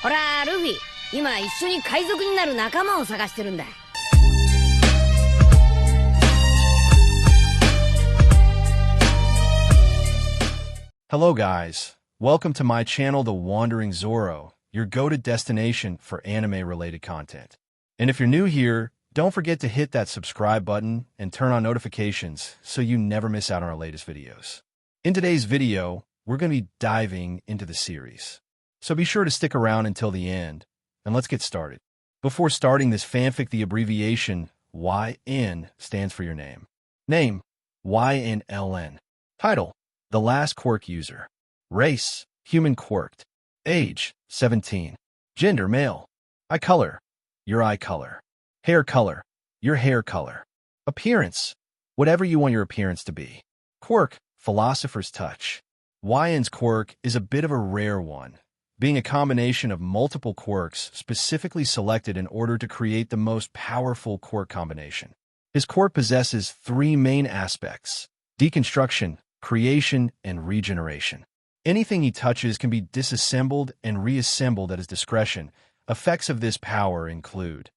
ほら、ルフィ、今一緒に海賊になる仲間を探してるんだ。Hello guys, welcome to my channel The Wandering Zoro, your go-to destination for anime-related content. And if you're new here, don't forget to hit that subscribe button and turn on notifications so you never miss out on our latest videos. In today's video, we're going to be diving into the series. So be sure to stick around until the end, and let's get started. Before starting this fanfic, the abbreviation YN stands for your name. Name, YNLN. Title, The Last Quirk User. Race, Human Quirked. Age, 17. Gender, male. Eye color, your eye color. Hair color, your hair color. Appearance, whatever you want your appearance to be. Quirk, philosopher's touch. YN's quirk is a bit of a rare one, being a combination of multiple quirks specifically selected in order to create the most powerful quirk combination. His quirk possesses three main aspects: deconstruction, creation, and regeneration. Anything he touches can be disassembled and reassembled at his discretion. Effects of this power include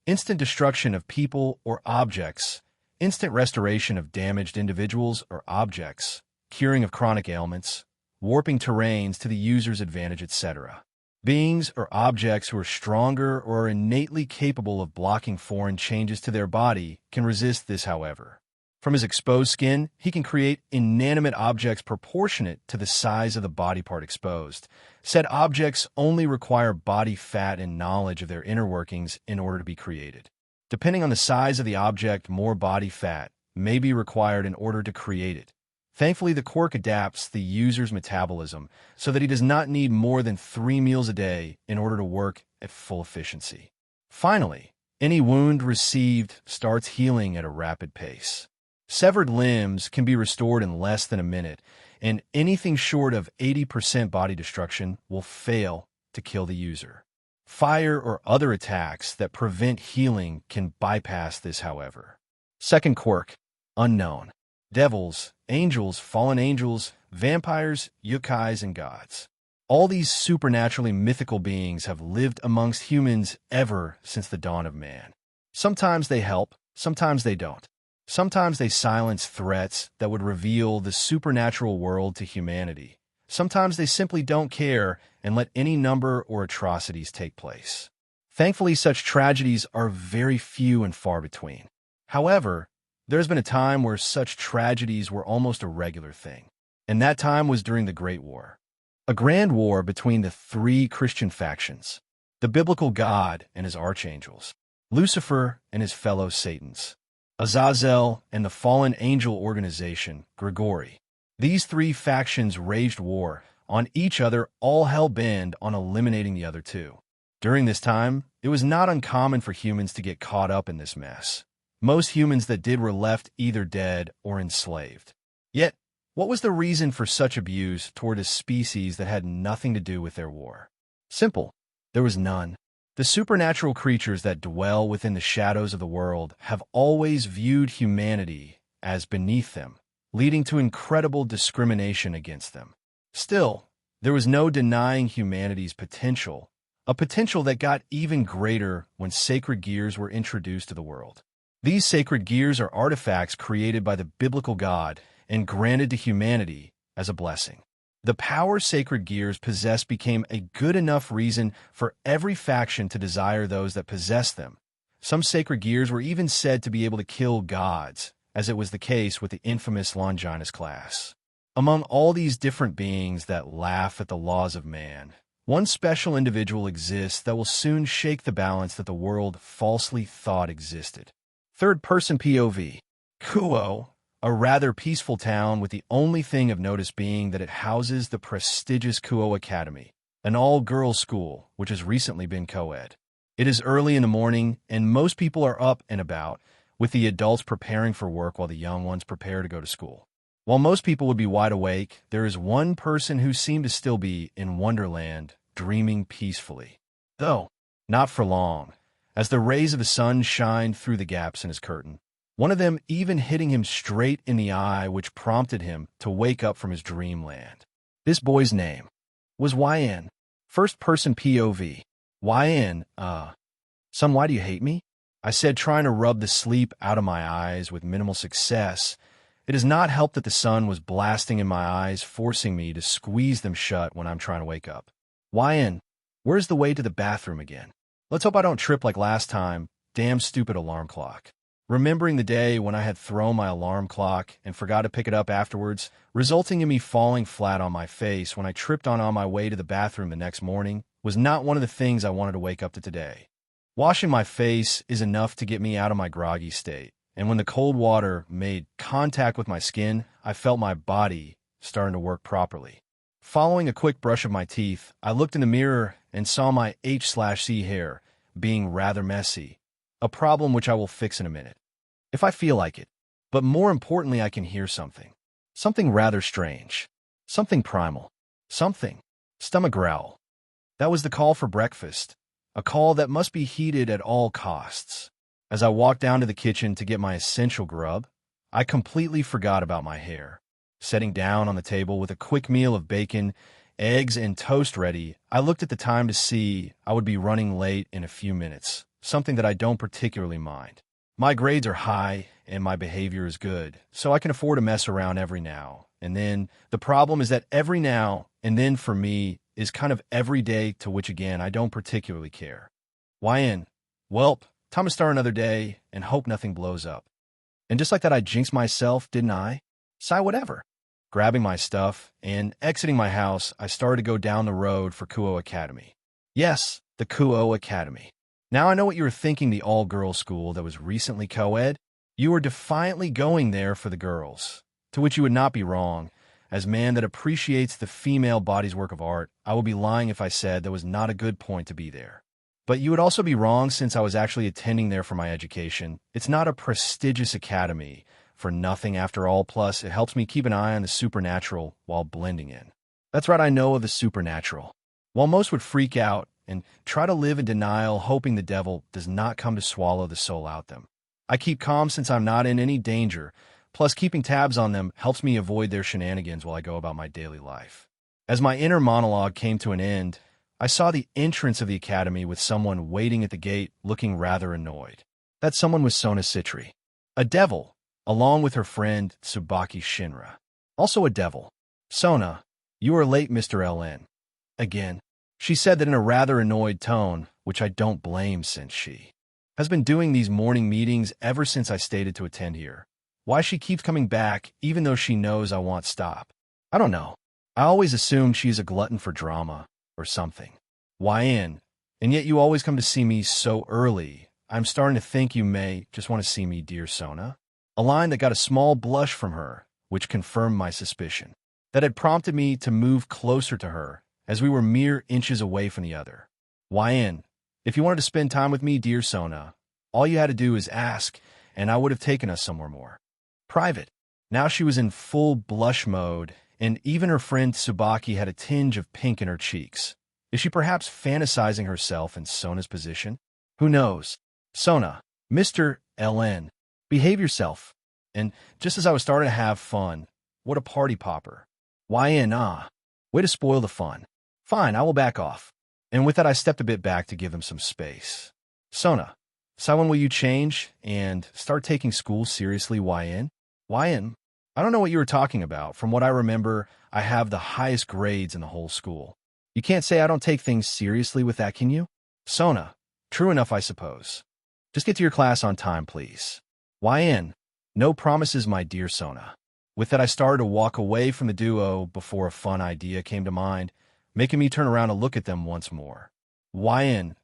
instant destruction of people or objects, instant restoration of damaged individuals or objects, curing of chronic ailments, warping terrains to the user's advantage, etc. Beings or objects who are stronger or are innately capable of blocking foreign changes to their body can resist this, however. From his exposed skin, he can create inanimate objects proportionate to the size of the body part exposed. Said objects only require body fat and knowledge of their inner workings in order to be created. Depending on the size of the object, more body fat may be required in order to create it. Thankfully, the quirk adapts the user's metabolism so that he does not need more than 3 meals a day in order to work at full efficiency. Finally, any wound received starts healing at a rapid pace. Severed limbs can be restored in less than a minute, and anything short of 80% body destruction will fail to kill the user. Fire or other attacks that prevent healing can bypass this, however. Second quirk, unknown. Devils, angels, fallen angels, vampires, yokais, and gods. All these supernaturally mythical beings have lived amongst humans ever since the dawn of man. Sometimes they help, sometimes they don't. Sometimes they silence threats that would reveal the supernatural world to humanity. Sometimes they simply don't care and let any number or atrocities take place. Thankfully, such tragedies are very few and far between. However, there's been a time where such tragedies were almost a regular thing, and that time was during the Great War. A grand war between the three Christian factions: the biblical God and his archangels, Lucifer and his fellow Satans, Azazel and the fallen angel organization, Grigori. These three factions waged war on each other, all hell-bent on eliminating the other two. During this time, it was not uncommon for humans to get caught up in this mess. Most humans that did were left either dead or enslaved. Yet, what was the reason for such abuse toward a species that had nothing to do with their war? Simple. There was none. The supernatural creatures that dwell within the shadows of the world have always viewed humanity as beneath them, leading to incredible discrimination against them. Still, there was no denying humanity's potential, a potential that got even greater when sacred gears were introduced to the world. These sacred gears are artifacts created by the biblical God and granted to humanity as a blessing. The power sacred gears possess became a good enough reason for every faction to desire those that possess them. Some sacred gears were even said to be able to kill gods, as it was the case with the infamous Longinus class. Among all these different beings that laugh at the laws of man, one special individual exists that will soon shake the balance that the world falsely thought existed. Third-person POV. Kuo, a rather peaceful town with the only thing of notice being that it houses the prestigious Kuo Academy, an all-girls school which has recently been co-ed. It is early in the morning, and most people are up and about, with the adults preparing for work while the young ones prepare to go to school. While most people would be wide awake, there is one person who seemed to still be in Wonderland, dreaming peacefully. Though, not for long, as the rays of the sun shined through the gaps in his curtain, one of them even hitting him straight in the eye, which prompted him to wake up from his dreamland. This boy's name was YN. First-person POV. Son, why do you hate me? I said, trying to rub the sleep out of my eyes with minimal success. It has not helped that the sun was blasting in my eyes, forcing me to squeeze them shut when I'm trying to wake up. Where's the way to the bathroom again? Let's hope I don't trip like last time. Damn stupid alarm clock. Remembering the day when I had thrown my alarm clock and forgot to pick it up afterwards, resulting in me falling flat on my face when I tripped on my way to the bathroom the next morning, was not one of the things I wanted to wake up to today. Washing my face is enough to get me out of my groggy state, and when the cold water made contact with my skin, I felt my body starting to work properly. Following a quick brush of my teeth, I looked in the mirror and saw my H/C hair being rather messy, a problem which I will fix in a minute, if I feel like it. But more importantly, I can hear something. Something rather strange. Something primal. Something. Stomach growl. That was the call for breakfast. A call that must be heeded at all costs. As I walked down to the kitchen to get my essential grub, I completely forgot about my hair. Setting down on the table with a quick meal of bacon, eggs, and toast ready, I looked at the time to see I would be running late in a few minutes, something that I don't particularly mind. My grades are high and my behavior is good, so I can afford to mess around every now and then. The problem is that every now and then for me is kind of every day, to which again I don't particularly care. Welp, time to start another day and hope nothing blows up. And just like that I jinxed myself, didn't I? Sigh whatever. Grabbing my stuff and exiting my house, I started to go down the road for Kuo Academy. Yes, the Kuo Academy. Now I know what you were thinking, the all-girls school that was recently co-ed. You were defiantly going there for the girls, to which you would not be wrong. As man that appreciates the female body's work of art, I would be lying if I said that was not a good point to be there. But you would also be wrong since I was actually attending there for my education. It's not a prestigious academy for nothing after all, plus it helps me keep an eye on the supernatural while blending in. That's right, I know of the supernatural. While most would freak out and try to live in denial, hoping the devil does not come to swallow the soul out them, I keep calm since I'm not in any danger, plus keeping tabs on them helps me avoid their shenanigans while I go about my daily life. As my inner monologue came to an end, I saw the entrance of the academy with someone waiting at the gate looking rather annoyed. That someone was Sona Citri, a devil, along with her friend Tsubaki Shinra. Also a devil. Sona, you are late, Mr. LN. Again. She said that in a rather annoyed tone, which I don't blame since she has been doing these morning meetings ever since I stated to attend here. Why she keeps coming back even though she knows I won't stop. I don't know. I always assumed she's a glutton for drama or something. And yet you always come to see me so early. I'm starting to think you may just want to see me, dear Sona. A line that got a small blush from her, which confirmed my suspicion. That had prompted me to move closer to her, as we were mere inches away from the other. If you wanted to spend time with me, dear Sona, all you had to do is ask, and I would have taken us somewhere more private. Now she was in full blush mode, and even her friend Tsubaki had a tinge of pink in her cheeks. Is she perhaps fantasizing herself in Sona's position? Who knows? Sona, Mr. LN, behave yourself. And just as I was starting to have fun, what a party popper. Way to spoil the fun. Fine, I will back off. And with that, I stepped a bit back to give them some space. Sona, when will you change and start taking school seriously, YN? I don't know what you were talking about. From what I remember, I have the highest grades in the whole school. You can't say I don't take things seriously with that, can you? Sona, true enough, I suppose. Just get to your class on time, please. No promises, my dear Sona. With that, I started to walk away from the duo before a fun idea came to mind, making me turn around to look at them once more. And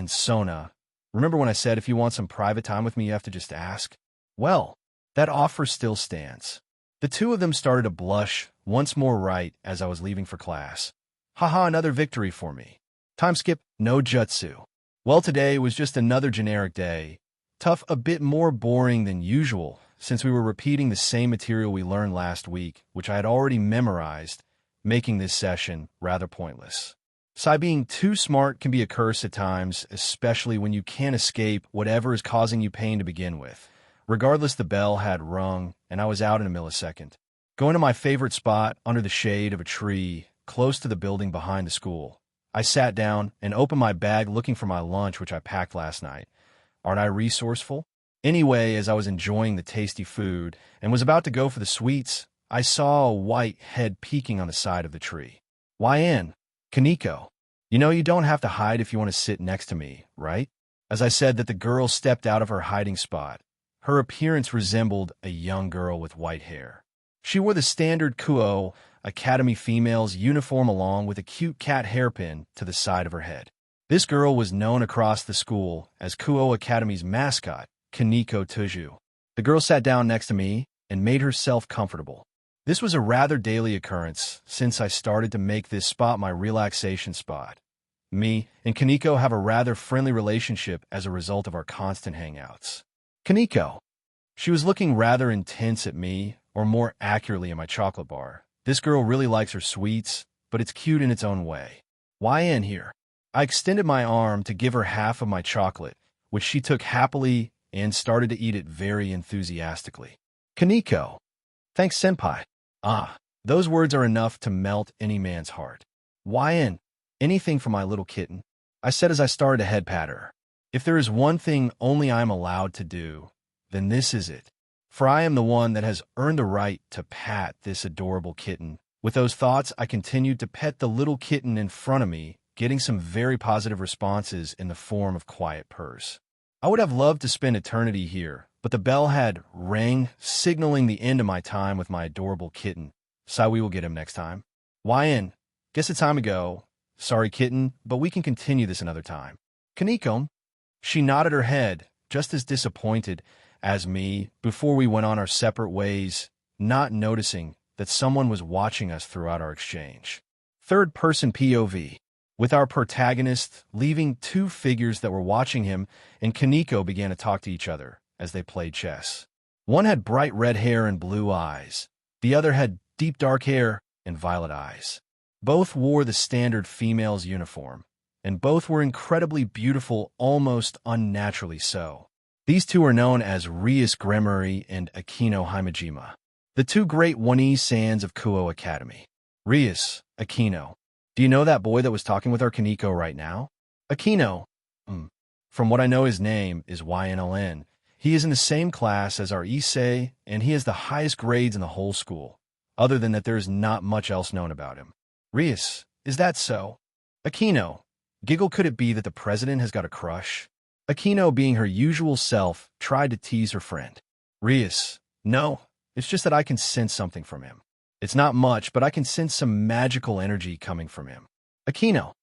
Sona, remember when I said if you want some private time with me, you have to just ask? Well, that offer still stands. The two of them started to blush once more right as I was leaving for class. Haha, another victory for me. Time skip, no jutsu. Well, today was just another generic day. Tough, a bit more boring than usual, since we were repeating the same material we learned last week, which I had already memorized, making this session rather pointless. Being too smart can be a curse at times, especially when you can't escape whatever is causing you pain to begin with. Regardless, the bell had rung, and I was out in a millisecond. Going to my favorite spot under the shade of a tree, close to the building behind the school, I sat down and opened my bag looking for my lunch, which I packed last night. Aren't I resourceful? Anyway, as I was enjoying the tasty food and was about to go for the sweets, I saw a white head peeking on the side of the tree. YN, Kaneko. You know you don't have to hide if you want to sit next to me, right? As I said that, the girl stepped out of her hiding spot. Her appearance resembled a young girl with white hair. She wore the standard Kuo Academy female's uniform along with a cute cat hairpin to the side of her head. This girl was known across the school as Kuo Academy's mascot, Kaneko Tuju. The girl sat down next to me and made herself comfortable. This was a rather daily occurrence since I started to make this spot my relaxation spot. Me and Kaneko have a rather friendly relationship as a result of our constant hangouts. Kaneko. She was looking rather intense at me, or more accurately at my chocolate bar. This girl really likes her sweets, but it's cute in its own way. YN here. I extended my arm to give her half of my chocolate, which she took happily and started to eat it very enthusiastically. Kaneko. Thanks, senpai. Ah, those words are enough to melt any man's heart. YN. Anything for my little kitten, I said as I started to head pat her. If there is one thing only I am allowed to do, then this is it. For I am the one that has earned the right to pat this adorable kitten. With those thoughts, I continued to pet the little kitten in front of me, getting some very positive responses in the form of quiet purrs. I would have loved to spend eternity here, but the bell had rang, signaling the end of my time with my adorable kitten. So we will get him next time. YN. Guess it's time to go. Sorry, kitten, but we can continue this another time. Kaneko. She nodded her head, just as disappointed as me, before we went on our separate ways, not noticing that someone was watching us throughout our exchange. Third-person POV. With our protagonist leaving two figures that were watching him, and Kaneko began to talk to each other as they played chess. One had bright red hair and blue eyes. The other had deep dark hair and violet eyes. Both wore the standard female's uniform, and both were incredibly beautiful, almost unnaturally so. These two are known as Rias Gremari and Akino Himejima, the two great One-Sans of Kuo Academy. Rias, Akino. Do you know that boy that was talking with our Kaneko right now? Akino. From what I know, his name is YNLN. He is in the same class as our Issei, and he has the highest grades in the whole school. Other than that, there is not much else known about him. Rias, is that so? Akino. Giggle, could it be that the president has got a crush? Akino, being her usual self, tried to tease her friend. Rias. No, it's just that I can sense something from him. It's not much, but I can sense some magical energy coming from him. Akino.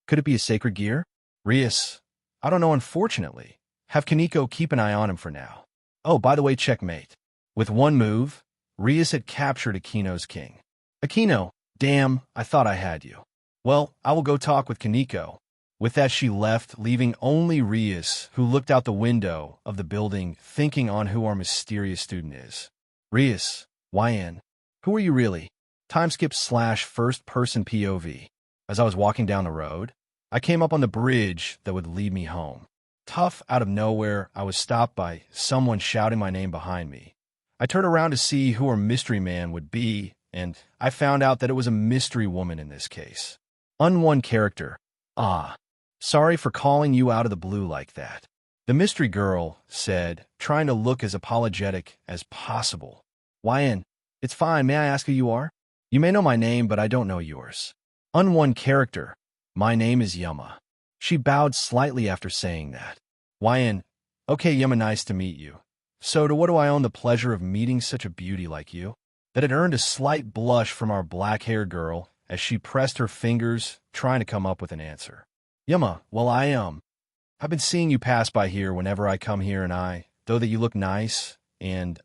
Could it be a sacred gear? Rias. I don't know, unfortunately. Have Kaneko keep an eye on him for now. Oh, by the way, checkmate. With one move, Rias had captured Akino's king. Akino. Damn, I thought I had you. Well, I will go talk with Kaneko. With that, she left, leaving only Rias, who looked out the window of the building, thinking on who our mysterious student is. Rias. YN. Who are you really? Timeskip/first-person POV. As I was walking down the road, I came up on the bridge that would lead me home. Tough, out of nowhere, I was stopped by someone shouting my name behind me. I turned around to see who our mystery man would be, and I found out that it was a mystery woman in this case. Unknown character. Ah. Sorry for calling you out of the blue like that. The mystery girl said, trying to look as apologetic as possible. YN. It's fine, may I ask who you are? You may know my name, but I don't know yours. Unknown character. My name is Yama. She bowed slightly after saying that. YN. Okay, Yama, nice to meet you. So to what do I own the pleasure of meeting such a beauty like you? That had earned a slight blush from our black-haired girl as she pressed her fingers, trying to come up with an answer. Yama, well, I've been seeing you pass by here whenever I come here, and though that you look nice, and,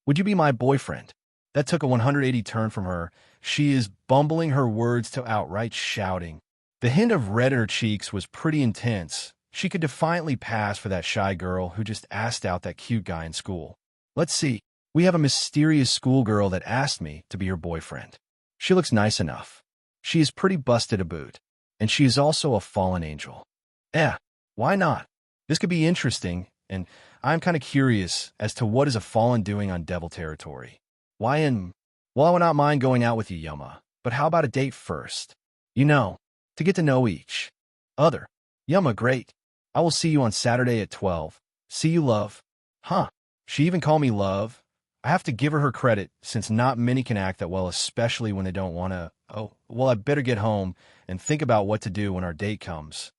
would you be my boyfriend? That took a 180 turn from her. She is bumbling her words to outright shouting. The hint of red in her cheeks was pretty intense. She could defiantly pass for that shy girl who just asked out that cute guy in school. Let's see. We have a mysterious schoolgirl that asked me to be her boyfriend. She looks nice enough. She is pretty busted to boot. And she is also a fallen angel. Why not? This could be interesting, and I'm kind of curious as to what is a fallen doing on devil territory. Well, I would not mind going out with you, Yama, but how about a date first? You know, to get to know each other. Yuma, great. I will see you on Saturday at 12. See you, love. Huh. She even called me love. I have to give her credit, since not many can act that well, especially when they don't want to. Oh, well, I better get home and think about what to do when our date comes.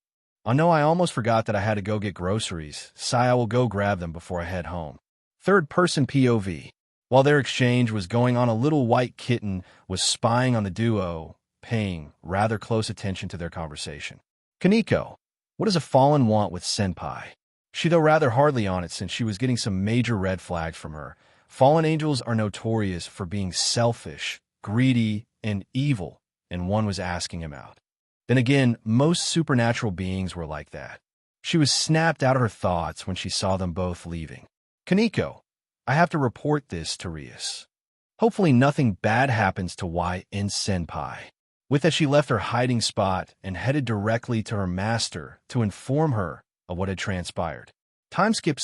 I know I almost forgot that I had to go get groceries. Sigh, I will go grab them before I head home. Third-person POV. While their exchange was going on, a little white kitten was spying on the duo, paying rather close attention to their conversation. Kaneko, what does a fallen want with senpai? She, though rather hardly on it, since she was getting some major red flags from her. Fallen angels are notorious for being selfish, greedy, and evil, and one was asking him out. Then again, most supernatural beings were like that. She was snapped out of her thoughts when she saw them both leaving. Kaneko, I have to report this to Rias. Hopefully nothing bad happens to YN Senpai. With that, she left her hiding spot and headed directly to her master to inform her of what had transpired. Timeskip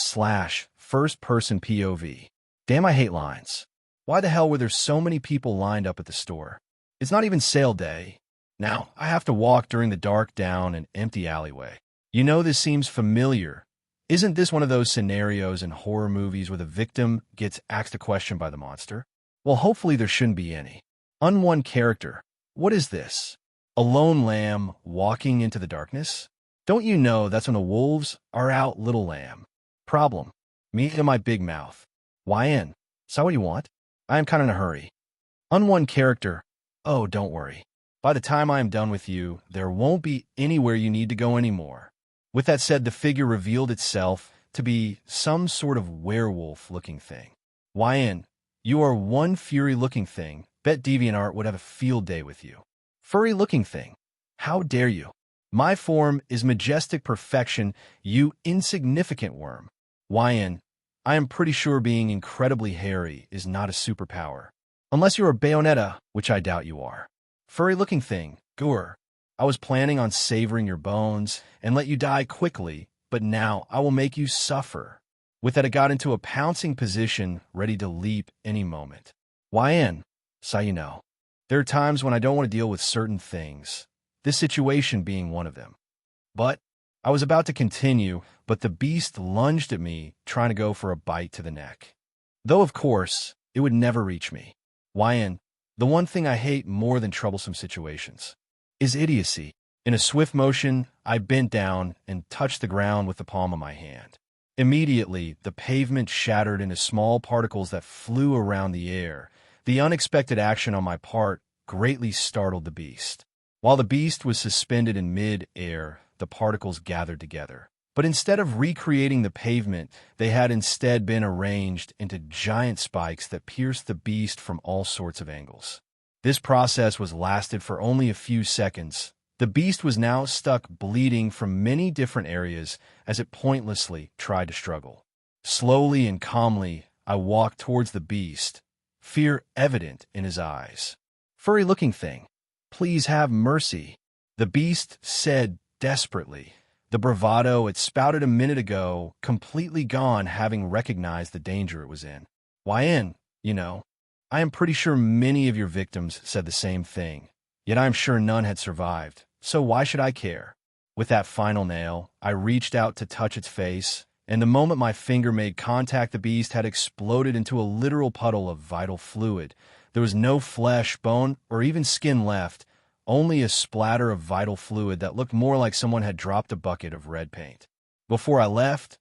/ first-person POV. Damn, I hate lines. Why the hell were there so many people lined up at the store? It's not even sale day. Now, I have to walk during the dark down an empty alleyway. You know, this seems familiar. Isn't this one of those scenarios in horror movies where the victim gets asked a question by the monster? Well, hopefully there shouldn't be any. Unone character. What is this? A lone lamb walking into the darkness? Don't you know that's when the wolves are out, little lamb? Problem. Me and my big mouth. YN. Is that what you want? I am kind of in a hurry. Unone character. Oh, don't worry. By the time I am done with you, there won't be anywhere you need to go anymore. With that said, the figure revealed itself to be some sort of werewolf-looking thing. YN. You are one fury-looking thing. Bet DeviantArt would have a field day with you. Furry-looking thing. How dare you? My form is majestic perfection, you insignificant worm. YN. I am pretty sure being incredibly hairy is not a superpower. Unless you're a Bayonetta, which I doubt you are. Furry-looking thing. Gur. I was planning on savoring your bones and let you die quickly, but now I will make you suffer. With that, I got into a pouncing position, ready to leap any moment. YN. So you know. There are times when I don't want to deal with certain things, this situation being one of them. But I was about to continue, but the beast lunged at me, trying to go for a bite to the neck. Though, of course, it would never reach me. YN. The one thing I hate more than troublesome situations is idiocy. In a swift motion, I bent down and touched the ground with the palm of my hand. Immediately, the pavement shattered into small particles that flew around the air. The unexpected action on my part greatly startled the beast. While the beast was suspended in mid-air, the particles gathered together. But instead of recreating the pavement, they had instead been arranged into giant spikes that pierced the beast from all sorts of angles. This process lasted for only a few seconds. The beast was now stuck bleeding from many different areas as it pointlessly tried to struggle. Slowly and calmly, I walked towards the beast, fear evident in his eyes. Furry-looking thing, please have mercy, the beast said desperately. The bravado it spouted a minute ago completely gone, having recognized the danger it was in. YN, you know, I am pretty sure many of your victims said the same thing, yet I am sure none had survived, so why should I care? With that final nail, I reached out to touch its face, and the moment my finger made contact, the beast had exploded into a literal puddle of vital fluid. There was no flesh, bone, or even skin left, only a splatter of vital fluid that looked more like someone had dropped a bucket of red paint. Before I left,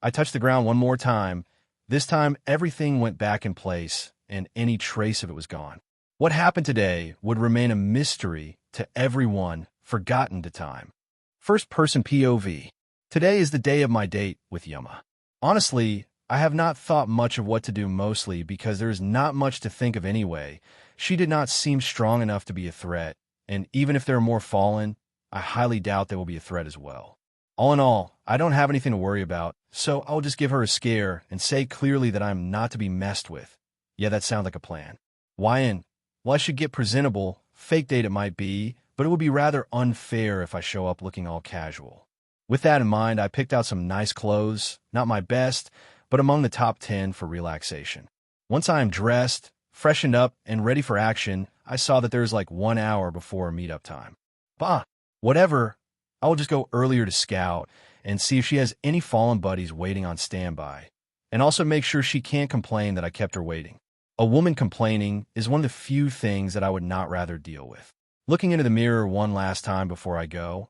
I touched the ground one more time. This time, everything went back in place, and any trace of it was gone. What happened today would remain a mystery to everyone, forgotten to time. First-person POV. Today is the day of my date with Yuma. Honestly, I have not thought much of what to do, mostly because there is not much to think of anyway. She did not seem strong enough to be a threat, and even if there are more fallen, I highly doubt they will be a threat as well. All in all, I don't have anything to worry about, so I'll just give her a scare and say clearly that I'm not to be messed with. Yeah, that sounds like a plan. YN. Well, I should get presentable. Fake date it might be, but it would be rather unfair if I show up looking all casual. With that in mind, I picked out some nice clothes, not my best, but among the top 10 for relaxation. Once I am dressed, freshened up, and ready for action, I saw that there's like 1 hour before meetup time. Bah! Whatever, I will just go earlier to scout and see if she has any fallen buddies waiting on standby, and also make sure she can't complain that I kept her waiting. A woman complaining is one of the few things that I would not rather deal with. Looking into the mirror one last time before I go,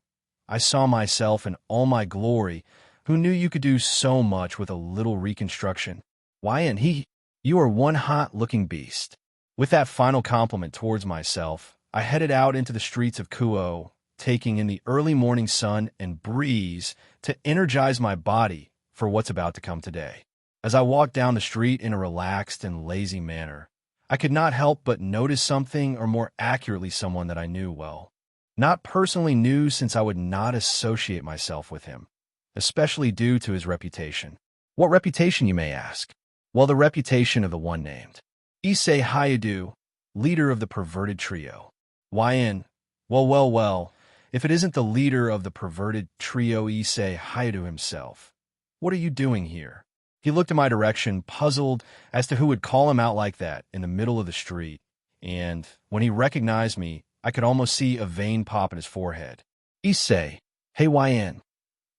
I saw myself in all my glory, who knew you could do so much with a little reconstruction. You are one hot-looking beast. With that final compliment towards myself, I headed out into the streets of Kuo, taking in the early morning sun and breeze to energize my body for what's about to come today. As I walked down the street in a relaxed and lazy manner, I could not help but notice something, or more accurately someone that I knew well. Not personally knew, since I would not associate myself with him, especially due to his reputation. What reputation, you may ask? Well, the reputation of the one named Issei Hayadu, leader of the perverted trio. Well, if it isn't the leader of the perverted trio, Issei Hayadu himself. What are you doing here? He looked in my direction, puzzled as to who would call him out like that in the middle of the street, and when he recognized me, I could almost see a vein pop in his forehead. Issei, hey YN,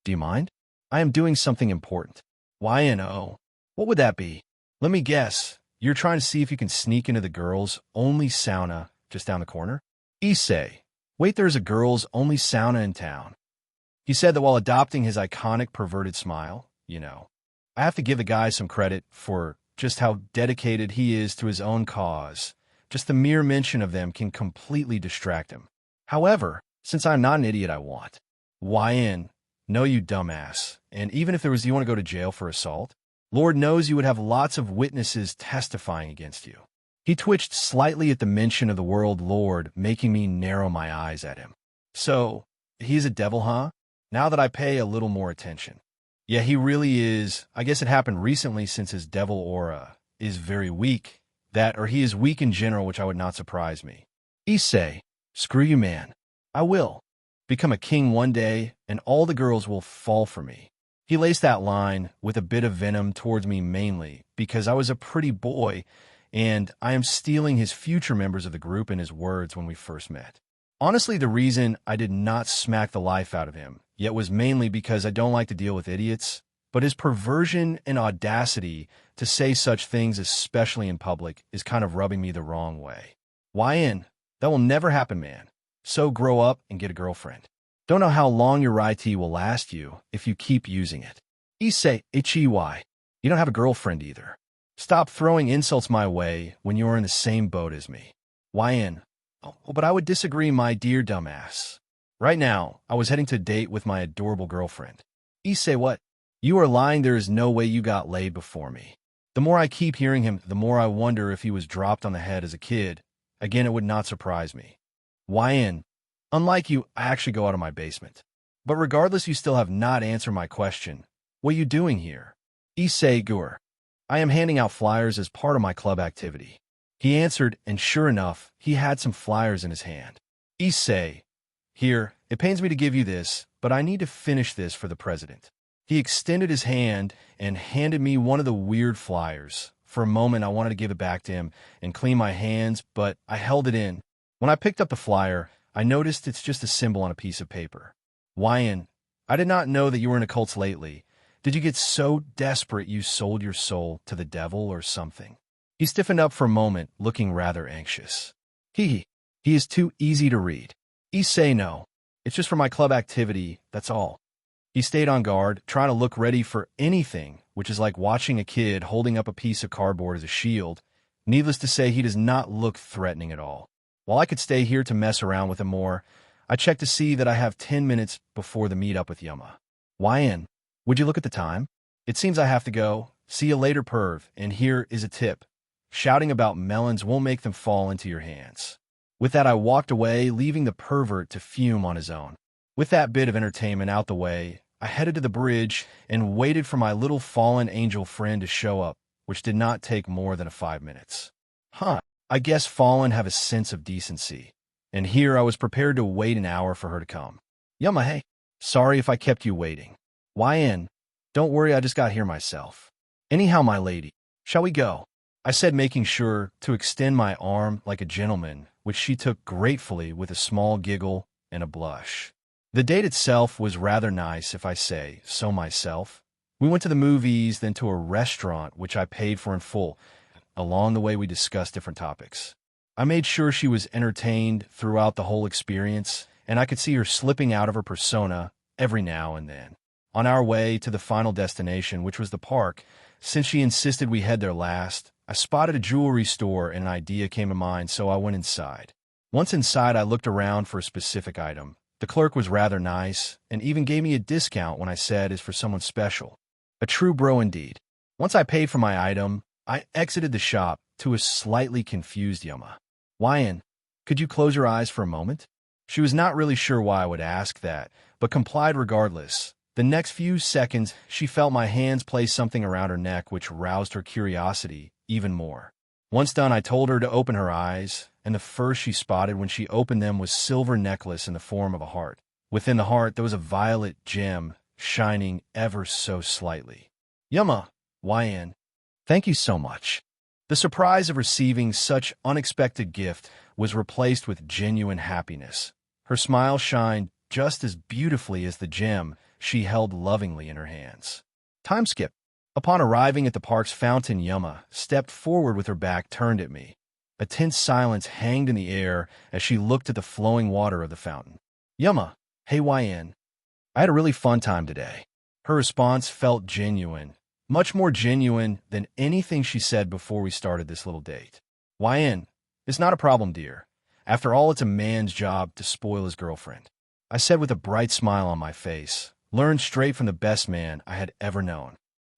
do you mind? I am doing something important. YNO, what would that be? Let me guess, you're trying to see if you can sneak into the girls-only sauna just down the corner? Issei, wait, there's a girls-only sauna in town. He said that while adopting his iconic perverted smile. I have to give the guy some credit for just how dedicated he is to his own cause. Just the mere mention of them can completely distract him. However, since I'm not an idiot, I want. YN, no you dumbass. And even if do you want to go to jail for assault? Lord knows you would have lots of witnesses testifying against you. He twitched slightly at the mention of the word Lord, making me narrow my eyes at him. So, he's a devil, huh? Now that I pay a little more attention. Yeah, he really is. I guess it happened recently, since his devil aura is very weak. He is weak in general, which would not surprise me. Issei, screw you, man. I will become a king one day, and all the girls will fall for me. He laced that line with a bit of venom towards me, mainly because I was a pretty boy, and I am stealing his future members of the group in his words when we first met. Honestly, the reason I did not smack the life out of him yet was mainly because I don't like to deal with idiots, but his perversion and audacity to say such things, especially in public, is kind of rubbing me the wrong way. YN, that will never happen, man. So grow up and get a girlfriend. Don't know how long your IT will last you if you keep using it. Issei, HEY, you don't have a girlfriend either. Stop throwing insults my way when you're in the same boat as me. YN, oh, but I would disagree, my dear dumbass. Right now, I was heading to a date with my adorable girlfriend. Issei, what? You are lying. There is no way you got laid before me. The more I keep hearing him, the more I wonder if he was dropped on the head as a kid. Again, it would not surprise me. YN, unlike you, I actually go out of my basement. But regardless, you still have not answered my question. What are you doing here? Issei Gur, I am handing out flyers as part of my club activity. He answered, and sure enough, he had some flyers in his hand. Issei, here, it pains me to give you this, but I need to finish this for the president. He extended his hand and handed me one of the weird flyers. For a moment, I wanted to give it back to him and clean my hands, but I held it in. When I picked up the flyer, I noticed it's just a symbol on a piece of paper. YN, I did not know that you were in a cult lately. Did you get so desperate you sold your soul to the devil or something? He stiffened up for a moment, looking rather anxious. He is too easy to read. Issei, no. It's just for my club activity, that's all. He stayed on guard, trying to look ready for anything, which is like watching a kid holding up a piece of cardboard as a shield. Needless to say, he does not look threatening at all. While I could stay here to mess around with him more, I checked to see that I have 10 minutes before the meetup with Yuma. YN, would you look at the time? It seems I have to go. See you later, perv, and here is a tip. Shouting about melons won't make them fall into your hands. With that, I walked away, leaving the pervert to fume on his own. With that bit of entertainment out the way, I headed to the bridge and waited for my little fallen angel friend to show up, which did not take more than 5 minutes. I guess fallen have a sense of decency. And here I was prepared to wait an hour for her to come. Yuma, hey, sorry if I kept you waiting. YN, don't worry, I just got here myself. Anyhow, my lady, shall we go? I said, making sure to extend my arm like a gentleman, which she took gratefully with a small giggle and a blush. The date itself was rather nice, if I say so myself. We went to the movies, then to a restaurant, which I paid for in full. Along the way, we discussed different topics. I made sure she was entertained throughout the whole experience, and I could see her slipping out of her persona every now and then. On our way to the final destination, which was the park, since she insisted we head there last, I spotted a jewelry store and an idea came to mind, so I went inside. Once inside, I looked around for a specific item. The clerk was rather nice and even gave me a discount when I said it's for someone special. A true bro indeed. Once I paid for my item, I exited the shop to a slightly confused Yuma. Wyan, could you close your eyes for a moment? She was not really sure why I would ask that, but complied regardless. The next few seconds, she felt my hands place something around her neck, which roused her curiosity even more. Once done, I told her to open her eyes, and the first she spotted when she opened them was a silver necklace in the form of a heart. Within the heart, there was a violet gem shining ever so slightly. Yuma, Wyan, thank you so much. The surprise of receiving such unexpected gift was replaced with genuine happiness. Her smile shined just as beautifully as the gem she held lovingly in her hands. Time skip. Upon arriving at the park's fountain, Yuma stepped forward with her back turned at me. A tense silence hanged in the air as she looked at the flowing water of the fountain. Yuma, hey Wyan, I had a really fun time today. Her response felt genuine. Much more genuine than anything she said before we started this little date. Wyan, it's not a problem, dear. After all, it's a man's job to spoil his girlfriend. I said with a bright smile on my face, learned straight from the best man I had ever known.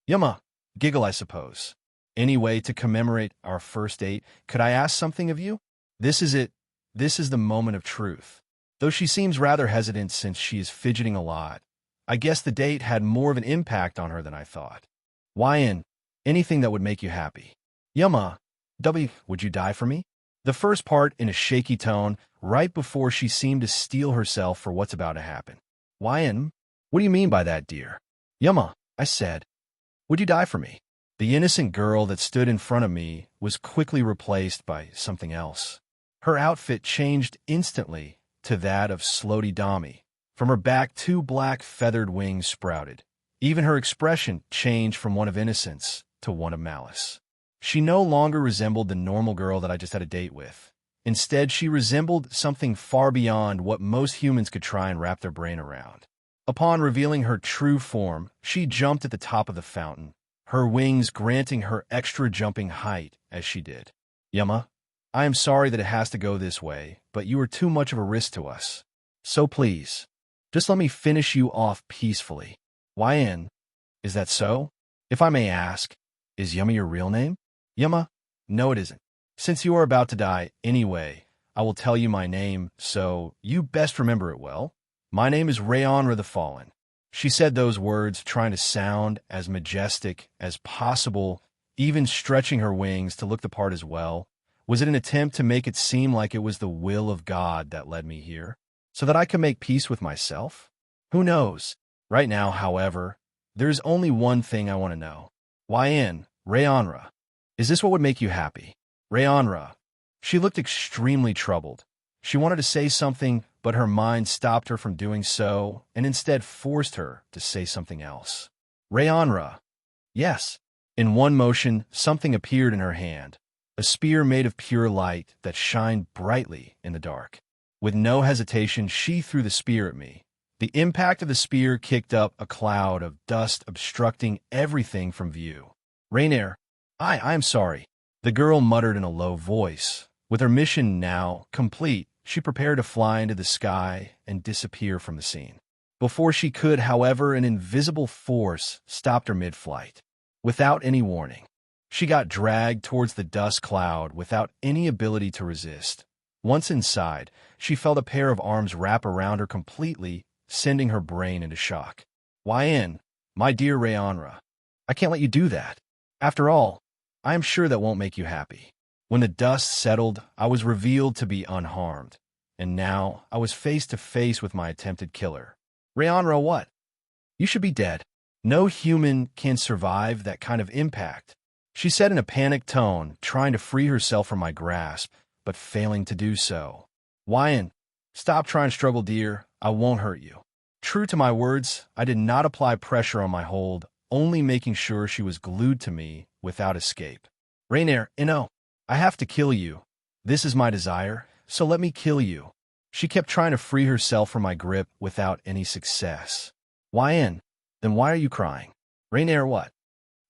Yuma, giggle, I suppose. Anyway, to commemorate our first date, could I ask something of you? This is it. This is the moment of truth. Though she seems rather hesitant since she is fidgeting a lot, I guess the date had more of an impact on her than I thought. Wyan, anything that would make you happy. Yuma, would you die for me? The first part in a shaky tone, right before she seemed to steel herself for what's about to happen. Wyan, what do you mean by that, dear? Yuma, I said, would you die for me? The innocent girl that stood in front of me was quickly replaced by something else. Her outfit changed instantly to that of Slody Dami. From her back, 2 black feathered wings sprouted. Even her expression changed from one of innocence to one of malice. She no longer resembled the normal girl that I just had a date with. Instead, she resembled something far beyond what most humans could try and wrap their brain around. Upon revealing her true form, she jumped at the top of the fountain, her wings granting her extra jumping height as she did. Yuma, I am sorry that it has to go this way, but you are too much of a risk to us. So please, just let me finish you off peacefully. Wyan, is that so? If I may ask, is Yuma your real name? Yuma, no it isn't. Since you are about to die anyway, I will tell you my name, so you best remember it well. My name is Rayonra the Fallen. She said those words trying to sound as majestic as possible, even stretching her wings to look the part as well. Was it an attempt to make it seem like it was the will of God that led me here, so that I could make peace with myself? Who knows? Right now, however, there is only one thing I want to know. Wyan, Rayonra, is this what would make you happy? Rayonra. She looked extremely troubled. She wanted to say something, but her mind stopped her from doing so and instead forced her to say something else. Rayonra. Yes. In one motion, something appeared in her hand, a spear made of pure light that shined brightly in the dark. With no hesitation, she threw the spear at me. The impact of the spear kicked up a cloud of dust obstructing everything from view. Rainier, I am sorry, the girl muttered in a low voice. With her mission now complete, she prepared to fly into the sky and disappear from the scene. Before she could, however, an invisible force stopped her mid-flight. Without any warning, she got dragged towards the dust cloud without any ability to resist. Once inside, she felt a pair of arms wrap around her completely, sending her brain into shock. Wyan, my dear Rayonra, I can't let you do that. After all, I am sure that won't make you happy. When the dust settled, I was revealed to be unharmed, and now I was face to face with my attempted killer. Rayonra, what? You should be dead. No human can survive that kind of impact, she said in a panicked tone, trying to free herself from my grasp, but failing to do so. Wyan, stop trying to struggle, dear. I won't hurt you. True to my words, I did not apply pressure on my hold, only making sure she was glued to me without escape. Rainier, I have to kill you. This is my desire, so let me kill you. She kept trying to free herself from my grip without any success. Then why are you crying? Rainier, what?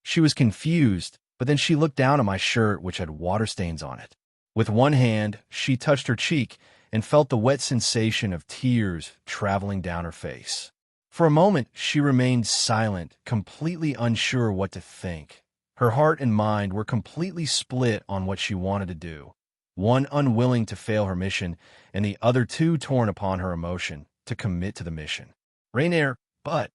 She was confused, but then she looked down at my shirt, which had water stains on it. With one hand, she touched her cheek and felt the wet sensation of tears traveling down her face. For a moment, she remained silent, completely unsure what to think. Her heart and mind were completely split on what she wanted to do. One unwilling to fail her mission, and the other two torn upon her emotion to commit to the mission. Rainier, but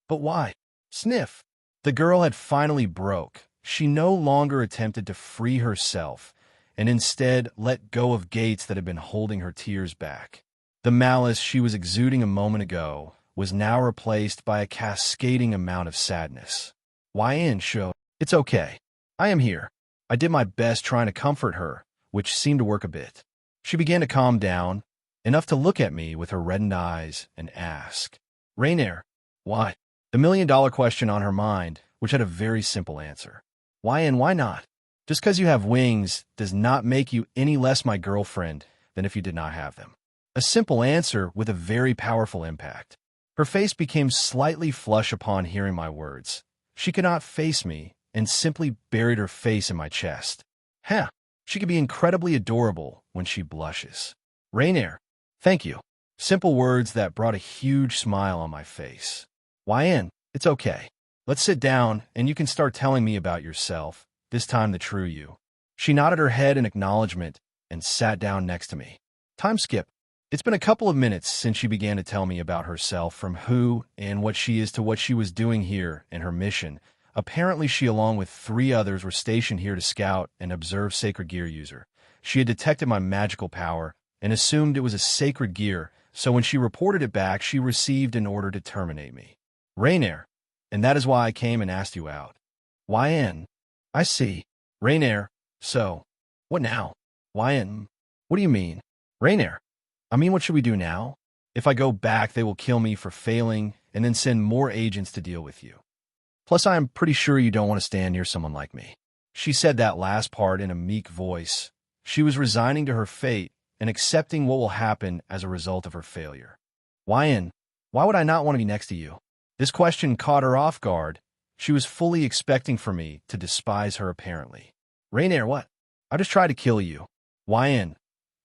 why? Sniff. The girl had finally broke. She no longer attempted to free herself, and instead let go of gates that had been holding her tears back. The malice she was exuding a moment ago was now replaced by a cascading amount of sadness. Show, it's okay. I am here. I did my best trying to comfort her, which seemed to work a bit. She began to calm down, enough to look at me with her reddened eyes and ask, Rainier, why? The million-dollar question on her mind, which had a very simple answer. Why and why not? Just because you have wings does not make you any less my girlfriend than if you did not have them. A simple answer with a very powerful impact. Her face became slightly flush upon hearing my words. She could not face me and simply buried her face in my chest. She could be incredibly adorable when she blushes. Rainier, thank you. Simple words that brought a huge smile on my face. It's okay. Let's sit down and you can start telling me about yourself, this time the true you. She nodded her head in acknowledgement and sat down next to me. Time skip. It's been a couple of minutes since she began to tell me about herself, from who and what she is to what she was doing here and her mission. Apparently she, along with 3 others, were stationed here to scout and observe sacred gear user. She had detected my magical power and assumed it was a sacred gear, so when she reported it back, she received an order to terminate me. Rainier, and that is why I came and asked you out. I see. Rainier, so, what now? What do you mean? Rainier, what should we do now? If I go back, they will kill me for failing and then send more agents to deal with you. Plus, I am pretty sure you don't want to stand near someone like me. She said that last part in a meek voice. She was resigning to her fate and accepting what will happen as a result of her failure. Why would I not want to be next to you? This question caught her off guard. She was fully expecting for me to despise her apparently. Rainier, what? I just tried to kill you.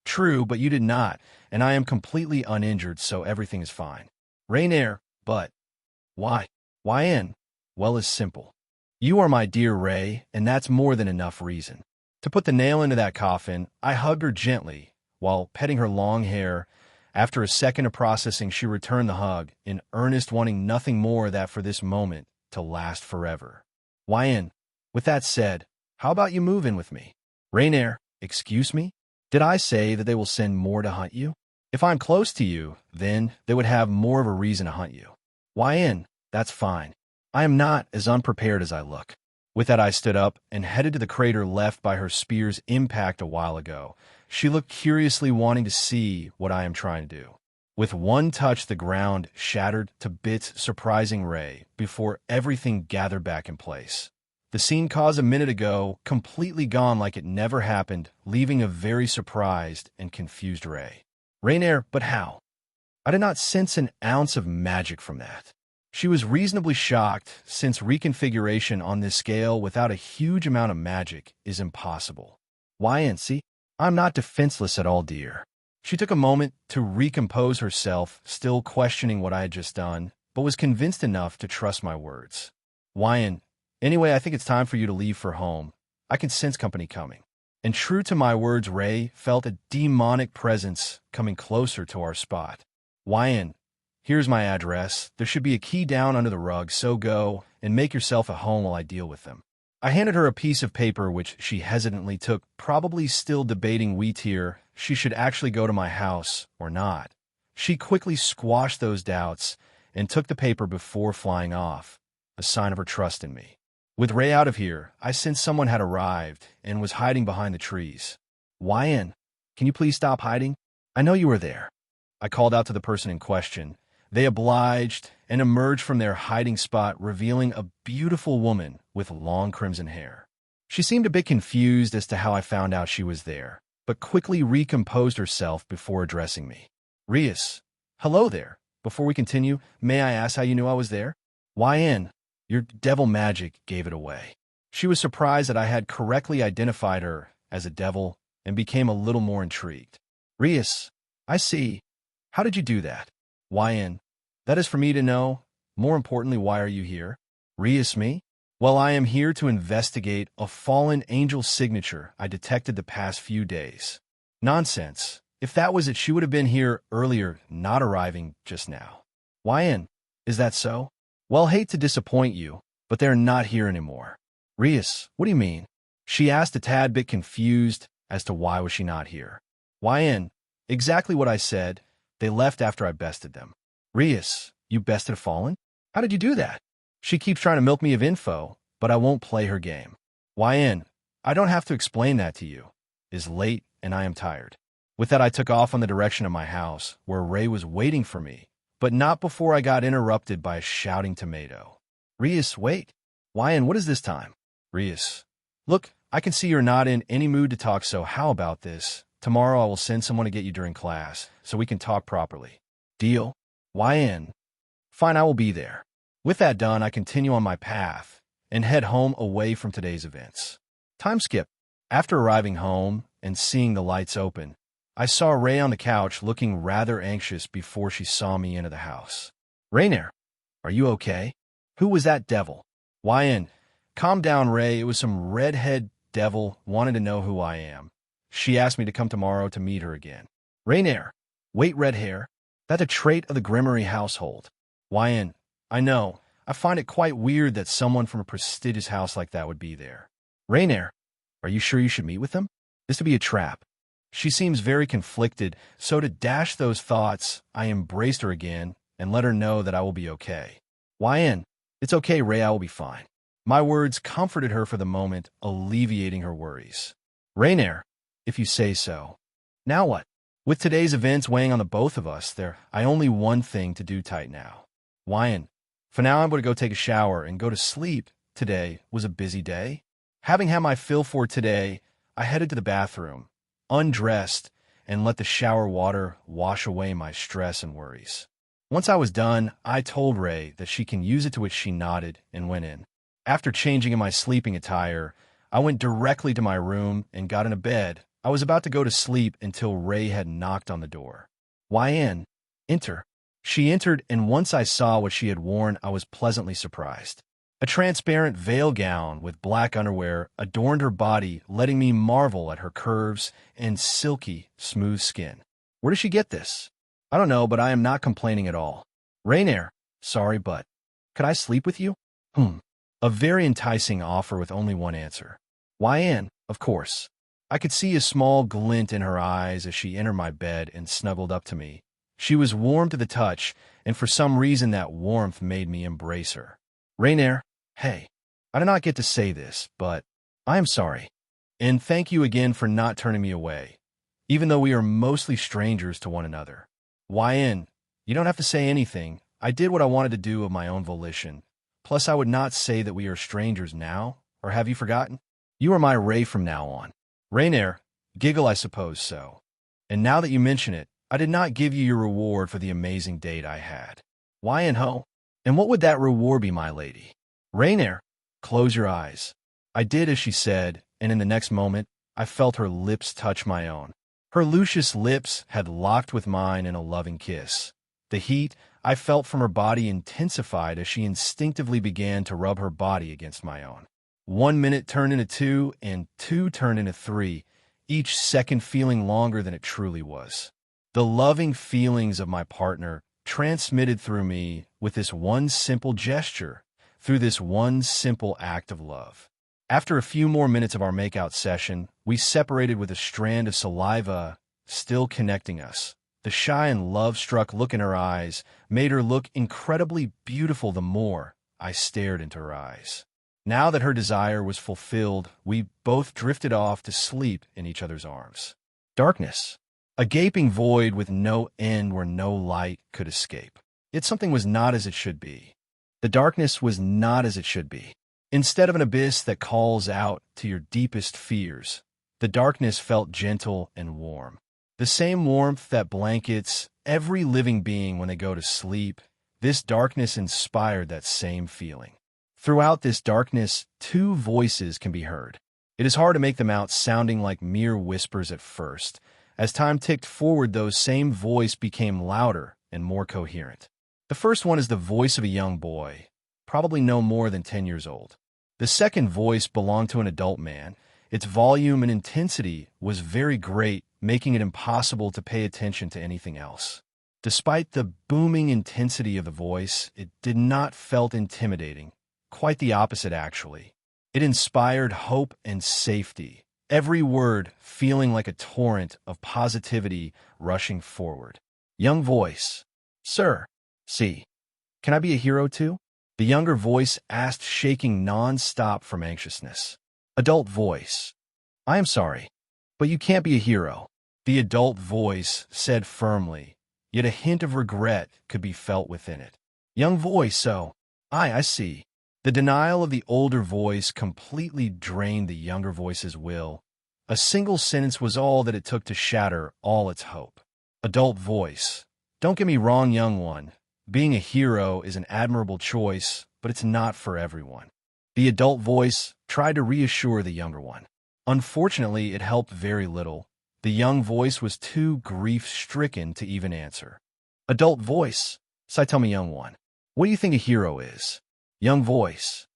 True, but you did not, and I am completely uninjured, so everything is fine. Rainier, but why? Well, it's simple. You are my dear Ray, and that's more than enough reason. To put the nail into that coffin, I hugged her gently while petting her long hair. After a second of processing, she returned the hug, in earnest, wanting nothing more than for this moment to last forever. With that said, how about you move in with me? Rainier, excuse me? Did I say that they will send more to hunt you? If I'm close to you, then they would have more of a reason to hunt you. That's fine. I am not as unprepared as I look. With that, I stood up and headed to the crater left by her spear's impact a while ago. She looked curiously, wanting to see what I am trying to do. With one touch, the ground shattered to bits, surprising Ray, before everything gathered back in place. The scene caused a minute ago, completely gone like it never happened, leaving a very surprised and confused Ray. Rainier, but how? I did not sense an ounce of magic from that. She was reasonably shocked, since reconfiguration on this scale without a huge amount of magic is impossible. See? I'm not defenseless at all, dear. She took a moment to recompose herself, still questioning what I had just done, but was convinced enough to trust my words. Anyway, I think it's time for you to leave for home. I can sense company coming. And true to my words, Ray felt a demonic presence coming closer to our spot. Here's my address. There should be a key down under the rug, so go and make yourself at home while I deal with them. I handed her a piece of paper which she hesitantly took, probably still debating she should actually go to my house or not. She quickly squashed those doubts and took the paper before flying off, a sign of her trust in me. With Ray out of here, I sensed someone had arrived and was hiding behind the trees. Can you please stop hiding? I know you were there. I called out to the person in question. They obliged and emerged from their hiding spot, revealing a beautiful woman with long crimson hair. She seemed a bit confused as to how I found out she was there, but quickly recomposed herself before addressing me. Rias, hello there. Before we continue, may I ask how you knew I was there? YN, your devil magic gave it away. She was surprised that I had correctly identified her as a devil and became a little more intrigued. Rias, I see. How did you do that? YN, that is for me to know. More importantly, why are you here? Rias, me? Well, I am here to investigate a fallen angel's signature I detected the past few days. Nonsense. If that was it, she would have been here earlier, not arriving just now. YN, is that so? Well, hate to disappoint you, but they're not here anymore. Rias, what do you mean? She asked, a tad bit confused as to why was she not here. YN, exactly what I said. They left after I bested them. Rias, you bested a fallen? How did you do that? She keeps trying to milk me of info, but I won't play her game. YN, I don't have to explain that to you. It's late and I am tired. With that, I took off on the direction of my house, where Ray was waiting for me, but not before I got interrupted by a shouting tomato. Rias, wait. YN, what is this time? Rias, look, I can see you're not in any mood to talk, so how about this? Tomorrow I will send someone to get you during class, so we can talk properly. Deal? YN, fine, I will be there. With that done, I continue on my path and head home away from today's events. Time skip. After arriving home and seeing the lights open, I saw Ray on the couch looking rather anxious before she saw me into the house. Rainier, are you okay? Who was that devil? YN, calm down, Ray. It was some redhead devil wanted to know who I am. She asked me to come tomorrow to meet her again. Rainier, wait, red hair. That's a trait of the Grimmery household. YN, I know. I find it quite weird that someone from a prestigious house like that would be there. Rainier, are you sure you should meet with them? This would be a trap. She seems very conflicted, so to dash those thoughts, I embraced her again and let her know that I will be okay. YN, it's okay, Ray, I will be fine. My words comforted her for the moment, alleviating her worries. Rainier, if you say so. Now what? With today's events weighing on the both of us, I only one thing to do tight now. YN, for now I'm going to go take a shower and go to sleep. Today was a busy day. Having had my fill for today, I headed to the bathroom, undressed, and let the shower water wash away my stress and worries. Once I was done, I told Ray that she can use it, to which she nodded and went in. After changing in my sleeping attire, I went directly to my room and got into bed. I was about to go to sleep until Ray had knocked on the door. YN, enter. She entered, and once I saw what she had worn, I was pleasantly surprised. A transparent veil gown with black underwear adorned her body, letting me marvel at her curves and silky, smooth skin. Where did she get this? I don't know, but I am not complaining at all. Rainier, sorry, but could I sleep with you? A very enticing offer with only one answer. YN, of course. I could see a small glint in her eyes as she entered my bed and snuggled up to me. She was warm to the touch, and for some reason that warmth made me embrace her. Rainier, hey, I did not get to say this, but I am sorry. And thank you again for not turning me away, even though we are mostly strangers to one another. YN, you don't have to say anything. I did what I wanted to do of my own volition. Plus, I would not say that we are strangers now, or have you forgotten? You are my Ray from now on. Rainier, giggle, I suppose so. And now that you mention it, I did not give you your reward for the amazing date I had. YN ho? And what would that reward be, my lady? Rainier, close your eyes. I did as she said, and in the next moment, I felt her lips touch my own. Her luscious lips had locked with mine in a loving kiss. The heat I felt from her body intensified as she instinctively began to rub her body against my own. 1 minute turned into 2, and 2 turned into 3, each second feeling longer than it truly was. The loving feelings of my partner transmitted through me with this one simple gesture, through this one simple act of love. After a few more minutes of our makeout session, we separated with a strand of saliva still connecting us. The shy and love-struck look in her eyes made her look incredibly beautiful the more I stared into her eyes. Now that her desire was fulfilled, we both drifted off to sleep in each other's arms. Darkness. A gaping void with no end where no light could escape. Yet something was not as it should be. The darkness was not as it should be. Instead of an abyss that calls out to your deepest fears, the darkness felt gentle and warm. The same warmth that blankets every living being when they go to sleep, this darkness inspired that same feeling. Throughout this darkness, two voices can be heard. It is hard to make them out, sounding like mere whispers at first. As time ticked forward, those same voices became louder and more coherent. The first one is the voice of a young boy, probably no more than 10 years old. The second voice belonged to an adult man. Its volume and intensity was very great, making it impossible to pay attention to anything else. Despite the booming intensity of the voice, it did not felt intimidating. Quite the opposite, actually. It inspired hope and safety, every word feeling like a torrent of positivity rushing forward. Young voice. Sir. See. Can I be a hero too? The younger voice asked, shaking non-stop from anxiousness. Adult voice. I am sorry, but you can't be a hero. The adult voice said firmly, yet a hint of regret could be felt within it. Young voice, so. I see. The denial of the older voice completely drained the younger voice's will. A single sentence was all that it took to shatter all its hope. Adult voice. Don't get me wrong, young one. Being a hero is an admirable choice, but it's not for everyone. The adult voice tried to reassure the younger one. Unfortunately, it helped very little. The young voice was too grief-stricken to even answer. Adult voice. So tell me, young one, what do you think a hero is? Young voice.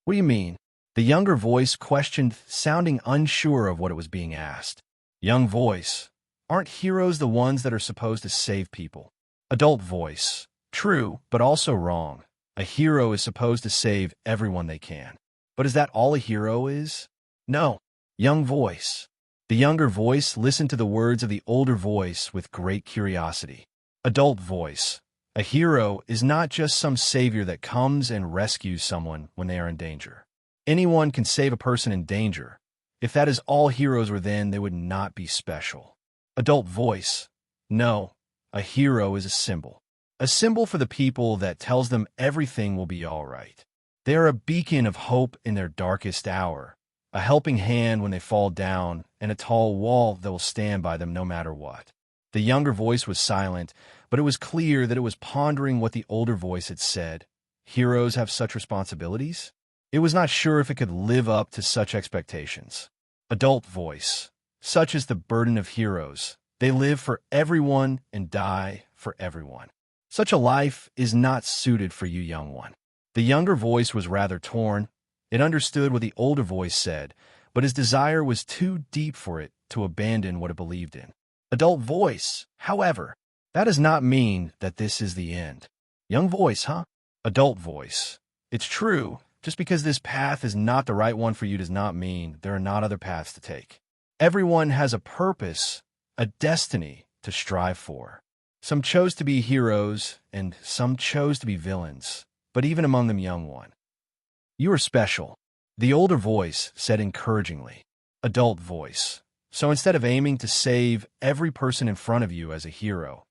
What do you mean? The younger voice questioned, sounding unsure of what it was being asked. Young voice. Aren't heroes the ones that are supposed to save people? Adult voice. True, but also wrong. A hero is supposed to save everyone they can. But is that all a hero is? No. Young voice. The younger voice listened to the words of the older voice with great curiosity. Adult voice. A hero is not just some savior that comes and rescues someone when they are in danger. Anyone can save a person in danger. If that is all heroes were, then they would not be special. Adult voice. No, a hero is a symbol. A symbol for the people that tells them everything will be all right. They are a beacon of hope in their darkest hour, a helping hand when they fall down, and a tall wall that will stand by them no matter what. The younger voice was silent, but it was clear that it was pondering what the older voice had said. Heroes have such responsibilities? It was not sure if it could live up to such expectations. Adult voice. Such is the burden of heroes. They live for everyone and die for everyone. Such a life is not suited for you, young one. The younger voice was rather torn. It understood what the older voice said, but his desire was too deep for it to abandon what it believed in. Adult voice, however, that does not mean that this is the end. Young voice, huh? Adult voice. It's true. Just because this path is not the right one for you does not mean there are not other paths to take. Everyone has a purpose, a destiny to strive for. Some chose to be heroes, and some chose to be villains, but even among them, young one, you are special. The older voice said encouragingly. Adult voice. So instead of aiming to save every person in front of you as a hero,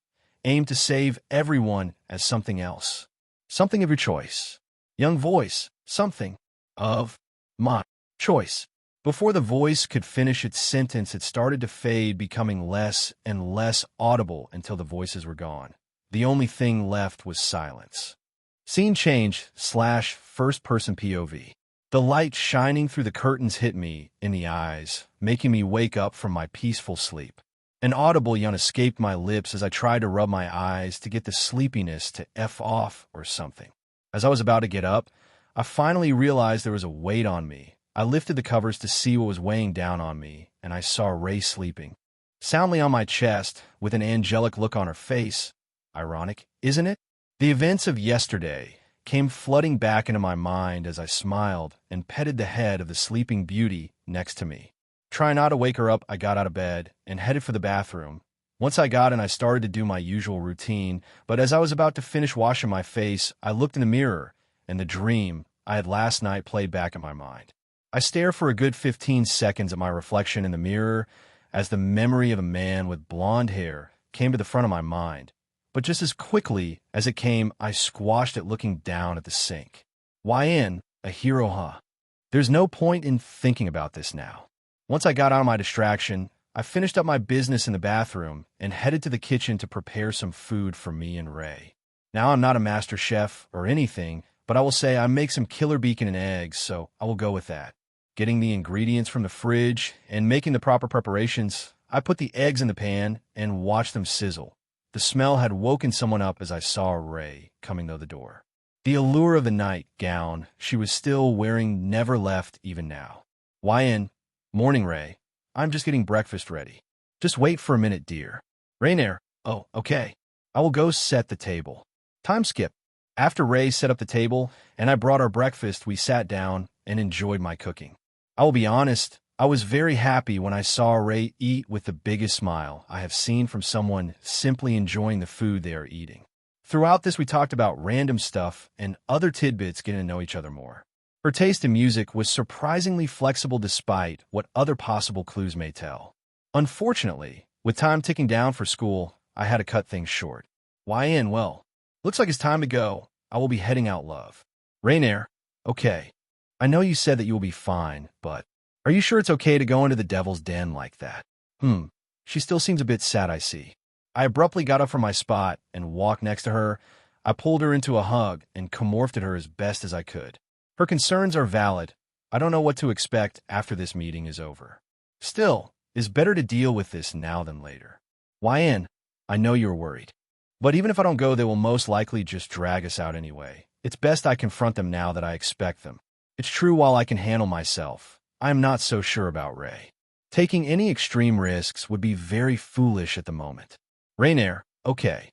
aim to save everyone as something else. Something of your choice. Young voice. Something of my choice. Before the voice could finish its sentence, it started to fade, becoming less and less audible until the voices were gone. The only thing left was silence. Scene change / first-person POV. The light shining through the curtains hit me in the eyes, making me wake up from my peaceful sleep. An audible yawn escaped my lips as I tried to rub my eyes to get the sleepiness to F off or something. As I was about to get up, I finally realized there was a weight on me. I lifted the covers to see what was weighing down on me, and I saw Ray sleeping, soundly on my chest, with an angelic look on her face. Ironic, isn't it? The events of yesterday came flooding back into my mind as I smiled and petted the head of the sleeping beauty next to me. Trying not to wake her up, I got out of bed and headed for the bathroom. Once I got in, I started to do my usual routine, but as I was about to finish washing my face, I looked in the mirror, and the dream I had last night played back in my mind. I stared for a good 15 seconds at my reflection in the mirror as the memory of a man with blonde hair came to the front of my mind. but just as quickly as it came, I squashed it looking down at the sink. YN, a hero, huh? There's no point in thinking about this now. Once I got out of my distraction, I finished up my business in the bathroom and headed to the kitchen to prepare some food for me and Ray. Now, I'm not a master chef or anything, but I will say I make some killer bacon and eggs, so I will go with that. Getting the ingredients from the fridge and making the proper preparations, I put the eggs in the pan and watched them sizzle. The smell had woken someone up as I saw Ray coming to the door. The allure of the nightgown she was still wearing never left even now. YN, morning, Ray. I'm just getting breakfast ready. Just wait for a minute, dear. Rainier, oh, okay. I will go set the table. Time skip. After Ray set up the table and I brought our breakfast, we sat down and enjoyed my cooking. I will be honest, I was very happy when I saw Ray eat with the biggest smile I have seen from someone simply enjoying the food they are eating. Throughout this, we talked about random stuff and other tidbits, getting to know each other more. Her taste in music was surprisingly flexible despite what other possible clues may tell. Unfortunately, with time ticking down for school, I had to cut things short. YN, well, looks like it's time to go. I will be heading out, love. Rainier, okay. I know you said that you will be fine, but are you sure it's okay to go into the devil's den like that? She still seems a bit sad, I see. I abruptly got up from my spot and walked next to her. I pulled her into a hug and comforted her as best as I could. Her concerns are valid. I don't know what to expect after this meeting is over. Still, it's better to deal with this now than later. YN, I know you're worried. But even if I don't go, they will most likely just drag us out anyway. It's best I confront them now that I expect them. It's true, while I can handle myself, I am not so sure about Ray. Taking any extreme risks would be very foolish at the moment. Rainier, okay.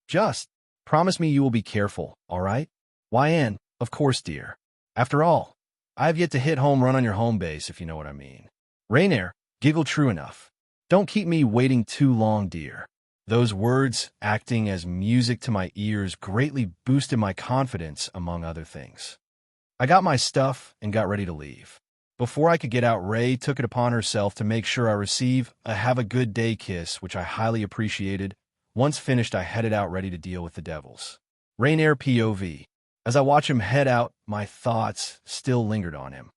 Just promise me you will be careful, all right? YN, of course, dear. After all, I have yet to hit home run on your home base, if you know what I mean. Rainier, giggle true enough. Don't keep me waiting too long, dear. Those words, acting as music to my ears, greatly boosted my confidence, among other things. I got my stuff and got ready to leave. Before I could get out, Ray took it upon herself to make sure I receive a have a good day kiss, which I highly appreciated. Once finished, I headed out ready to deal with the devils. Rainier POV. As I watch him head out, my thoughts still lingered on him.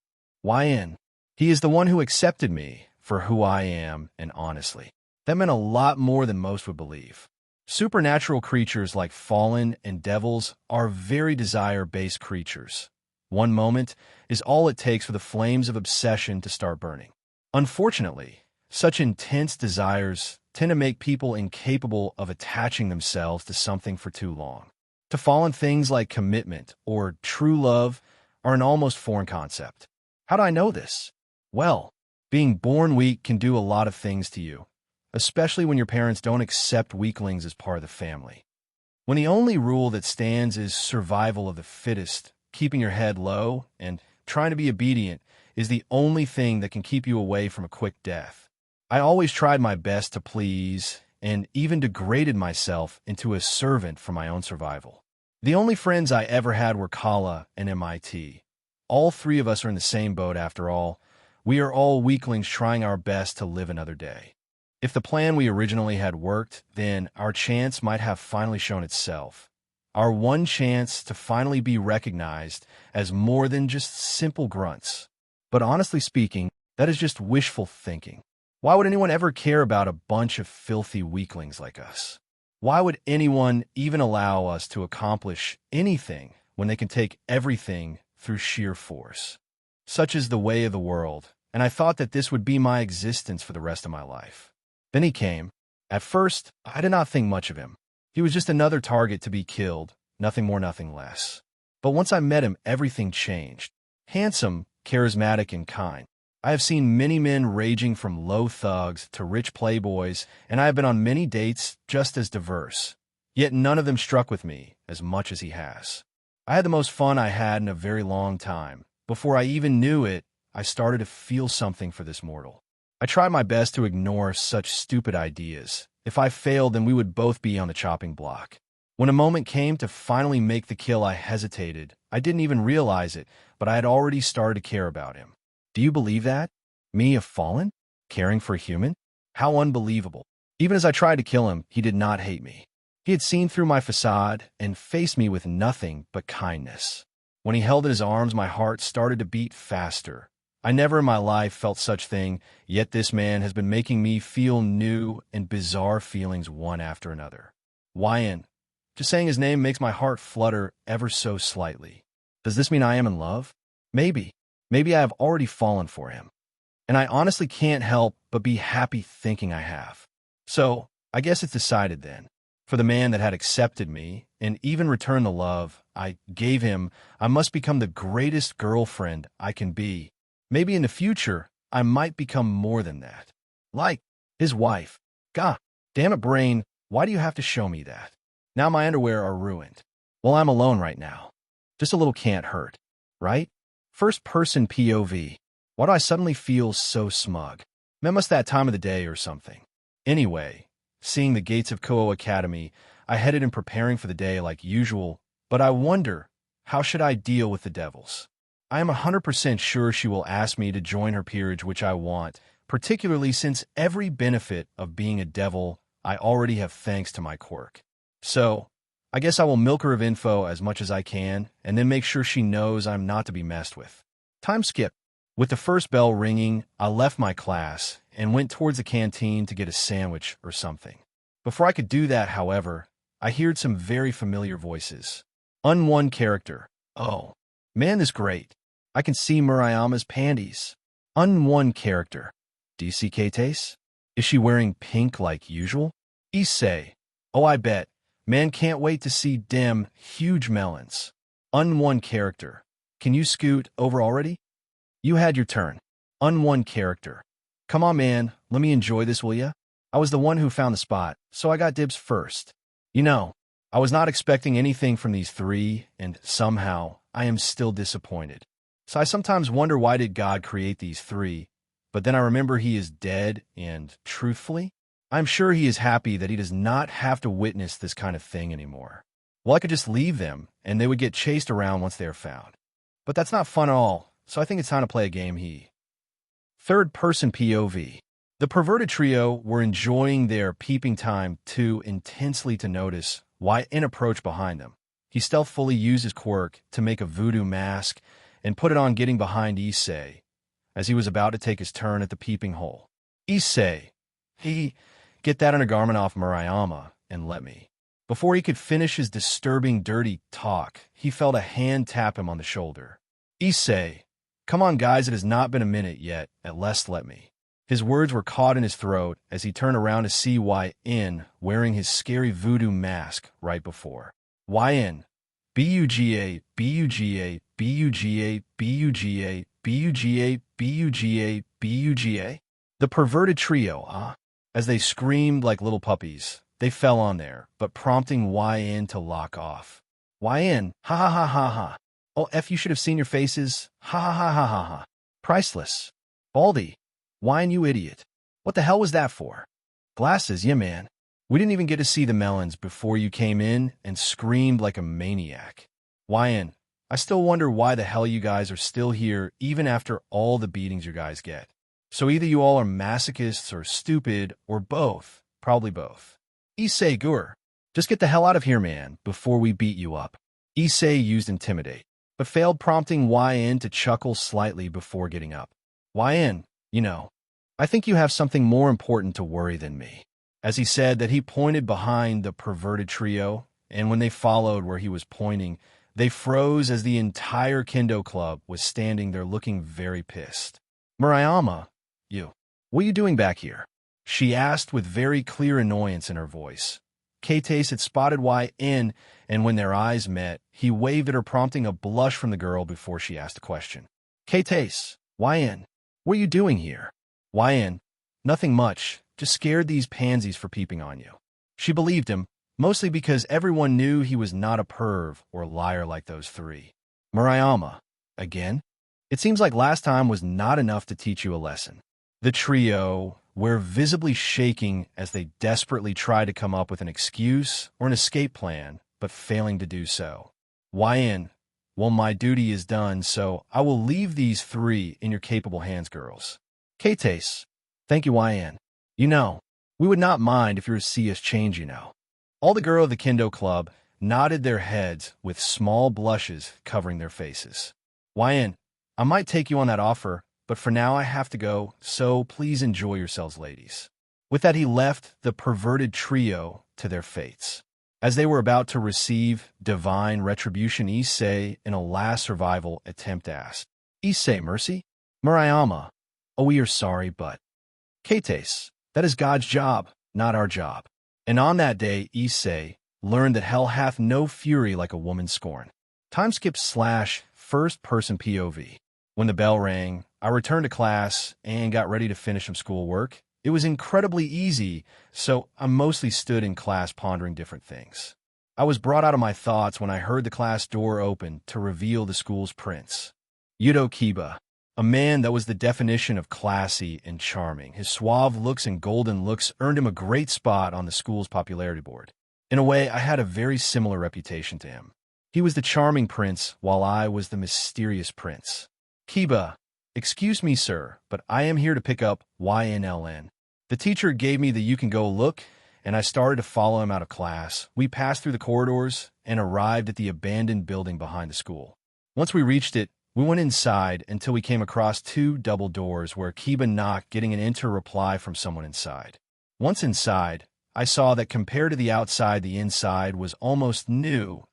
YN. He is the one who accepted me for who I am, and honestly, that meant a lot more than most would believe. Supernatural creatures like fallen and devils are very desire-based creatures. One moment is all it takes for the flames of obsession to start burning. Unfortunately, such intense desires tend to make people incapable of attaching themselves to something for too long. To fallen things like commitment or true love are an almost foreign concept. How do I know this? Well, being born weak can do a lot of things to you, especially when your parents don't accept weaklings as part of the family. When the only rule that stands is survival of the fittest, keeping your head low and trying to be obedient is the only thing that can keep you away from a quick death. I always tried my best to please and even degraded myself into a servant for my own survival. The only friends I ever had were Kala and MIT. All three of us are in the same boat after all. We are all weaklings trying our best to live another day. If the plan we originally had worked, then our chance might have finally shown itself. Our one chance to finally be recognized as more than just simple grunts. But honestly speaking, that is just wishful thinking. Why would anyone ever care about a bunch of filthy weaklings like us? Why would anyone even allow us to accomplish anything when they can take everything through sheer force? Such is the way of the world, and I thought that this would be my existence for the rest of my life. Then he came. At first, I did not think much of him. He was just another target to be killed, nothing more, nothing less. But once I met him, everything changed. Handsome, charismatic, and kind. I have seen many men ranging from low thugs to rich playboys, and I have been on many dates just as diverse. Yet none of them struck with me as much as he has. I had the most fun I had in a very long time. Before I even knew it, I started to feel something for this mortal. I tried my best to ignore such stupid ideas. If I failed, then we would both be on the chopping block. When a moment came to finally make the kill, I hesitated. I didn't even realize it, but I had already started to care about him. Do you believe that? Me, a fallen? Caring for a human? How unbelievable. Even as I tried to kill him, he did not hate me. He had seen through my facade and faced me with nothing but kindness. When he held in his arms, my heart started to beat faster. I never in my life felt such thing, yet this man has been making me feel new and bizarre feelings one after another. YN. Just saying his name makes my heart flutter ever so slightly. Does this mean I am in love? Maybe. Maybe I have already fallen for him. And I honestly can't help but be happy thinking I have. So, I guess it's decided then. For the man that had accepted me and even returned the love I gave him, I must become the greatest girlfriend I can be. Maybe in the future, I might become more than that. Like his wife. God damn it, brain, why do you have to show me that? Now my underwear are ruined. Well, I'm alone right now. Just a little can't hurt, right? First person POV. Why do I suddenly feel so smug? It must that time of the day or something. Anyway, seeing the gates of Koho Academy, I headed in preparing for the day like usual, but I wonder, how should I deal with the devils? I am 100% sure she will ask me to join her peerage, which I want, particularly since every benefit of being a devil I already have thanks to my quirk. So, I guess I will milk her of info as much as I can, and then make sure she knows I'm not to be messed with. Time skip. With the first bell ringing, I left my class and went towards the canteen to get a sandwich or something. Before I could do that, however, I heard some very familiar voices. Unone character. Oh, man, this is great. I can see Murayama's panties. Unone character. DC Kates? Is she wearing pink like usual? Issei. Oh, I bet. Man, can't wait to see dem huge melons. Unone character. Can you scoot over already? You had your turn. Unone character. Come on, man, let me enjoy this, will ya? I was the one who found the spot, so I got dibs first. You know, I was not expecting anything from these three, and somehow I am still disappointed. So I sometimes wonder, why did God create these three? But then I remember he is dead, and truthfully, I'm sure he is happy that he does not have to witness this kind of thing anymore. Well, I could just leave them, and they would get chased around once they are found. But that's not fun at all, so I think it's time to play a game. Third-person POV. The perverted trio were enjoying their peeping time too intensely to notice YN approached behind them. He stealthily used his quirk to make a voodoo mask and put it on, getting behind Issei as he was about to take his turn at the peeping hole. Issei, get that undergarment off Murayama and let me. Before he could finish his disturbing, dirty talk, he felt a hand tap him on the shoulder. Issei, come on, guys, it has not been a minute yet, at least let me. His words were caught in his throat as he turned around to see YN wearing his scary voodoo mask right before. YN. BUGA, BUGA, BUGA, BUGA, BUGA, BUGA, BUGA. The perverted trio, As they screamed like little puppies, they fell on there, but prompting YN to lock off. YN, ha ha ha ha ha. Oh, F, you should have seen your faces. Ha ha ha ha ha ha. Priceless. Baldy. YN, you idiot. What the hell was that for? Glasses, yeah, man. We didn't even get to see the melons before you came in and screamed like a maniac. YN, I still wonder why the hell you guys are still here even after all the beatings you guys get. So either you all are masochists or stupid, or both. Probably both. Issei Gur, just get the hell out of here, man, before we beat you up. Issei used intimidate, but failed, prompting YN to chuckle slightly before getting up. YN, you know, I think you have something more important to worry than me. As he said that, he pointed behind the perverted trio, and when they followed where he was pointing, they froze as the entire kendo club was standing there looking very pissed. Murayama, what are you doing back here? She asked with very clear annoyance in her voice. Kates had spotted YN, and when their eyes met, he waved at her, prompting a blush from the girl before she asked a question. Kates, YN, what are you doing here? YN, nothing much, just scared these pansies for peeping on you. She believed him, mostly because everyone knew he was not a perv or liar like those three. Murayama, again? It seems like last time was not enough to teach you a lesson. The trio were visibly shaking as they desperately tried to come up with an excuse or an escape plan, but failing to do so. YN, well, my duty is done, so I will leave these three in your capable hands, girls. Kates, thank you, YN. You know, we would not mind if you were to see us change, you know. All the girls of the Kendo Club nodded their heads with small blushes covering their faces. YN, I might take you on that offer, but for now I have to go, so please enjoy yourselves, ladies. With that, he left the perverted trio to their fates. As they were about to receive divine retribution, Issei, in a last survival attempt, asked, Issei, mercy? Murayama, oh, we are sorry, but... Kates, that is God's job, not our job. And on that day, Issei learned that hell hath no fury like a woman's scorn. Timeskip / first-person POV. When the bell rang, I returned to class and got ready to finish some schoolwork. It was incredibly easy, so I mostly stood in class pondering different things. I was brought out of my thoughts when I heard the class door open to reveal the school's prince. Yudo Kiba, a man that was the definition of classy and charming. His suave looks and golden looks earned him a great spot on the school's popularity board. In a way, I had a very similar reputation to him. He was the charming prince, while I was the mysterious prince. Kiba, excuse me, sir, but I am here to pick up YNLN. The teacher gave me the you can go look, and I started to follow him out of class. We passed through the corridors and arrived at the abandoned building behind the school. Once we reached it, we went inside until we came across 2 double doors where Kiba knocked, getting an enter reply from someone inside. Once inside, I saw that compared to the outside, the inside was almost new,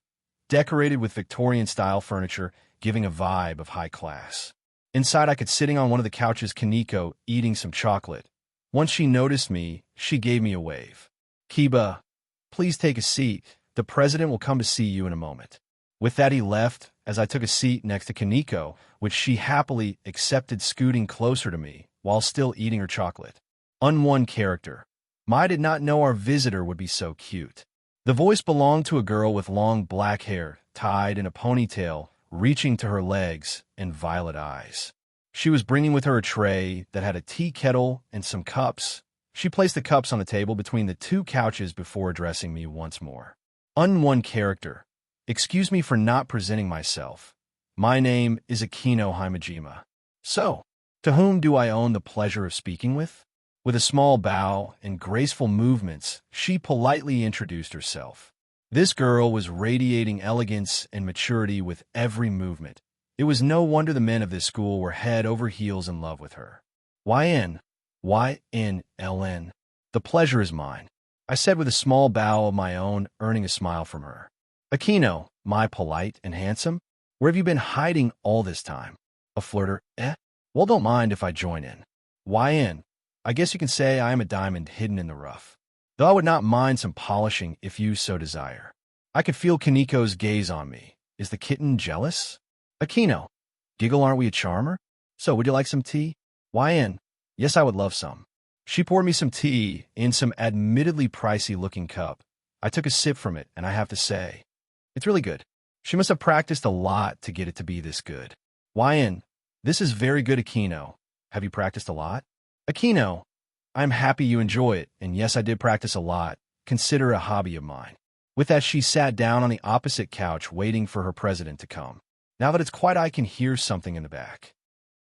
decorated with Victorian-style furniture, giving a vibe of high class. Inside, I could sitting on one of the couches, Kaneko, eating some chocolate. Once she noticed me, she gave me a wave. Kiba, please take a seat. The president will come to see you in a moment. With that, he left as I took a seat next to Kaneko, which she happily accepted, scooting closer to me while still eating her chocolate. Unone character. I did not know our visitor would be so cute. The voice belonged to a girl with long black hair, tied in a ponytail, reaching to her legs, and violet eyes. She was bringing with her a tray that had a tea kettle and some cups. She placed the cups on the table between the 2 couches before addressing me once more. Unone character. Excuse me for not presenting myself. My name is Akino Himejima. So, to whom do I own the pleasure of speaking with? With a small bow and graceful movements, she politely introduced herself. This girl was radiating elegance and maturity with every movement. It was no wonder the men of this school were head over heels in love with her. YNLN. The pleasure is mine, I said with a small bow of my own, earning a smile from her. Akino, my polite and handsome, where have you been hiding all this time? A flirter, eh? Well, don't mind if I join in. YN. I guess you can say I am a diamond hidden in the rough. Though I would not mind some polishing if you so desire. I could feel Kaneko's gaze on me. Is the kitten jealous? Akino. Giggle, aren't we a charmer? So, would you like some tea? YN. Yes, I would love some. She poured me some tea in some admittedly pricey-looking cup. I took a sip from it, and I have to say, it's really good. She must have practiced a lot to get it to be this good. YN. This is very good, Akino. Have you practiced a lot? Akino. I'm happy you enjoy it, and yes, I did practice a lot. Consider it a hobby of mine. With that, she sat down on the opposite couch, waiting for her president to come. Now that it's quiet, I can hear something in the back.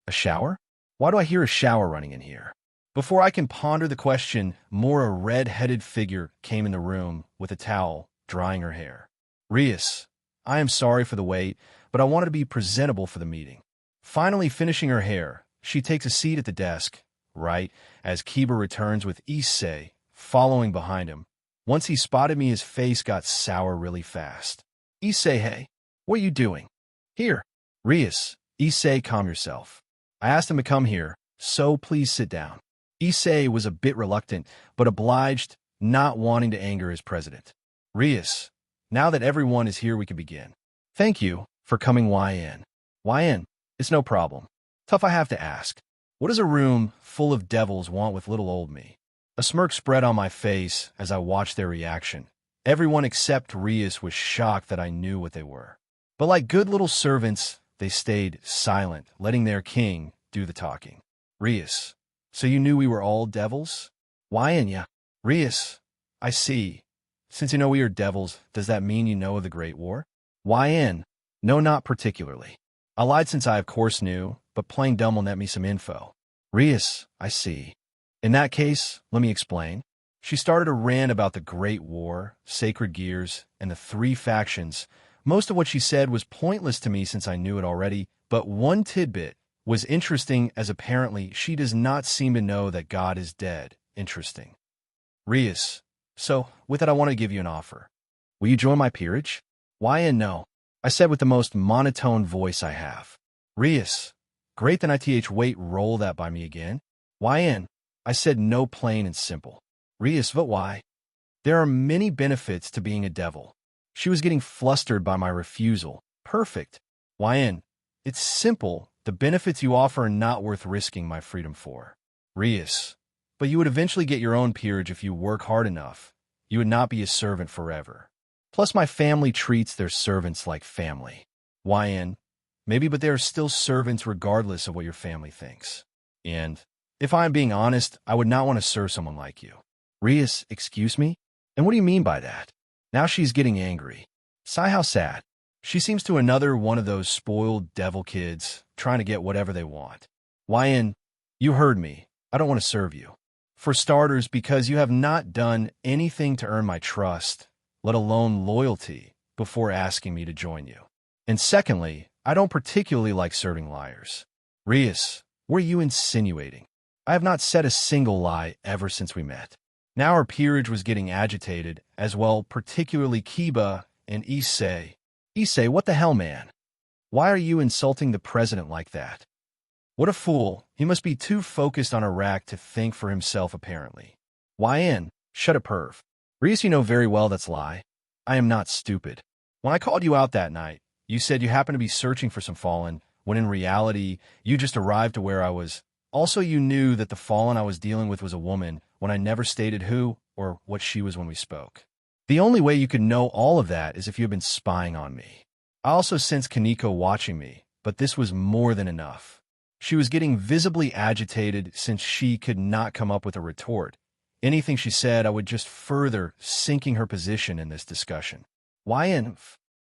A shower? Why do I hear a shower running in here? Before I can ponder the question, more a red-headed figure came in the room with a towel, drying her hair. Rias, I am sorry for the wait, but I wanted to be presentable for the meeting. Finally finishing her hair, she takes a seat at the desk, right as Kiba returns with Issei following behind him. Once he spotted me, his face got sour really fast. Issei, hey, what are you doing? Here. Rias, Issei, calm yourself. I asked him to come here, so please sit down. Issei was a bit reluctant, but obliged, not wanting to anger his president. Rias, now that everyone is here, we can begin. Thank you for coming, YN. YN, it's no problem. Tough, I have to ask. What does a room full of devils want with little old me? A smirk spread on my face as I watched their reaction. Everyone except Rias was shocked that I knew what they were. But like good little servants, they stayed silent, letting their king do the talking. Rias, so you knew we were all devils? YN, yeah. Rias, I see. Since you know we are devils, does that mean you know of the Great War? YN, no, not particularly. I lied since I of course knew, but plain dumb will net me some info. Rias, I see. In that case, let me explain. She started a rant about the Great War, sacred gears, and the three factions. Most of what she said was pointless to me since I knew it already, but one tidbit was interesting, as apparently she does not seem to know that God is dead. Interesting. Rias. So, with that, I want to give you an offer. Will you join my peerage? Why and no, I said with the most monotone voice I have. Rias. Great, then wait, roll that by me again. Why in? I said no, plain and simple. Rias, but why? There are many benefits to being a devil. She was getting flustered by my refusal. Perfect. Why in? It's simple. The benefits you offer are not worth risking my freedom for. Rias. But you would eventually get your own peerage if you work hard enough. You would not be a servant forever. Plus, my family treats their servants like family. Why in? Maybe, but they are still servants regardless of what your family thinks. And, if I'm being honest, I would not want to serve someone like you. Rias, excuse me? And what do you mean by that? Now she's getting angry. Sigh, how sad. She seems to another one of those spoiled devil kids, trying to get whatever they want. Why in? You heard me. I don't want to serve you. For starters, because you have not done anything to earn my trust, let alone loyalty, before asking me to join you. And secondly, I don't particularly like serving liars. Rias, what are you insinuating? I have not said a single lie ever since we met. Now our peerage was getting agitated, as well, particularly Kiba and Issei. Issei, what the hell, man? Why are you insulting the president like that? What a fool. He must be too focused on Iraq to think for himself, apparently. Why in? Shut up, perv. Rias, you know very well that's lie. I am not stupid. When I called you out that night, you said you happened to be searching for some fallen, when in reality, you just arrived to where I was. Also, you knew that the fallen I was dealing with was a woman, when I never stated who or what she was when we spoke. The only way you could know all of that is if you had been spying on me. I also sensed Kaneko watching me, but this was more than enough. She was getting visibly agitated since she could not come up with a retort. Anything she said, I would just further sinking her position in this discussion. Why in?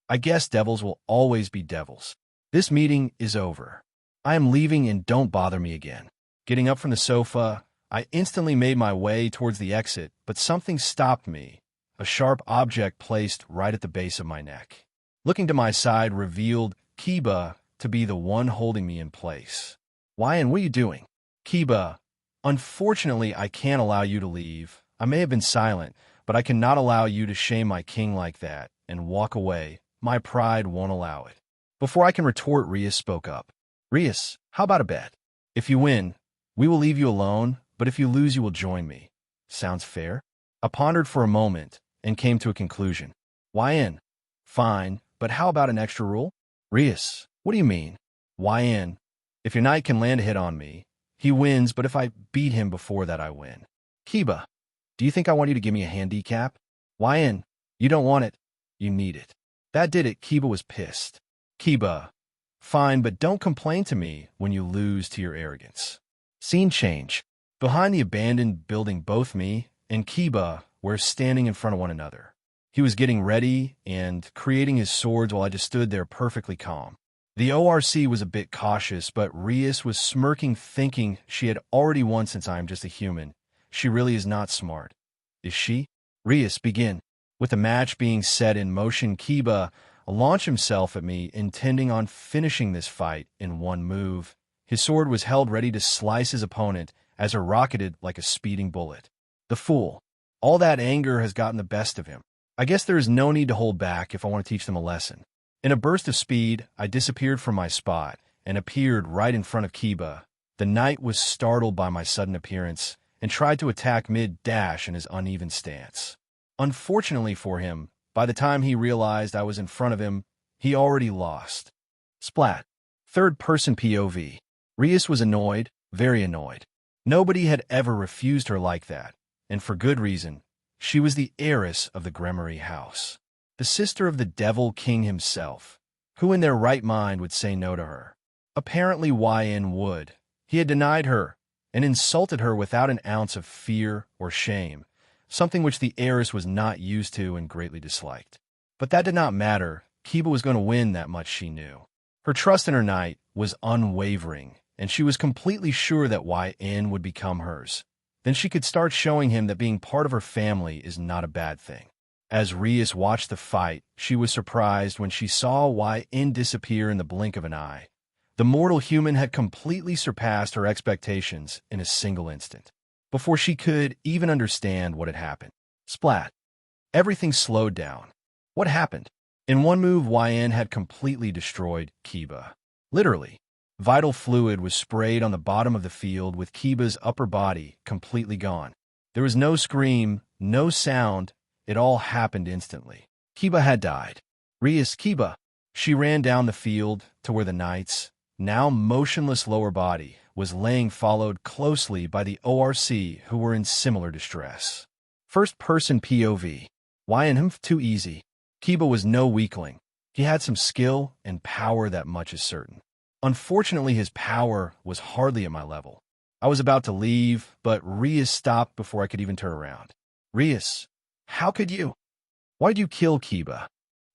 I guess devils will always be devils. This meeting is over. I am leaving and don't bother me again. Getting up from the sofa, I instantly made my way towards the exit, but something stopped me, a sharp object placed right at the base of my neck. Looking to my side revealed Kiba to be the one holding me in place. Why and what are you doing? Kiba, unfortunately, I can't allow you to leave. I may have been silent, but I cannot allow you to shame my king like that and walk away. My pride won't allow it. Before I can retort, Rias spoke up. Rias, how about a bet? If you win, we will leave you alone, but if you lose, you will join me. Sounds fair? I pondered for a moment and came to a conclusion. Why in? Fine, but how about an extra rule? Rias, what do you mean? Why in? If your knight can land a hit on me, he wins, but if I beat him before that, I win. Kiba, do you think I want you to give me a handicap? Why in? You don't want it. You need it. That did it. Kiba was pissed. Kiba, fine, but don't complain to me when you lose to your arrogance. Scene change. Behind the abandoned building, both me and Kiba were standing in front of one another. He was getting ready and creating his swords while I just stood there perfectly calm. The ORC was a bit cautious, but Rias was smirking, thinking she had already won since I am just a human. She really is not smart. Is she? Rias, begin. With the match being set in motion, Kiba launched himself at me, intending on finishing this fight in one move. His sword was held ready to slice his opponent as it rocketed like a speeding bullet. The fool. All that anger has gotten the best of him. I guess there is no need to hold back if I want to teach them a lesson. In a burst of speed, I disappeared from my spot and appeared right in front of Kiba. The knight was startled by my sudden appearance and tried to attack mid-dash in his uneven stance. Unfortunately for him, by the time he realized I was in front of him, he already lost. Splat. Third-person POV. Rias was annoyed, very annoyed. Nobody had ever refused her like that, and for good reason. She was the heiress of the Gremory house, the sister of the Devil King himself. Who in their right mind would say no to her? Apparently YN would. He had denied her and insulted her without an ounce of fear or shame, something which the heiress was not used to and greatly disliked. But that did not matter. Kiba was going to win, that much she knew. Her trust in her knight was unwavering, and she was completely sure that YN would become hers. then she could start showing him that being part of her family is not a bad thing. As Rias watched the fight, she was surprised when she saw YN disappear in the blink of an eye. The mortal human had completely surpassed her expectations in a single instant. Before she could even understand what had happened. Splat. Everything slowed down. What happened? In one move, YN had completely destroyed Kiba. Literally. Vital fluid was sprayed on the bottom of the field with Kiba's upper body completely gone. There was no scream, no sound. It all happened instantly. Kiba had died. Rias, Kiba. She ran down the field to where the knight's, now motionless lower body, was laying, followed closely by the ORC who were in similar distress. First-person POV. YN too easy. Kiba was no weakling. He had some skill and power, that much is certain. Unfortunately, his power was hardly at my level. I was about to leave, but Rias stopped before I could even turn around. Rias, how could you? Why did you kill Kiba?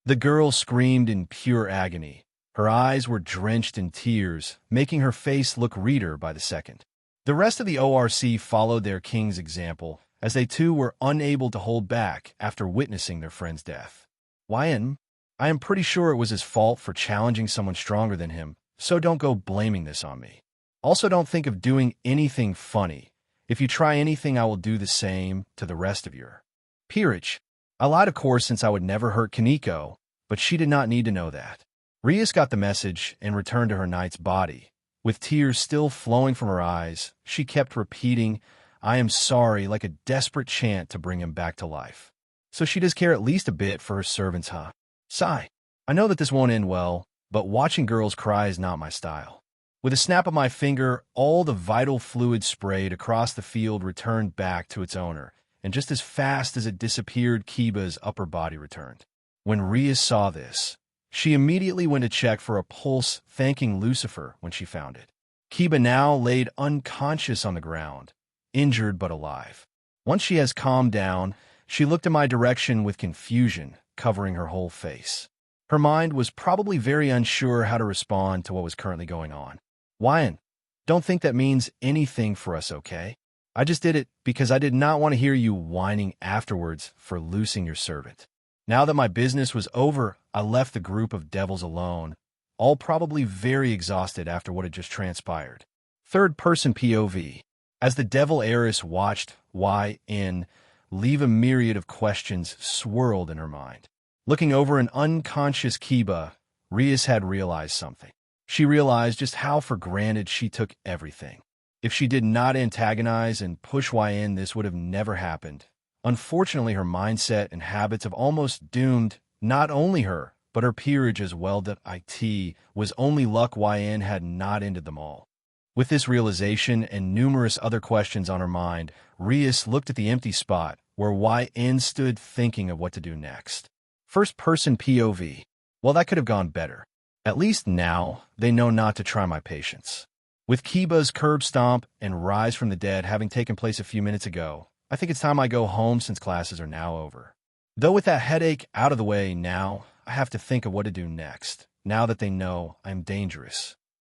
The girl screamed in pure agony. Her eyes were drenched in tears, making her face look redder by the second. The rest of the ORC followed their king's example, as they too were unable to hold back after witnessing their friend's death. YN, I am pretty sure it was his fault for challenging someone stronger than him, so don't go blaming this on me. Also, don't think of doing anything funny. If you try anything, I will do the same to the rest of your peerage. I lied, of course, since I would never hurt Kaneko, but she did not need to know that. Rias got the message and returned to her knight's body. With tears still flowing from her eyes, she kept repeating, I am sorry, like a desperate chant to bring him back to life. So she does care at least a bit for her servants, huh? Sigh. I know that this won't end well, but watching girls cry is not my style. With a snap of my finger, all the vital fluid sprayed across the field returned back to its owner, and just as fast as it disappeared, Kiba's upper body returned. When Rias saw this, she immediately went to check for a pulse, thanking Lucifer when she found it. Kiba now laid unconscious on the ground, injured but alive. Once she has calmed down, she looked in my direction with confusion covering her whole face. Her mind was probably very unsure how to respond to what was currently going on. YN, don't think that means anything for us, okay? I just did it because I did not want to hear you whining afterwards for losing your servant. Now that my business was over, I left the group of devils alone, all probably very exhausted after what had just transpired. Third-person POV. As the devil heiress watched YN leave, a myriad of questions swirled in her mind. Looking over an unconscious Kiba, Rias had realized something. She realized just how for granted she took everything. If she did not antagonize and push YN, this would have never happened. Unfortunately, her mindset and habits have almost doomed not only her, but her peerage as well. That it was only luck YN had not ended them all. With this realization and numerous other questions on her mind, Rias looked at the empty spot where YN stood, thinking of what to do next. First-person POV. Well, that could have gone better. At least now, they know not to try my patience. With Kiba's curb stomp and rise from the dead having taken place a few minutes ago, I think it's time I go home since classes are now over. Though with that headache out of the way now, I have to think of what to do next, now that they know I'm dangerous.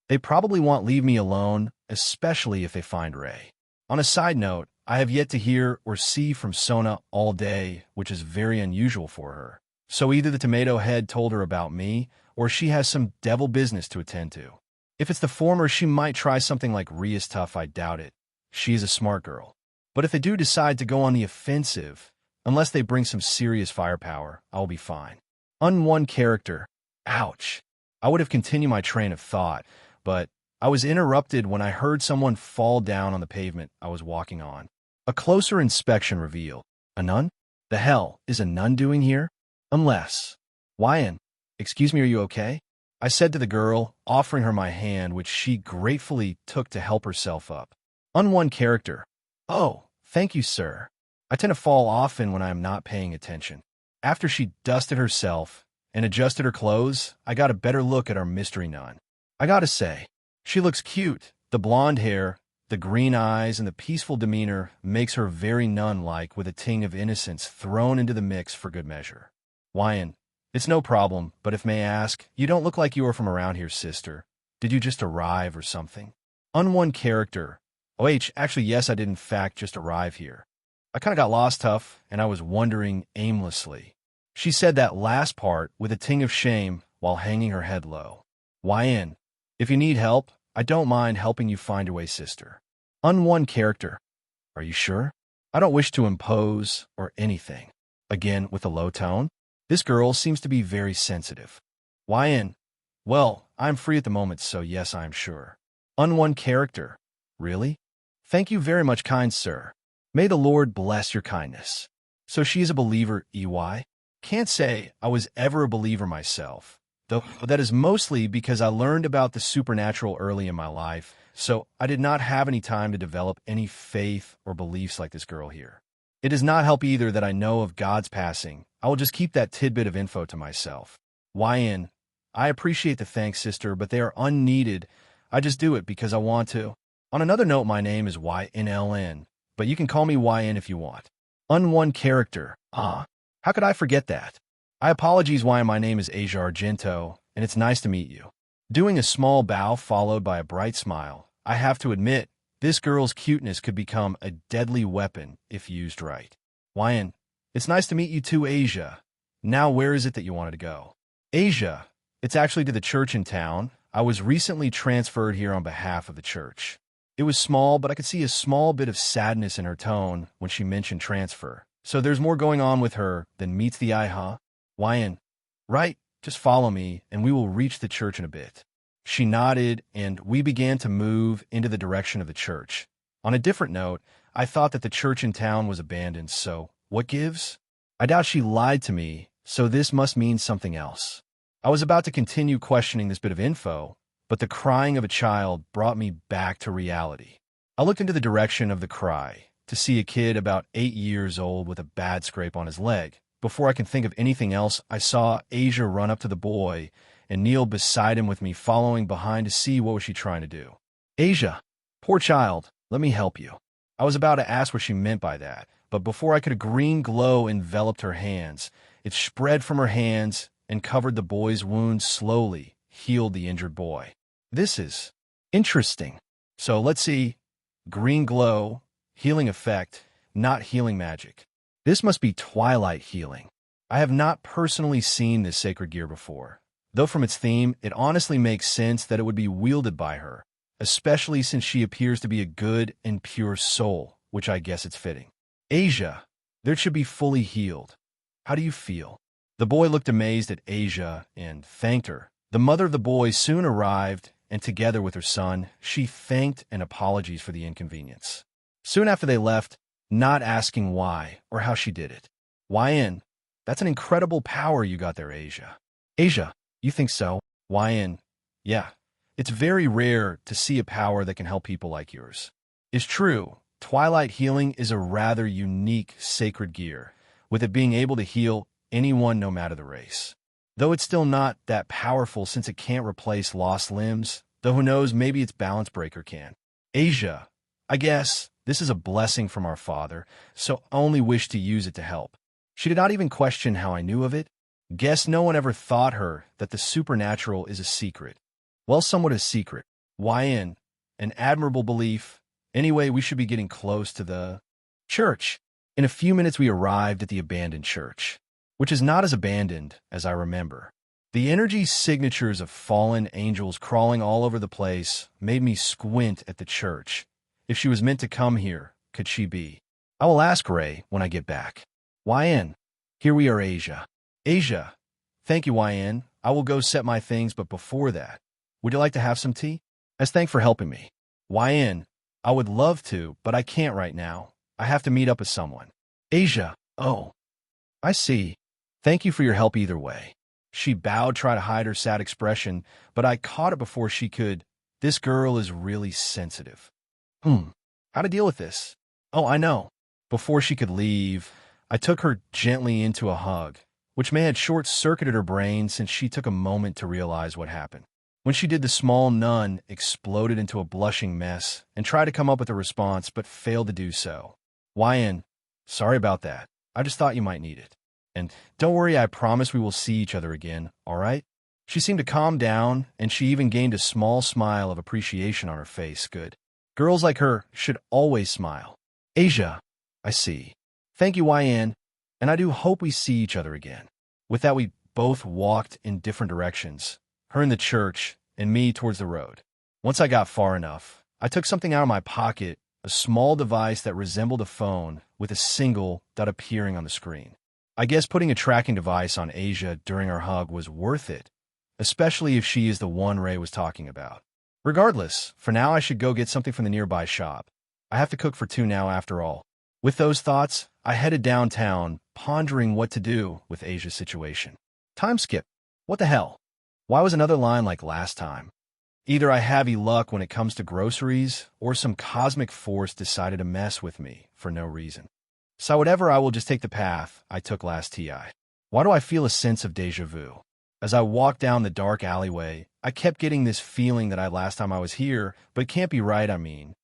They probably won't leave me alone, especially if they find Ray. On a side note, I have yet to hear or see from Sona all day, which is very unusual for her. So either the tomato head told her about me, or she has some devil business to attend to. If it's the former, she might try something like Rias tough. I doubt it. She is a smart girl. But if they do decide to go on the offensive, unless they bring some serious firepower, I'll be fine. Unone character. Ouch. I would have continued my train of thought, but I was interrupted when I heard someone fall down on the pavement I was walking on. A closer inspection revealed. A nun? The hell is a nun doing here? Unless. YN, excuse me, are you okay? I said to the girl, offering her my hand, which she gratefully took to help herself up. Unone character. Oh, thank you, sir. I tend to fall often when I am not paying attention. After she dusted herself and adjusted her clothes, I got a better look at our mystery nun. I gotta say, she looks cute. The blonde hair, the green eyes, and the peaceful demeanor makes her very nun-like, with a ting of innocence thrown into the mix for good measure. YN, it's no problem, but if may ask, you don't look like you are from around here, sister. Did you just arrive or something? Unone character. Actually, yes, I did in fact just arrive here. I kind of got lost, tough, and I was wandering aimlessly. She said that last part with a ting of shame while hanging her head low. YN, if you need help, I don't mind helping you find your way, sister. Unone character. Are you sure? I don't wish to impose or anything. Again, with a low tone. This girl seems to be very sensitive. YN, well, I'm free at the moment, so yes, I am sure. Unone character. Really? Thank you very much, kind sir. May the Lord bless your kindness. So she is a believer, EY? Can't say I was ever a believer myself, though that is mostly because I learned about the supernatural early in my life, so I did not have any time to develop any faith or beliefs like this girl here. It does not help either that I know of God's passing. I will just keep that tidbit of info to myself. YN, I appreciate the thanks, sister, but they are unneeded. I just do it because I want to. On another note, my name is YNLN, but you can call me YN if you want. Unone character. How could I forget that? I apologize why my name is Asia Argento, and it's nice to meet you. Doing a small bow followed by a bright smile, I have to admit, this girl's cuteness could become a deadly weapon if used right. YN, it's nice to meet you too, Asia. Now where is it that you wanted to go? Asia, it's actually to the church in town. I was recently transferred here on behalf of the church. It was small, but I could see a small bit of sadness in her tone when she mentioned transfer. So there's more going on with her than meets the eye, huh? YN, right, just follow me, and we will reach the church in a bit. She nodded, and we began to move into the direction of the church. On a different note, I thought that the church in town was abandoned, so what gives? I doubt she lied to me, so this must mean something else. I was about to continue questioning this bit of info, but the crying of a child brought me back to reality. I looked into the direction of the cry to see a kid about 8 years old with a bad scrape on his leg. Before I can think of anything else, I saw Asia run up to the boy and kneel beside him with me following behind to see what was she trying to do. Asia, poor child, let me help you. I was about to ask what she meant by that, but before I could, a green glow enveloped her hands. It spread from her hands and covered the boy's wound slowly, healed the injured boy. This is interesting. So let's see. Green glow, healing effect, not healing magic. This must be Twilight healing. I have not personally seen this sacred gear before, though from its theme, it honestly makes sense that it would be wielded by her, especially since she appears to be a good and pure soul, which I guess it's fitting. Asia, there should be fully healed. How do you feel? The boy looked amazed at Asia and thanked her. The mother of the boy soon arrived, and together with her son, she thanked and apologized for the inconvenience. Soon after they left, not asking why or how she did it. YN, that's an incredible power you got there, Asia. Asia, you think so? YN, yeah. It's very rare to see a power that can help people like yours. It's true, Twilight healing is a rather unique sacred gear, with it being able to heal anyone no matter the race. Though it's still not that powerful since it can't replace lost limbs, though who knows, maybe its balance breaker can. Asia, I guess this is a blessing from our Father, so I only wish to use it to help. She did not even question how I knew of it. Guess no one ever thought her that the supernatural is a secret. Well, somewhat a secret. YN, an admirable belief. Anyway, we should be getting close to the church. In a few minutes, we arrived at the abandoned church, which is not as abandoned as I remember. The energy signatures of fallen angels crawling all over the place made me squint at the church. If she was meant to come here, could she be? I will ask Ray when I get back. YN, here we are, Asia. Asia, thank you, YN. I will go set my things, but before that, would you like to have some tea? As thanks for helping me. YN, I would love to, but I can't right now. I have to meet up with someone. Asia, oh, I see. Thank you for your help either way. She bowed, trying to hide her sad expression, but I caught it before she could. This girl is really sensitive. How to deal with this? Oh, I know. Before she could leave, I took her gently into a hug, which may have short-circuited her brain since she took a moment to realize what happened. When she did, the small nun exploded into a blushing mess and tried to come up with a response, but failed to do so. YN, sorry about that. I just thought you might need it. And don't worry, I promise we will see each other again, all right? She seemed to calm down, and she even gained a small smile of appreciation on her face. Good. Girls like her should always smile. Asia, I see. Thank you, YN, and I do hope we see each other again. With that, we both walked in different directions, her in the church and me towards the road. Once I got far enough, I took something out of my pocket, a small device that resembled a phone with a single dot appearing on the screen. I guess putting a tracking device on Asia during our hug was worth it, especially if she is the one Ray was talking about. Regardless, for now I should go get something from the nearby shop. I have to cook for two now after all. With those thoughts, I headed downtown, pondering what to do with Asia's situation. Time skip. What the hell? Why was another line like last time? Either I have luck when it comes to groceries, or some cosmic force decided to mess with me for no reason. So whatever, I will just take the path I took last TI. Why do I feel a sense of deja vu? As I walked down the dark alleyway, I kept getting this feeling that last time I was here, but it can't be right, I mean.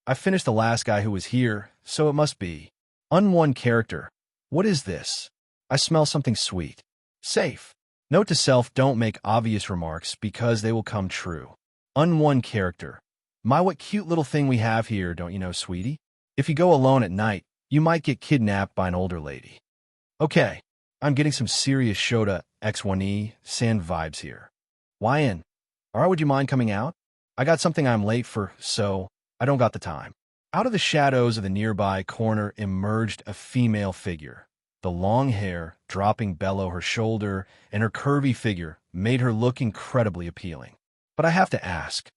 I finished the last guy who was here, so it must be. Unone character. What is this? I smell something sweet. Safe. Note to self, don't make obvious remarks because they will come true. Unone character. My, what cute little thing we have here, don't you know, sweetie? If you go alone at night, you might get kidnapped by an older lady. Okay, I'm getting some serious Shota X1E sand vibes here. YN, alright, would you mind coming out? I got something I'm late for, so I don't got the time. Out of the shadows of the nearby corner emerged a female figure. The long hair dropping below her shoulder and her curvy figure made her look incredibly appealing. But I have to ask,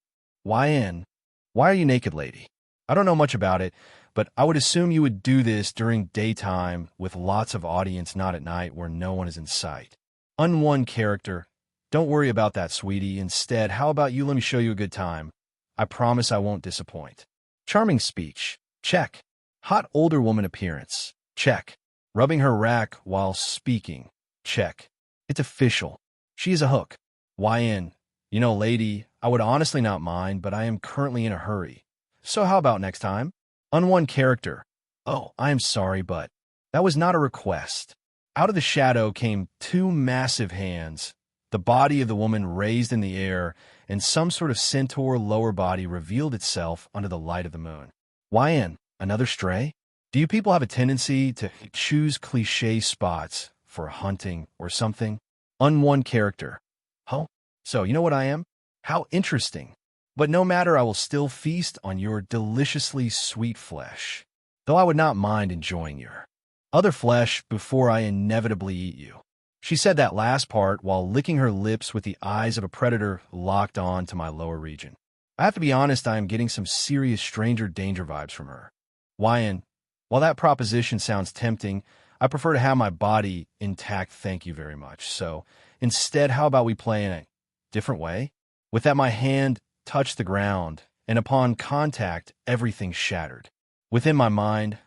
YN, why are you naked, lady? I don't know much about it, but I would assume you would do this during daytime with lots of audience, not at night where no one is in sight. Unone character. Don't worry about that, sweetie. Instead, how about you let me show you a good time? I promise I won't disappoint. Charming speech. Check. Hot older woman appearance. Check. Rubbing her rack while speaking. Check. It's official. She is a hook. YN. You know, lady, I would honestly not mind, but I am currently in a hurry. So how about next time? Unone character. Oh, I am sorry, but that was not a request. Out of the shadow came two massive hands, the body of the woman raised in the air, and some sort of centaur lower body revealed itself under the light of the moon. YN, another stray? Do you people have a tendency to choose cliché spots for hunting or something? Unone character. Oh, so you know what I am? How interesting. But no matter, I will still feast on your deliciously sweet flesh, though I would not mind enjoying your other flesh before I inevitably eat you. She said that last part while licking her lips with the eyes of a predator locked on to my lower region. I have to be honest, I am getting some serious stranger danger vibes from her. YN, while that proposition sounds tempting, I prefer to have my body intact, thank you very much. So instead, how about we play in a different way? With that, my hand touched the ground, and upon contact, everything shattered. Within my mind,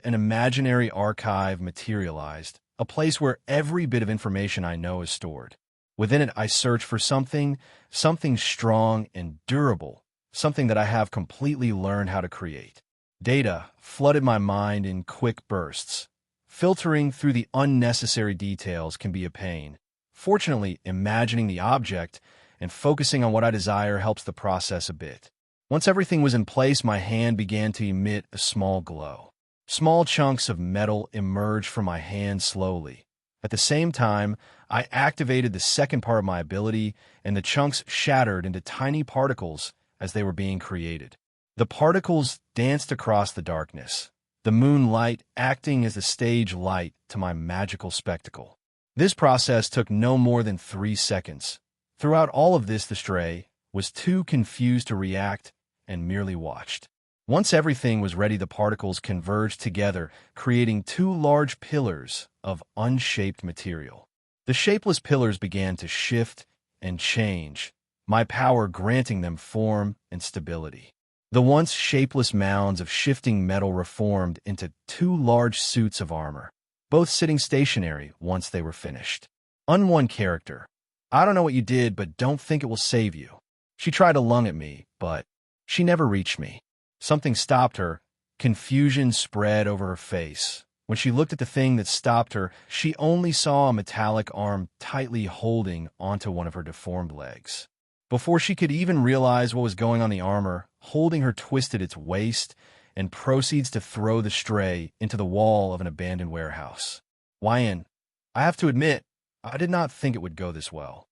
an imaginary archive materialized, a place where every bit of information I know is stored. Within it, I search for something strong and durable, something that I have completely learned how to create. Data flooded my mind in quick bursts. Filtering through the unnecessary details can be a pain. Fortunately, imagining the object and focusing on what I desire helps the process a bit. Once everything was in place, my hand began to emit a small glow. Small chunks of metal emerged from my hand slowly. At the same time, I activated the second part of my ability, and the chunks shattered into tiny particles as they were being created. The particles danced across the darkness, the moonlight acting as the stage light to my magical spectacle. This process took no more than 3 seconds. Throughout all of this, the stray was too confused to react and merely watched. Once everything was ready, the particles converged together, creating 2 large pillars of unshaped material. The shapeless pillars began to shift and change, my power granting them form and stability. The once shapeless mounds of shifting metal reformed into 2 large suits of armor, both sitting stationary once they were finished. Unone character. I don't know what you did, but don't think it will save you. She tried to lung at me, but she never reached me. Something stopped her. Confusion spread over her face. When she looked at the thing that stopped her, she only saw a metallic arm tightly holding onto one of her deformed legs. Before she could even realize what was going on, the armor holding her twisted its waist and proceeds to throw the stray into the wall of an abandoned warehouse. YN, I have to admit, I did not think it would go this well.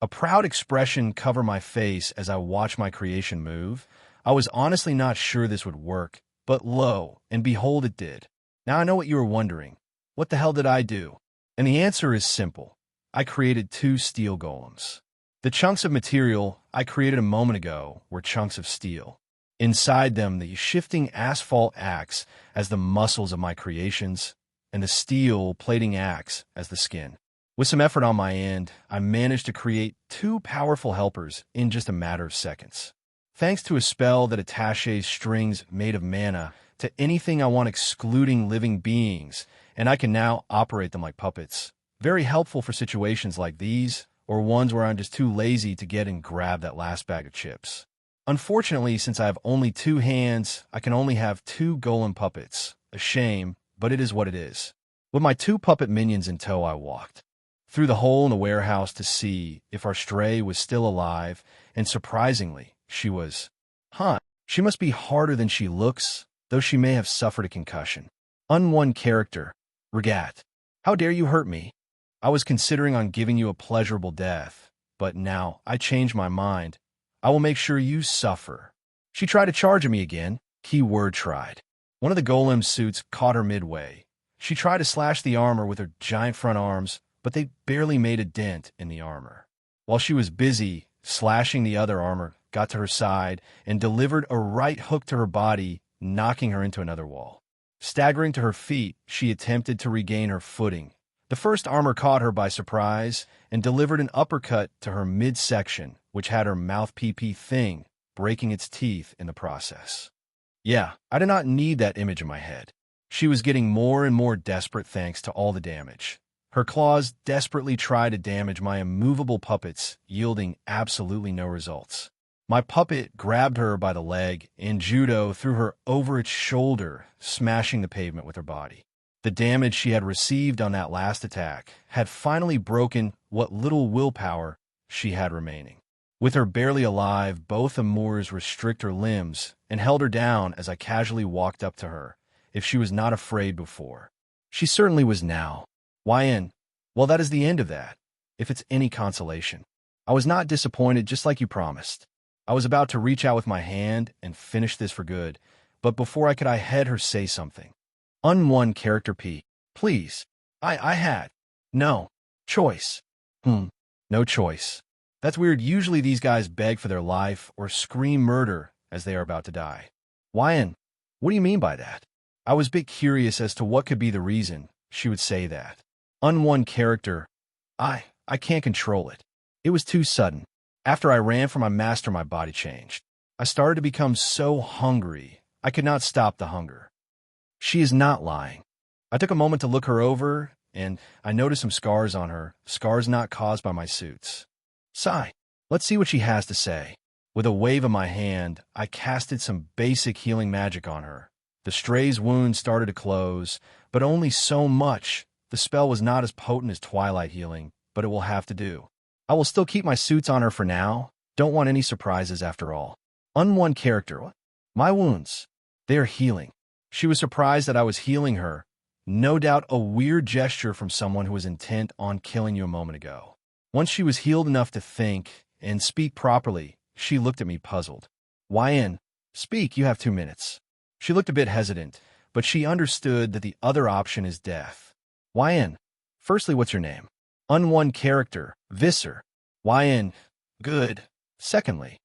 A proud expression covered my face as I watched my creation move. I was honestly not sure this would work, but lo and behold it did. Now I know what you were wondering. What the hell did I do? And the answer is simple. I created 2 steel golems. The chunks of material I created a moment ago were chunks of steel. Inside them, the shifting asphalt acts as the muscles of my creations, and the steel plating acts as the skin. With some effort on my end, I managed to create 2 powerful helpers in just a matter of seconds. Thanks to a spell that attaches strings made of mana to anything I want, excluding living beings, and I can now operate them like puppets. Very helpful for situations like these, or ones where I'm just too lazy to get and grab that last bag of chips. Unfortunately, since I have only 2 hands, I can only have 2 golem puppets. A shame, but it is what it is. With my 2 puppet minions in tow, I walked through the hole in the warehouse to see if our stray was still alive, and surprisingly, she was. She must be harder than she looks, though she may have suffered a concussion. Unone character, Regat. How dare you hurt me? I was considering on giving you a pleasurable death, but now I changed my mind. I will make sure you suffer. She tried to charge at me again. Keyword tried. One of the golem suits caught her midway. She tried to slash the armor with her giant front arms, but they barely made a dent in the armor. While she was busy slashing, the other armor got to her side and delivered a right hook to her body, knocking her into another wall. Staggering to her feet, she attempted to regain her footing. The first armor caught her by surprise and delivered an uppercut to her midsection, which had her mouth PP thing, breaking its teeth in the process. Yeah, I did not need that image in my head. She was getting more and more desperate thanks to all the damage. Her claws desperately tried to damage my immovable puppets, yielding absolutely no results. My puppet grabbed her by the leg and judo threw her over its shoulder, smashing the pavement with her body. The damage she had received on that last attack had finally broken what little willpower she had remaining. With her barely alive, both Amours restrict her limbs and held her down as I casually walked up to her. If she was not afraid before, she certainly was now. YN, well, that is the end of that, if it's any consolation. I was not disappointed, just like you promised. I was about to reach out with my hand and finish this for good, but before I had her say something. Unone character P. Please. I had. No. Choice. No choice. That's weird. Usually these guys beg for their life or scream murder as they are about to die. YN, what do you mean by that? I was a bit curious as to what could be the reason she would say that. Unone character. I can't control it. It was too sudden. After I ran for my master, my body changed. I started to become so hungry, I could not stop the hunger. She is not lying. I took a moment to look her over, and I noticed some scars on her, scars not caused by my suits. Sigh. Let's see what she has to say. With a wave of my hand, I casted some basic healing magic on her. The stray's wound started to close, but only so much. The spell was not as potent as Twilight Healing, but it will have to do. I will still keep my suits on her for now. Don't want any surprises after all. Unone character. My wounds. They are healing. She was surprised that I was healing her. No doubt a weird gesture from someone who was intent on killing you a moment ago. Once she was healed enough to think and speak properly, she looked at me puzzled. YN, speak, you have 2 minutes. She looked a bit hesitant, but she understood that the other option is death. YN, firstly, what's your name? Unone character, Visser. YN, good. Secondly,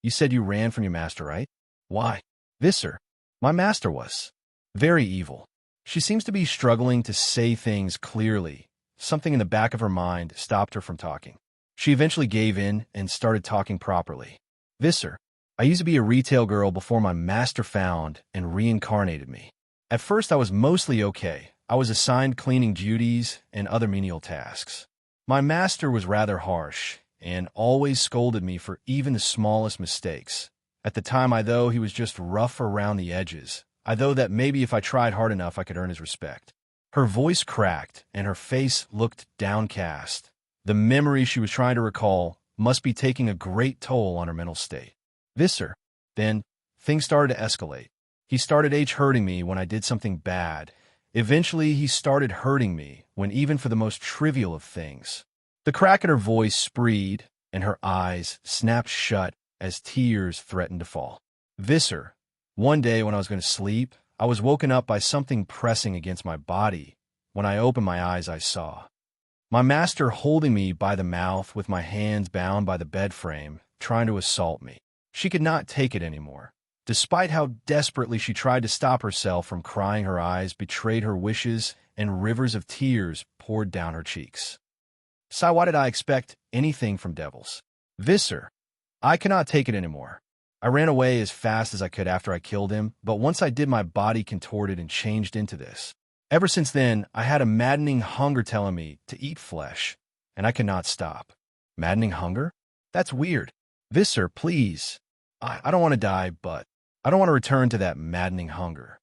you said you ran from your master, right? Why? Visser, my master was very evil. She seems to be struggling to say things clearly. Something in the back of her mind stopped her from talking. She eventually gave in and started talking properly. Visser, I used to be a retail girl before my master found and reincarnated me. At first I was mostly okay. I was assigned cleaning duties and other menial tasks. My master was rather harsh and always scolded me for even the smallest mistakes. At the time, he was just rough around the edges. I thought that maybe if I tried hard enough, I could earn his respect. Her voice cracked and her face looked downcast. The memory she was trying to recall must be taking a great toll on her mental state. Visser. Then, things started to escalate. He started hurting me when I did something bad. Eventually, he started hurting me when even for the most trivial of things. The crack in her voice spreed, and her eyes snapped shut as tears threatened to fall. Visser. One day when I was going to sleep, I was woken up by something pressing against my body. When I opened my eyes, I saw my master holding me by the mouth with my hands bound by the bed frame, trying to assault me. She could not take it anymore. Despite how desperately she tried to stop herself from crying, her eyes betrayed her wishes, and rivers of tears poured down her cheeks. So why did I expect anything from devils? Visser. I cannot take it anymore. I ran away as fast as I could after I killed him, but once I did, my body contorted and changed into this. Ever since then, I had a maddening hunger telling me to eat flesh, and I cannot stop. Maddening hunger? That's weird. Visser, please. I don't want to die, but I don't want to return to that maddening hunger.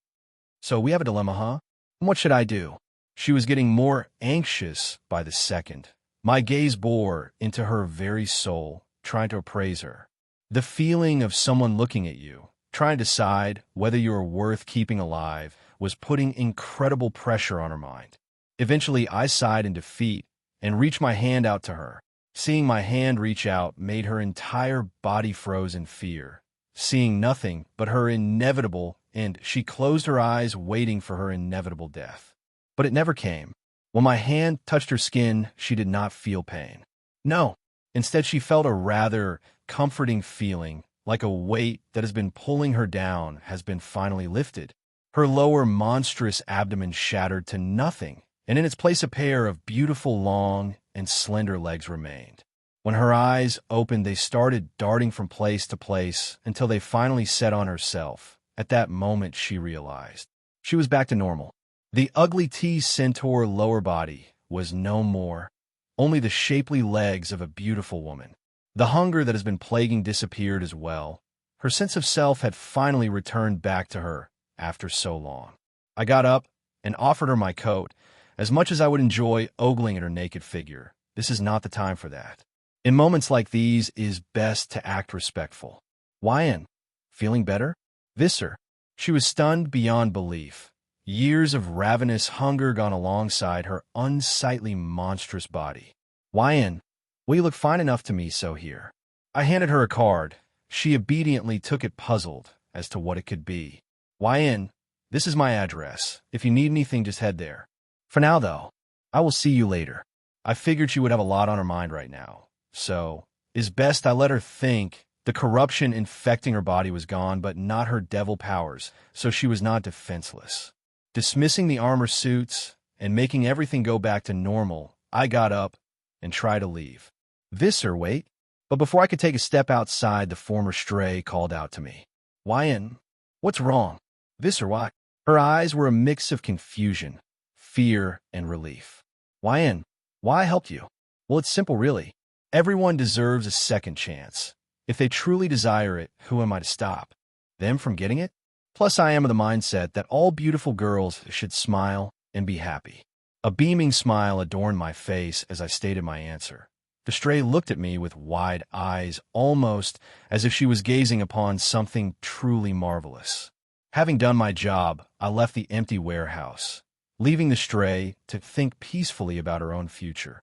So we have a dilemma, huh? What should I do? She was getting more anxious by the second. My gaze bore into her very soul, trying to appraise her. The feeling of someone looking at you, trying to decide whether you are worth keeping alive, was putting incredible pressure on her mind. Eventually, I sighed in defeat and reached my hand out to her. Seeing my hand reach out made her entire body froze in fear, seeing nothing but her inevitable, and she closed her eyes waiting for her inevitable death. But it never came. When my hand touched her skin, she did not feel pain. No. Instead, she felt a rather comforting feeling, like a weight that has been pulling her down has been finally lifted. Her lower monstrous abdomen shattered to nothing, and in its place a pair of beautiful long and slender legs remained. When her eyes opened, they started darting from place to place until they finally set on herself. At that moment, she realized she was back to normal. The ugly T-centaur lower body was no more, only the shapely legs of a beautiful woman. The hunger that has been plaguing disappeared as well. Her sense of self had finally returned back to her after so long. I got up and offered her my coat. As much as I would enjoy ogling at her naked figure, this is not the time for that. In moments like these, it is best to act respectful. Wyan, feeling better? Visser. She was stunned beyond belief. Years of ravenous hunger gone alongside her unsightly, monstrous body. Wyan, well, you look fine enough to me, so here. I handed her a card. She obediently took it, puzzled as to what it could be. Wyan, this is my address. If you need anything, just head there. For now, though, I will see you later. I figured she would have a lot on her mind right now, so it's best I let her think. The corruption infecting her body was gone, but not her devil powers, so she was not defenseless. Dismissing the armor suits and making everything go back to normal, I got up and tried to leave. Visser, wait. But before I could take a step outside, the former stray called out to me. Wyan, what's wrong? Visser, what? Her eyes were a mix of confusion, fear, and relief. Wyan, why I helped you? Well, it's simple, really. Everyone deserves a second chance. If they truly desire it, who am I to stop them from getting it? Plus, I am of the mindset that all beautiful girls should smile and be happy. A beaming smile adorned my face as I stated my answer. The stray looked at me with wide eyes, almost as if she was gazing upon something truly marvelous. Having done my job, I left the empty warehouse, leaving the stray to think peacefully about her own future.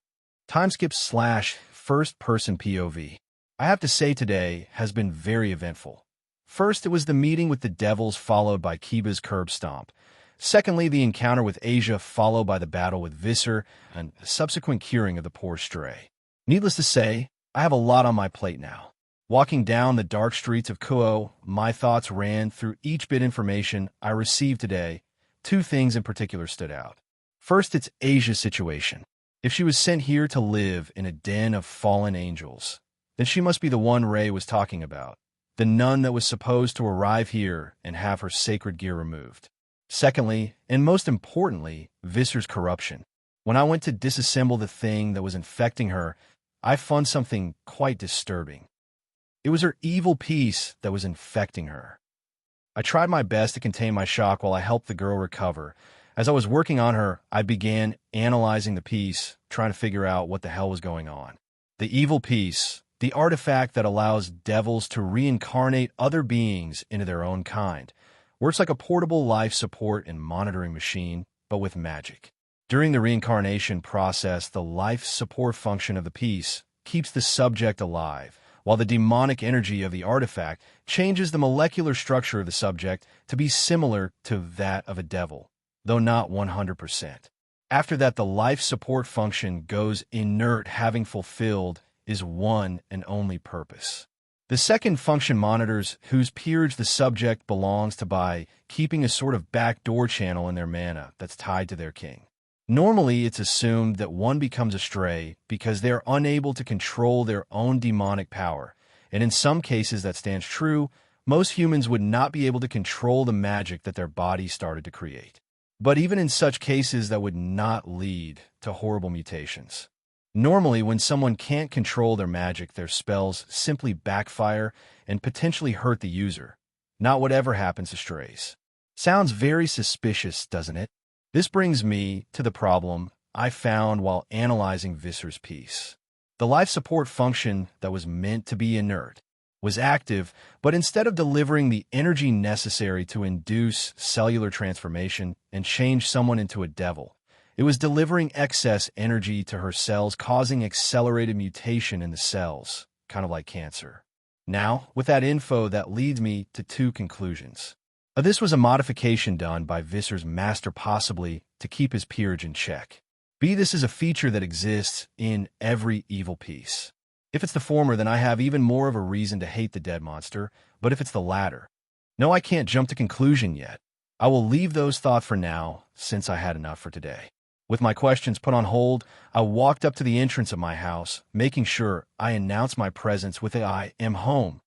Timeskip / first-person POV. I have to say today has been very eventful. First, it was the meeting with the devils, followed by Kiba's curb stomp. Secondly, the encounter with Asia, followed by the battle with Visser, and the subsequent curing of the poor stray. Needless to say, I have a lot on my plate now. Walking down the dark streets of Kuo, my thoughts ran through each bit of information I received today. Two things in particular stood out. First, it's Asia's situation. If she was sent here to live in a den of fallen angels, then she must be the one Ray was talking about, the nun that was supposed to arrive here and have her sacred gear removed. Secondly, and most importantly, Visser's corruption. When I went to disassemble the thing that was infecting her, I found something quite disturbing. It was her evil piece that was infecting her. I tried my best to contain my shock while I helped the girl recover. As I was working on her, I began analyzing the piece, trying to figure out what the hell was going on. The evil piece the artifact that allows devils to reincarnate other beings into their own kind. Works like a portable life support and monitoring machine, but with magic. During the reincarnation process, the life support function of the piece keeps the subject alive, while the demonic energy of the artifact changes the molecular structure of the subject to be similar to that of a devil, though not 100%. After that, the life support function goes inert, having fulfilled is one and only purpose. The second function monitors whose peerage the subject belongs to by keeping a sort of backdoor channel in their mana that's tied to their king. Normally, it's assumed that one becomes a stray because they are unable to control their own demonic power, and in some cases that stands true. Most humans would not be able to control the magic that their bodies started to create. But even in such cases, that would not lead to horrible mutations. Normally, when someone can't control their magic, their spells simply backfire and potentially hurt the user, not whatever happens to strays. Sounds very suspicious, doesn't it? This brings me to the problem I found while analyzing Visser's piece. The life support function that was meant to be inert was active, but instead of delivering the energy necessary to induce cellular transformation and change someone into a devil, it was delivering excess energy to her cells, causing accelerated mutation in the cells, kind of like cancer. Now, with that info, that leads me to two conclusions. This was a modification done by Visser's master, possibly to keep his peerage in check. B, this is a feature that exists in every evil piece. If it's the former, then I have even more of a reason to hate the dead monster, but if it's the latter, no, I can't jump to conclusion yet. I will leave those thoughts for now, since I had enough for today. With my questions put on hold, I walked up to the entrance of my house, making sure I announced my presence with "I am home."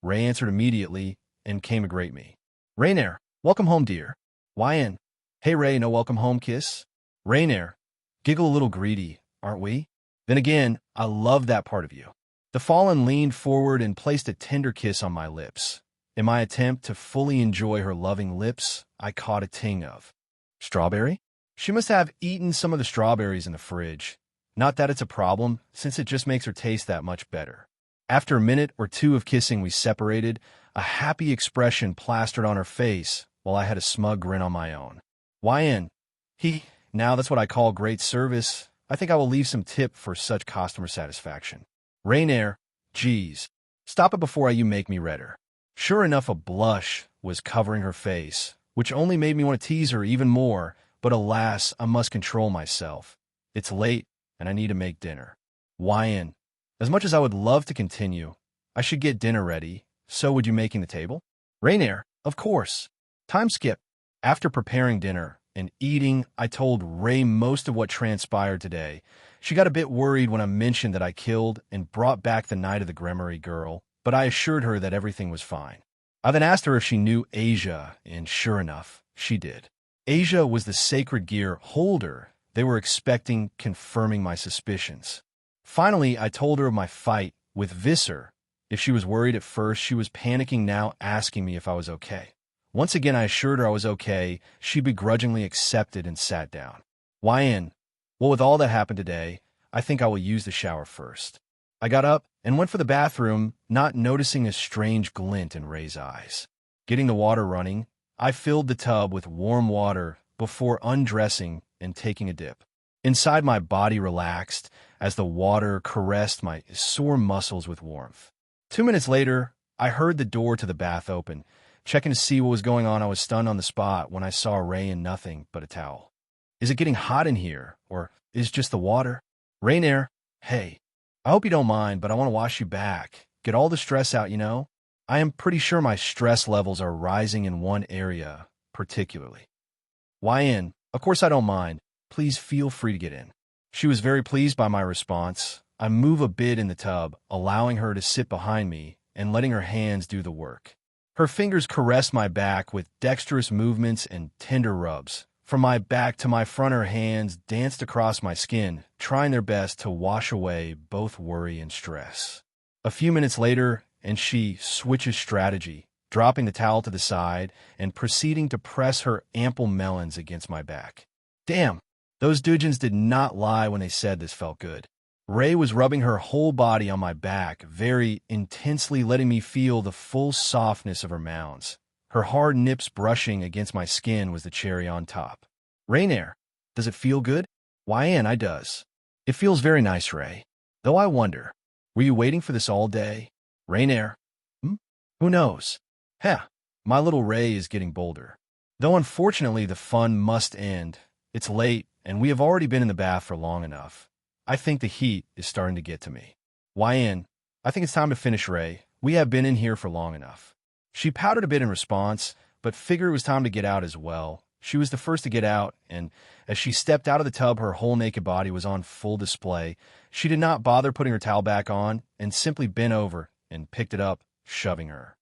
Ray answered immediately and came to greet me. "Rainier, welcome home, dear." "YN. Hey, Ray, no welcome home kiss?" "Rainier, giggle a little greedy, aren't we?" Then again, I love that part of you. The fallen leaned forward and placed a tender kiss on my lips. In my attempt to fully enjoy her loving lips, I caught a ting of strawberry. She must have eaten some of the strawberries in the fridge. Not that it's a problem, since it just makes her taste that much better. After a minute or two of kissing, we separated, a happy expression plastered on her face, while I had a smug grin on my own. YN. Now that's what I call great service. I think I will leave some tip for such customer satisfaction. Rainier, geez, stop it before you make me redder. Sure enough, a blush was covering her face, which only made me want to tease her even more, but alas, I must control myself. It's late, and I need to make dinner. YN. As much as I would love to continue, I should get dinner ready. So would you making the table? Rainier, of course. Time skip. After preparing dinner and eating, I told Ray most of what transpired today. She got a bit worried when I mentioned that I killed and brought back the Night of the Gremory girl, but I assured her that everything was fine. I then asked her if she knew Asia, and sure enough, she did. Asia was the sacred gear holder they were expecting, confirming my suspicions. Finally, I told her of my fight with Visser. If she was worried at first, she was panicking now, asking me if I was okay. Once again, I assured her I was okay. She begrudgingly accepted and sat down. YN. Well, with all that happened today, I think I will use the shower first. I got up and went for the bathroom, not noticing a strange glint in Ray's eyes. Getting the water running, I filled the tub with warm water before undressing and taking a dip. Inside, my body relaxed as the water caressed my sore muscles with warmth. 2 minutes later, I heard the door to the bath open. Checking to see what was going on, I was stunned on the spot when I saw Ray in nothing but a towel. Is it getting hot in here, or is it just the water? Rainier, hey, I hope you don't mind, but I want to wash you back. Get all the stress out, you know? I am pretty sure my stress levels are rising in one area, particularly. YN, of course I don't mind. Please feel free to get in. She was very pleased by my response. I move a bit in the tub, allowing her to sit behind me and letting her hands do the work. Her fingers caressed my back with dexterous movements and tender rubs. From my back to my front, her hands danced across my skin, trying their best to wash away both worry and stress. A few minutes later, and she switches strategy, dropping the towel to the side and proceeding to press her ample melons against my back. Damn, those Dujins did not lie when they said this felt good. Ray was rubbing her whole body on my back, very intensely letting me feel the full softness of her mounds. Her hard nips brushing against my skin was the cherry on top. Rainair, does it feel good? YN, I does. It feels very nice, Ray. Though I wonder, were you waiting for this all day? Rainair? Who knows? Heh, my little Ray is getting bolder. Though unfortunately the fun must end. It's late, and we have already been in the bath for long enough. I think the heat is starting to get to me. YN, I think it's time to finish, Ray. We have been in here for long enough. She pouted a bit in response, but figured it was time to get out as well. She was the first to get out, and as she stepped out of the tub, her whole naked body was on full display. She did not bother putting her towel back on, and simply bent over and picked it up, shoving her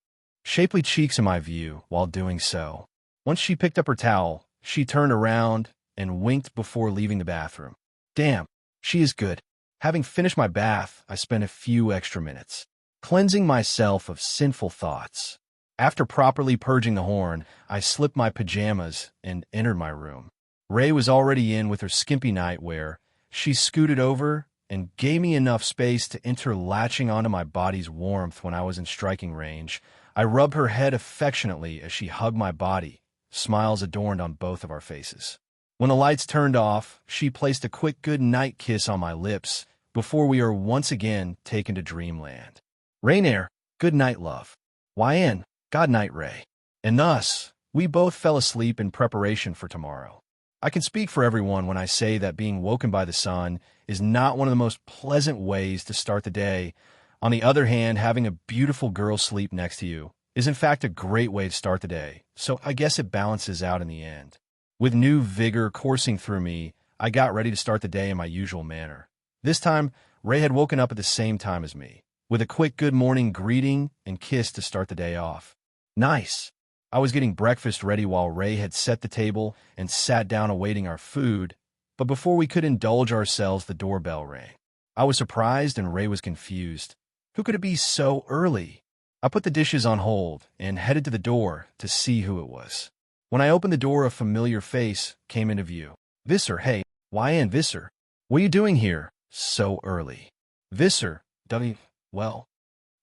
shapely cheeks in my view while doing so. Once she picked up her towel, she turned around and winked before leaving the bathroom. Damn, she is good. Having finished my bath, I spent a few extra minutes cleansing myself of sinful thoughts. After properly purging the horn, I slipped my pajamas and entered my room. Ray was already in with her skimpy nightwear. She scooted over and gave me enough space to enter, latching onto my body's warmth when I was in striking range. I rubbed her head affectionately as she hugged my body, smiles adorned on both of our faces. When the lights turned off, she placed a quick good night kiss on my lips before we are once again taken to dreamland. Rainair, good night, love. YN, God night, Ray. And thus, we both fell asleep in preparation for tomorrow. I can speak for everyone when I say that being woken by the sun is not one of the most pleasant ways to start the day. On the other hand, having a beautiful girl sleep next to you is in fact a great way to start the day, so I guess it balances out in the end. With new vigor coursing through me, I got ready to start the day in my usual manner. This time, Ray had woken up at the same time as me, with a quick good morning greeting and kiss to start the day off. Nice. I was getting breakfast ready while Ray had set the table and sat down awaiting our food, but before we could indulge ourselves, the doorbell rang. I was surprised and Ray was confused. Who could it be so early? I put the dishes on hold and headed to the door to see who it was. When I opened the door, a familiar face came into view. Visser, hey, YN Visser, what are you doing here so early? Visser, well,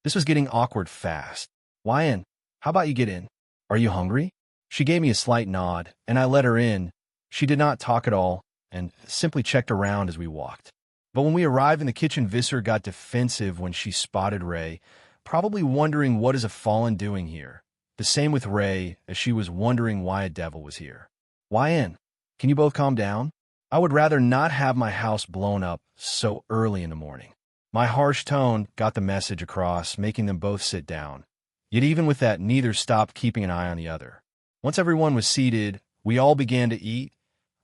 this was getting awkward fast. YN, how about you get in? Are you hungry? She gave me a slight nod, and I let her in. She did not talk at all, and simply checked around as we walked. But when we arrived in the kitchen, Visser got defensive when she spotted Ray, probably wondering what is a fallen doing here. The same with Ray, as she was wondering why a devil was here. YN, can you both calm down? I would rather not have my house blown up so early in the morning. My harsh tone got the message across, making them both sit down. Yet even with that, neither stopped keeping an eye on the other. Once everyone was seated, we all began to eat.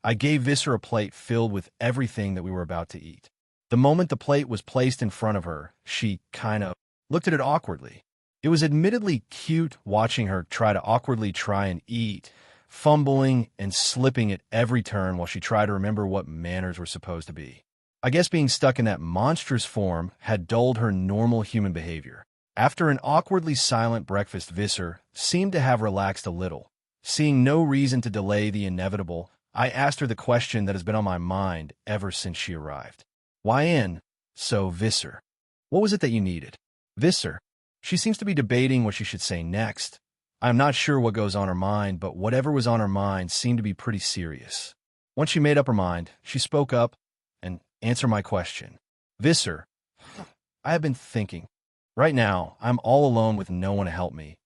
I gave Visser a plate filled with everything that we were about to eat. The moment the plate was placed in front of her, she kind of looked at it awkwardly. It was admittedly cute watching her try and eat, fumbling and slipping at every turn while she tried to remember what manners were supposed to be. I guess being stuck in that monstrous form had dulled her normal human behavior. After an awkwardly silent breakfast, Visser seemed to have relaxed a little. Seeing no reason to delay the inevitable, I asked her the question that has been on my mind ever since she arrived. YN, so Visser, what was it that you needed? Visser, she seems to be debating what she should say next. I am not sure what goes on her mind, but whatever was on her mind seemed to be pretty serious. Once she made up her mind, she spoke up and answered my question. Visser, I have been thinking. Right now, I'm all alone with no one to help me.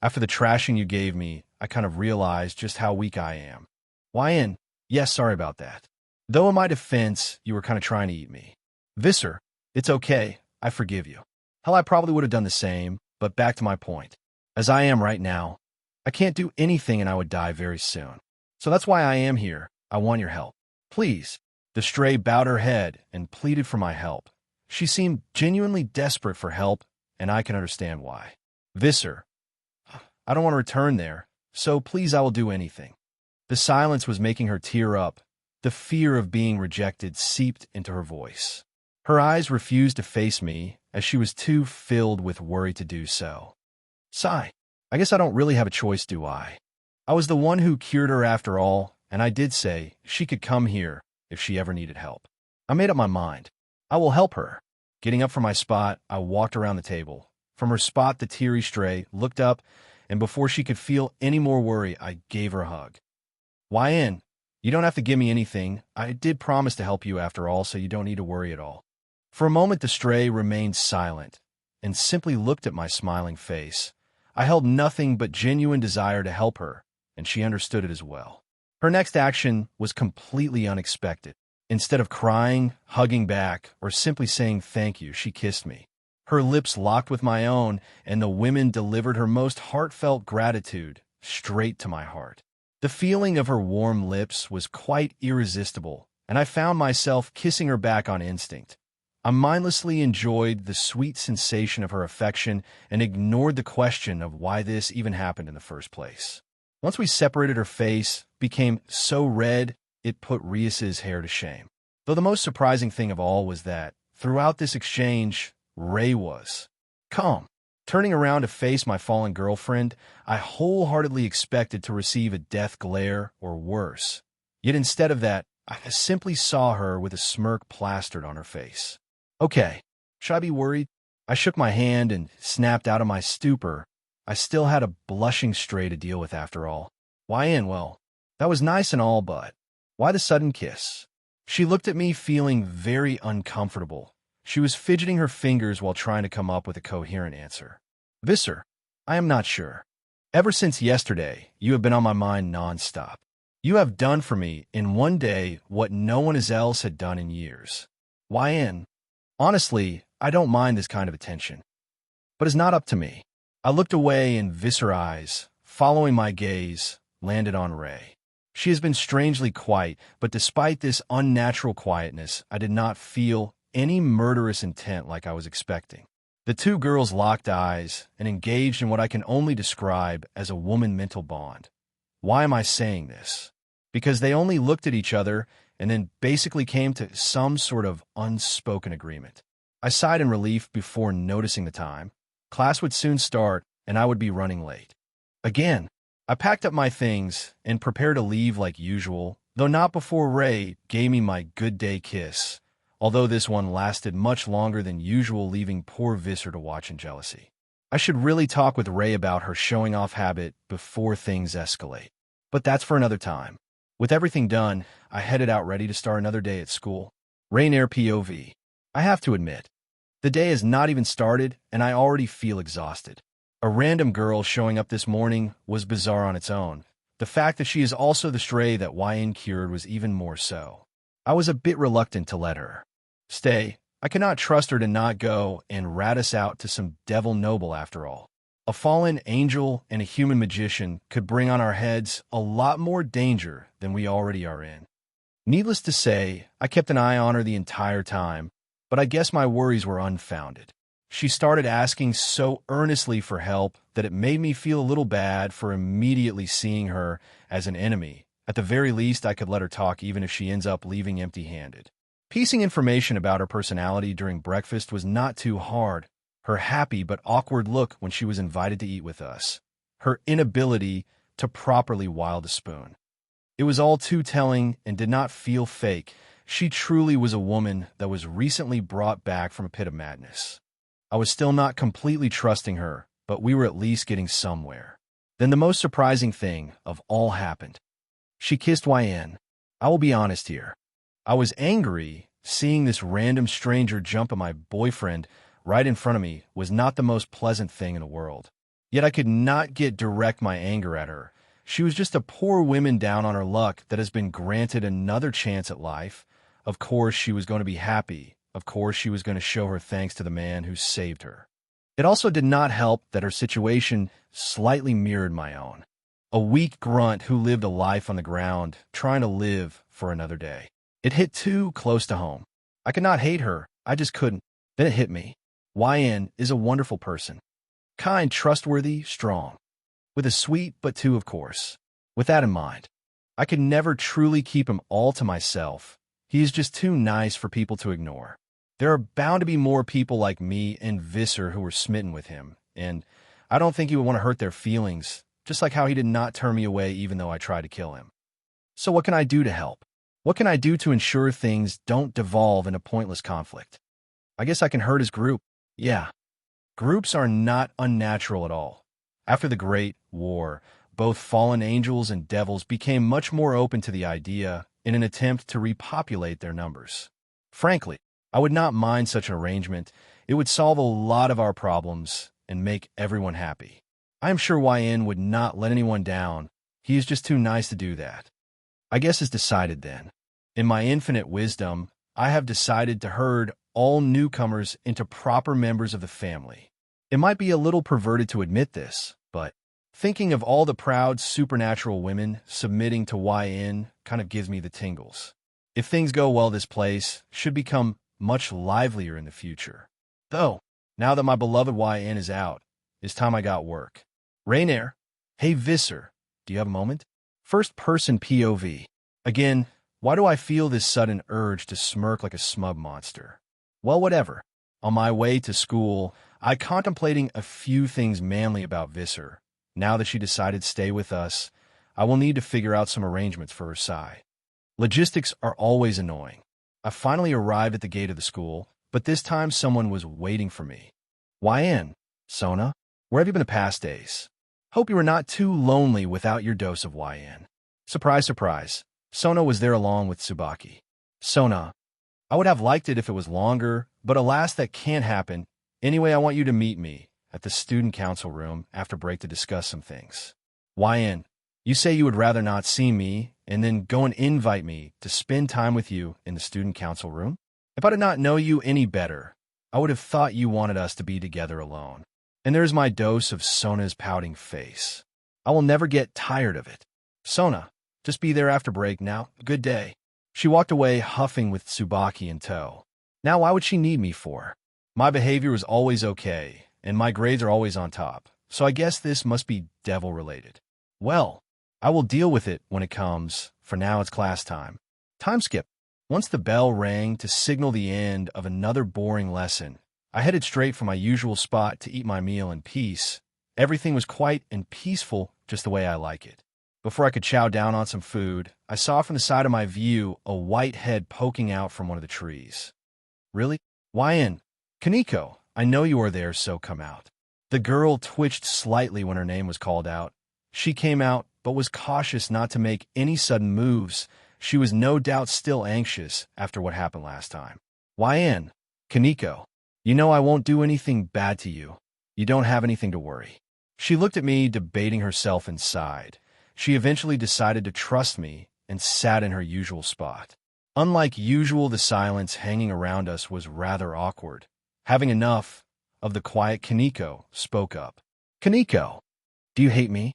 After the trashing you gave me, I kind of realized just how weak I am. YN, yes, sorry about that. Though in my defense, you were kind of trying to eat me. Visser, it's okay, I forgive you. Hell, I probably would have done the same, but back to my point. As I am right now, I can't do anything and I would die very soon. So that's why I am here. I want your help. Please. The stray bowed her head and pleaded for my help. She seemed genuinely desperate for help, and I can understand why. Visser, I don't want to return there, so please I will do anything. The silence was making her tear up. The fear of being rejected seeped into her voice. Her eyes refused to face me, as she was too filled with worry to do so. Sigh, I guess I don't really have a choice, do I? I was the one who cured her after all, and I did say she could come here if she ever needed help. I made up my mind. I will help her. Getting up from my spot, I walked around the table. From her spot, the teary stray looked up, and before she could feel any more worry, I gave her a hug. YN, you don't have to give me anything. I did promise to help you after all, so you don't need to worry at all. For a moment, the stray remained silent and simply looked at my smiling face. I held nothing but genuine desire to help her, and she understood it as well. Her next action was completely unexpected. Instead of crying, hugging back, or simply saying thank you, she kissed me. Her lips locked with my own, and the woman delivered her most heartfelt gratitude straight to my heart. The feeling of her warm lips was quite irresistible, and I found myself kissing her back on instinct. I mindlessly enjoyed the sweet sensation of her affection and ignored the question of why this even happened in the first place. Once we separated, her face became so red it put Rias's hair to shame. Though the most surprising thing of all was that, throughout this exchange, Ray was calm. Turning around to face my fallen girlfriend, I wholeheartedly expected to receive a death glare or worse. Yet instead of that, I simply saw her with a smirk plastered on her face. Okay, should I be worried? I shook my hand and snapped out of my stupor. I still had a blushing stray to deal with after all. Well, that was nice and all, but why the sudden kiss? She looked at me feeling very uncomfortable. She was fidgeting her fingers while trying to come up with a coherent answer. Visser, I am not sure. Ever since yesterday, you have been on my mind non-stop. You have done for me in one day what no one else had done in years. YN, honestly, I don't mind this kind of attention. But it's not up to me. I looked away and Visser's eyes, following my gaze, landed on Ray. She has been strangely quiet, but despite this unnatural quietness, I did not feel any murderous intent like I was expecting. The two girls locked eyes and engaged in what I can only describe as a woman-mental bond. Why am I saying this? Because they only looked at each other and then basically came to some sort of unspoken agreement. I sighed in relief before noticing the time. Class would soon start, and I would be running late. Again, I packed up my things and prepared to leave like usual, though not before Ray gave me my good day kiss, although this one lasted much longer than usual, leaving poor Visser to watch in jealousy. I should really talk with Ray about her showing off habit before things escalate. But that's for another time. With everything done, I headed out ready to start another day at school. Rainier POV. I have to admit, the day has not even started, and I already feel exhausted. A random girl showing up this morning was bizarre on its own. The fact that she is also the stray that YN cured was even more so. I was a bit reluctant to let her stay. I could not trust her to not go and rat us out to some devil noble after all. A fallen angel and a human magician could bring on our heads a lot more danger than we already are in. Needless to say, I kept an eye on her the entire time, but I guess my worries were unfounded. She started asking so earnestly for help that it made me feel a little bad for immediately seeing her as an enemy. At the very least, I could let her talk even if she ends up leaving empty-handed. Piecing information about her personality during breakfast was not too hard. Her happy but awkward look when she was invited to eat with us. Her inability to properly wield a spoon. It was all too telling and did not feel fake. She truly was a woman that was recently brought back from a pit of madness. I was still not completely trusting her, but we were at least getting somewhere. Then the most surprising thing of all happened. She kissed YN. I will be honest here. I was angry. Seeing this random stranger jump at my boyfriend right in front of me was not the most pleasant thing in the world. Yet I could not direct my anger at her. She was just a poor woman down on her luck that has been granted another chance at life. Of course, she was going to be happy. Of course, she was going to show her thanks to the man who saved her. It also did not help that her situation slightly mirrored my own. A weak grunt who lived a life on the ground, trying to live for another day. It hit too close to home. I could not hate her, I just couldn't. Then it hit me. YN is a wonderful person. Kind, trustworthy, strong. With a sweet but too, of course. With that in mind, I could never truly keep him all to myself. He is just too nice for people to ignore. There are bound to be more people like me and Visser who were smitten with him, and I don't think he would want to hurt their feelings, just like how he did not turn me away even though I tried to kill him. So what can I do to help? What can I do to ensure things don't devolve into pointless conflict? I guess I can hurt his group. Yeah, groups are not unnatural at all. After the Great War, both fallen angels and devils became much more open to the idea in an attempt to repopulate their numbers. Frankly, I would not mind such an arrangement. It would solve a lot of our problems and make everyone happy. I am sure YN would not let anyone down. He is just too nice to do that. I guess it's decided then. In my infinite wisdom, I have decided to herd all newcomers into proper members of the family. It might be a little perverted to admit this, but thinking of all the proud supernatural women submitting to YN kind of gives me the tingles. If things go well, this place should become much livelier in the future. Though, now that my beloved YN is out, it's time I got work. Rainier, hey Visser, do you have a moment? First person POV. Again, why do I feel this sudden urge to smirk like a smug monster? Well, whatever. On my way to school, I contemplating a few things manly about Visser. Now that she decided to stay with us, I will need to figure out some arrangements for her side. Logistics are always annoying. I finally arrived at the gate of the school, but this time someone was waiting for me. YN, Sona, where have you been the past days? Hope you were not too lonely without your dose of YN. Surprise, surprise. Sona was there along with Tsubaki. Sona, I would have liked it if it was longer, but alas, that can't happen. Anyway, I want you to meet me at the student council room after break to discuss some things. YN, you say you would rather not see me and then go and invite me to spend time with you in the student council room? If I did not know you any better, I would have thought you wanted us to be together alone. And there's my dose of Sona's pouting face. I will never get tired of it. Sona, just be there after break now. Good day. She walked away huffing with Tsubaki in tow. Now why would she need me for? My behavior is always okay, and my grades are always on top, so I guess this must be devil-related. Well, I will deal with it when it comes. For now, it's class time. Time skip. Once the bell rang to signal the end of another boring lesson, I headed straight for my usual spot to eat my meal in peace. Everything was quiet and peaceful, just the way I like it. Before I could chow down on some food, I saw from the side of my view a white head poking out from one of the trees. Really? YN, Kaneko, I know you are there, so come out. The girl twitched slightly when her name was called out. She came out, but was cautious not to make any sudden moves. She was no doubt still anxious after what happened last time. YN, Kaneko, you know I won't do anything bad to you. You don't have anything to worry. She looked at me, debating herself and sighed. She eventually decided to trust me and sat in her usual spot. Unlike usual, the silence hanging around us was rather awkward. Having enough of the quiet, Kaneko spoke up. Kaneko, do you hate me?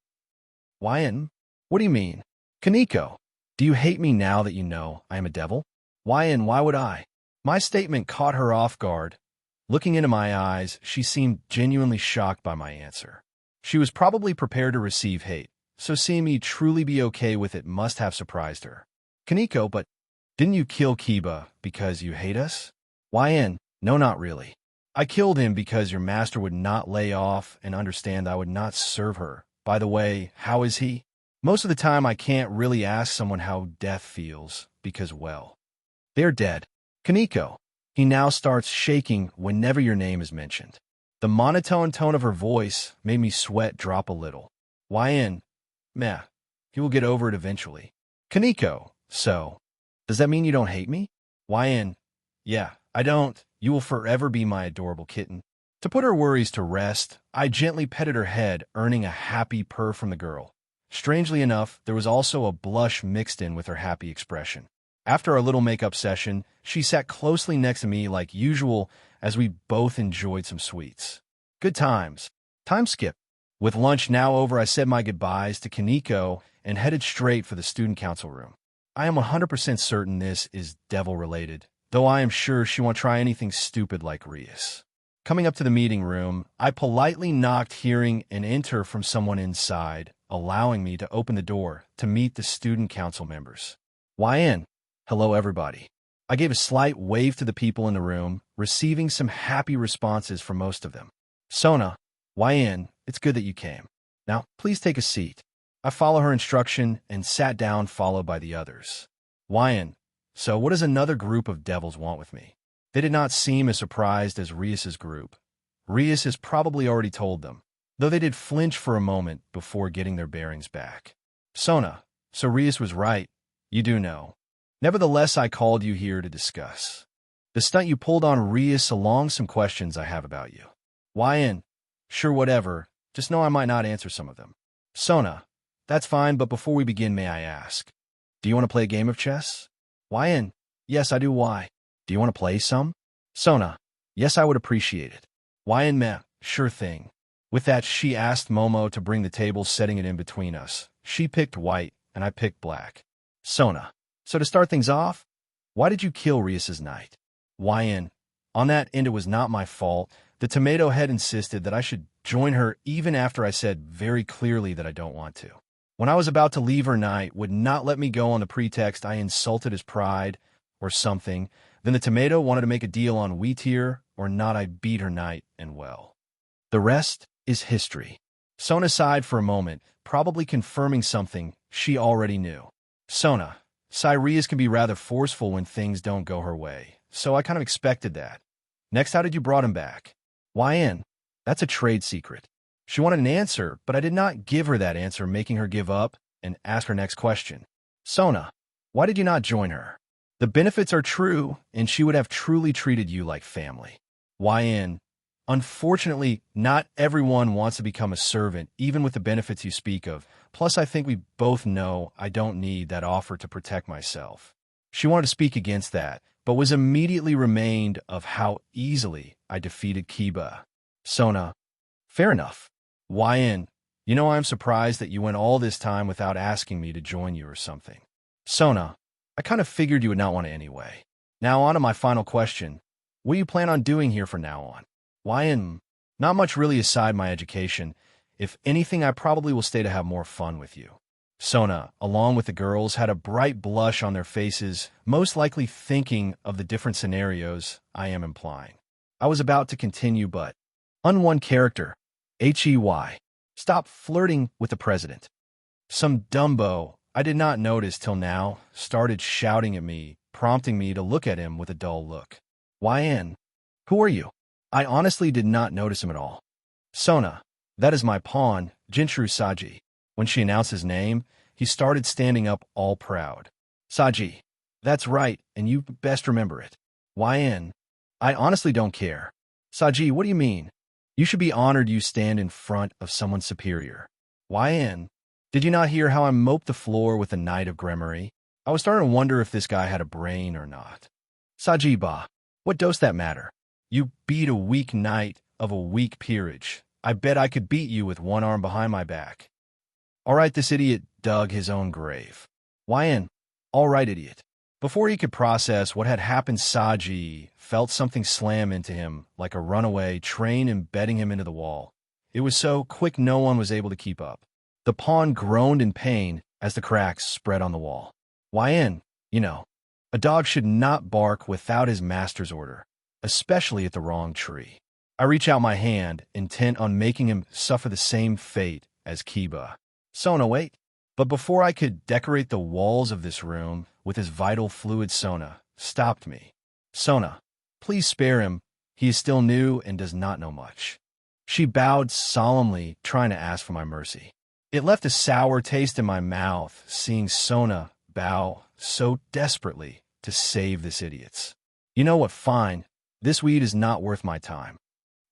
YN, what do you mean? Kaneko, do you hate me now that you know I am a devil? YN, why would I? My statement caught her off guard. Looking into my eyes, she seemed genuinely shocked by my answer. She was probably prepared to receive hate, so seeing me truly be okay with it must have surprised her. Kaneko, but didn't you kill Kiba because you hate us? YN, no, not really. I killed him because your master would not lay off and understand I would not serve her. By the way, how is he? Most of the time I can't really ask someone how death feels because, well, they're dead. Kaneko, he now starts shaking whenever your name is mentioned. The monotone tone of her voice made me sweat drop a little. YN, meh, he will get over it eventually. Kaneko, so, does that mean you don't hate me? YN, yeah, I don't. You will forever be my adorable kitten. To put her worries to rest, I gently petted her head, earning a happy purr from the girl. Strangely enough, there was also a blush mixed in with her happy expression. After our little makeup session, she sat closely next to me like usual as we both enjoyed some sweets. Good times. Time skip. With lunch now over, I said my goodbyes to Kaneko and headed straight for the student council room. I am 100% certain this is devil-related, though I am sure she won't try anything stupid like Rias. Coming up to the meeting room, I politely knocked, hearing an enter from someone inside, allowing me to open the door to meet the student council members. YN, hello everybody. I gave a slight wave to the people in the room, receiving some happy responses from most of them. Sona, YN, it's good that you came. Now, please take a seat. I followed her instruction and sat down, followed by the others. YN, so what does another group of devils want with me? They did not seem as surprised as Rias's group. Rias has probably already told them, though they did flinch for a moment before getting their bearings back. Sona, so Rias was right. You do know. Nevertheless, I called you here to discuss the stunt you pulled on Rias along some questions I have about you. YN, sure, whatever. Just know I might not answer some of them. Sona, that's fine, but before we begin, may I ask, do you want to play a game of chess? YN, yes, I do. Why? Do you want to play some? Sona, yes, I would appreciate it. YN, meh, sure thing. With that, she asked Momo to bring the table, setting it in between us. She picked white, and I picked black. Sona, so to start things off, why did you kill Rias's knight? YN, on that end, it was not my fault. The tomato head insisted that I should join her even after I said very clearly that I don't want to. When I was about to leave, her knight would not let me go on the pretext I insulted his pride or something. Then the tomato wanted to make a deal on wheat here or not. I beat her knight, and well, the rest is history. Sona sighed for a moment, probably confirming something she already knew. Sona, Rias can be rather forceful when things don't go her way, so I kind of expected that. Next, how did you brought him back? YN, that's a trade secret. She wanted an answer, but I did not give her that answer, making her give up and ask her next question. Sona, why did you not join her? The benefits are true, and she would have truly treated you like family. YN, unfortunately, not everyone wants to become a servant, even with the benefits you speak of. Plus, I think we both know I don't need that offer to protect myself. She wanted to speak against that, but was immediately reminded of how easily I defeated Kiba. Sona, fair enough. YN, you know, I'm surprised that you went all this time without asking me to join you or something. Sona, I kind of figured you would not want to anyway. Now on to my final question. What do you plan on doing here from now on? YN, not much really aside my education. If anything, I probably will stay to have more fun with you. Sona, along with the girls, had a bright blush on their faces, most likely thinking of the different scenarios I am implying. I was about to continue, but one character, HEY, stop flirting with the president. Some Dumbo I did not notice till now started shouting at me, prompting me to look at him with a dull look. YN, who are you? I honestly did not notice him at all. Sona, that is my pawn, Jinchuru Saji. When she announced his name, he started standing up all proud. Saji, that's right, and you best remember it. YN, I honestly don't care. Saji, what do you mean? You should be honored you stand in front of someone superior. YN, did you not hear how I moped the floor with the Knight of Gremory? I was starting to wonder if this guy had a brain or not. Sajiba, what does that matter? You beat a weak knight of a weak peerage. I bet I could beat you with one arm behind my back. All right, this idiot dug his own grave. YN, all right, idiot. Before he could process what had happened, Saji felt something slam into him like a runaway train, embedding him into the wall. It was so quick no one was able to keep up. The pawn groaned in pain as the cracks spread on the wall. YN, you know, a dog should not bark without his master's order, especially at the wrong tree. I reach out my hand, intent on making him suffer the same fate as Kiba. Sona, wait. But before I could decorate the walls of this room with his vital fluid, Sona stopped me. Sona, please spare him. He is still new and does not know much. She bowed solemnly, trying to ask for my mercy. It left a sour taste in my mouth, seeing Sona bow so desperately to save this idiot's. You know what, fine. This weed is not worth my time.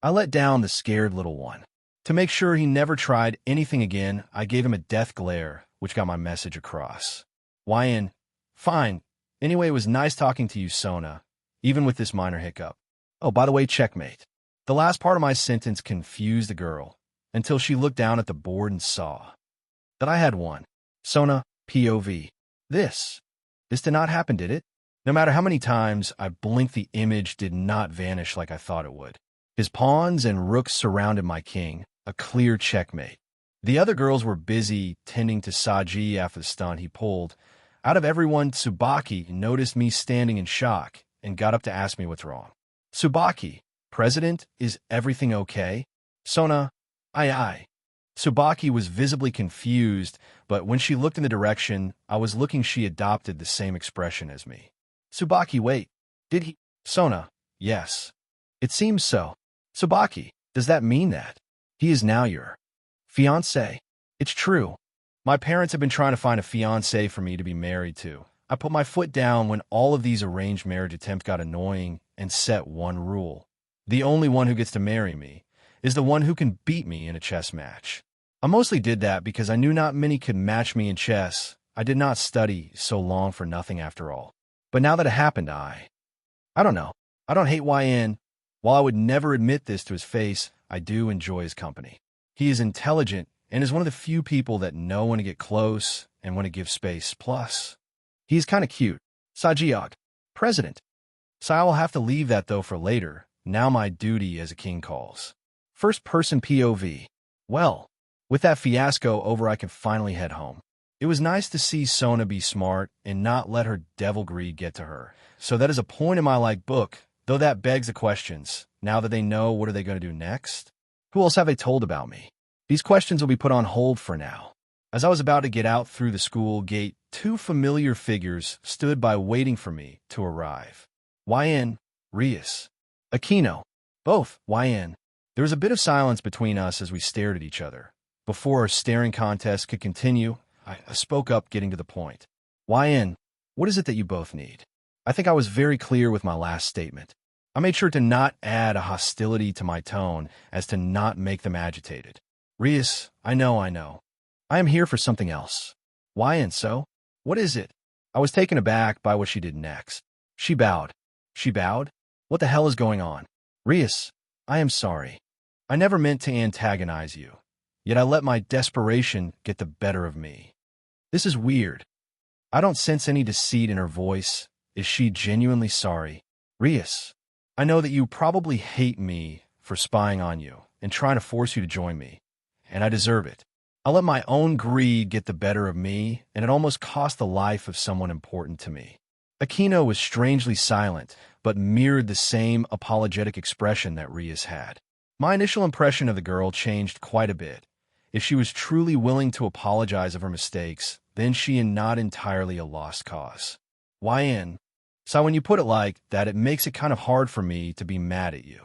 I let down the scared little one. To make sure he never tried anything again, I gave him a death glare, which got my message across. YN, fine. Anyway, it was nice talking to you, Sona, even with this minor hiccup. Oh, by the way, checkmate. The last part of my sentence confused the girl, until she looked down at the board and saw that I had won. Sona, POV. This did not happen, did it? No matter how many times I blinked, the image did not vanish like I thought it would. His pawns and rooks surrounded my king, a clear checkmate. The other girls were busy tending to Saji after the stunt he pulled. Out of everyone, Tsubaki noticed me standing in shock and got up to ask me what's wrong. Tsubaki, President, is everything okay? Sona, aye. Tsubaki was visibly confused, but when she looked in the direction I was looking, she adopted the same expression as me. Tsubaki, wait, did he? Sona, Yes. It seems so. Tsubaki, does that mean that he is now your fiancé? It's true. My parents have been trying to find a fiancé for me to be married to. I put my foot down when all of these arranged marriage attempts got annoying and set one rule. The only one who gets to marry me is the one who can beat me in a chess match. I mostly did that because I knew not many could match me in chess. I did not study so long for nothing after all. But now that it happened, I don't know. I don't hate YN. While I would never admit this to his face, I do enjoy his company. He is intelligent and is one of the few people that know when to get close and when to give space. Plus, he's kind of cute. Sajiog, president. So I will have to leave that though for later. Now my duty as a king calls. First person POV. Well, with that fiasco over, I can finally head home. It was nice to see Sona be smart and not let her devil greed get to her. So that is a point in my book, though that begs the questions. Now that they know, what are they going to do next? Who else have they told about me? These questions will be put on hold for now. As I was about to get out through the school gate, two familiar figures stood by waiting for me to arrive. YN, Rias, Aquino, both YN. There was a bit of silence between us as we stared at each other. Before our staring contest could continue, I spoke up, getting to the point. YN, what is it that you both need? I think I was very clear with my last statement. I made sure to not add a hostility to my tone as to not make them agitated. Rias, I know. I am here for something else. YN, so? What is it? I was taken aback by what she did next. She bowed. She bowed? What the hell is going on? Rias, I am sorry. I never meant to antagonize you. Yet I let my desperation get the better of me. This is weird. I don't sense any deceit in her voice. Is she genuinely sorry? Rias, I know that you probably hate me for spying on you and trying to force you to join me, and I deserve it. I let my own greed get the better of me, and it almost cost the life of someone important to me. Aquino was strangely silent, but mirrored the same apologetic expression that Rias had. My initial impression of the girl changed quite a bit. If she was truly willing to apologize of her mistakes, then she is not entirely a lost cause. YN. So when you put it like that, it makes it kind of hard for me to be mad at you.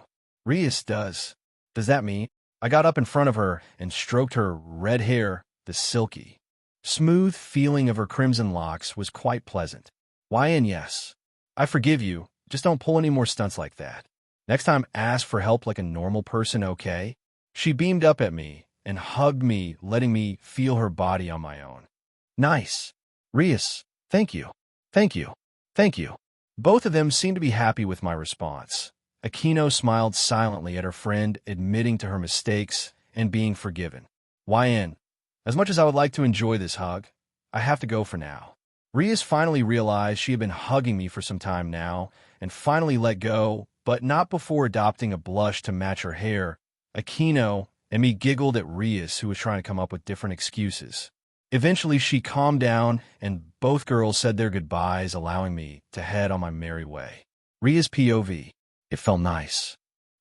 Rias does. Does that mean? I got up in front of her and stroked her red hair. The silky, smooth feeling of her crimson locks was quite pleasant. YN, yes. I forgive you. Just don't pull any more stunts like that. Next time, ask for help like a normal person, okay? She beamed up at me and hugged me, letting me feel her body on my own. Nice. Rias, thank you. Thank you. Thank you. Both of them seemed to be happy with my response. Aquino smiled silently at her friend, admitting to her mistakes and being forgiven. YN, as much as I would like to enjoy this hug, I have to go for now. Rias finally realized she had been hugging me for some time now and finally let go, but not before adopting a blush to match her hair. Aquino and me giggled at Rias, who was trying to come up with different excuses. Eventually, she calmed down, and both girls said their goodbyes, allowing me to head on my merry way. Rias POV. It felt nice.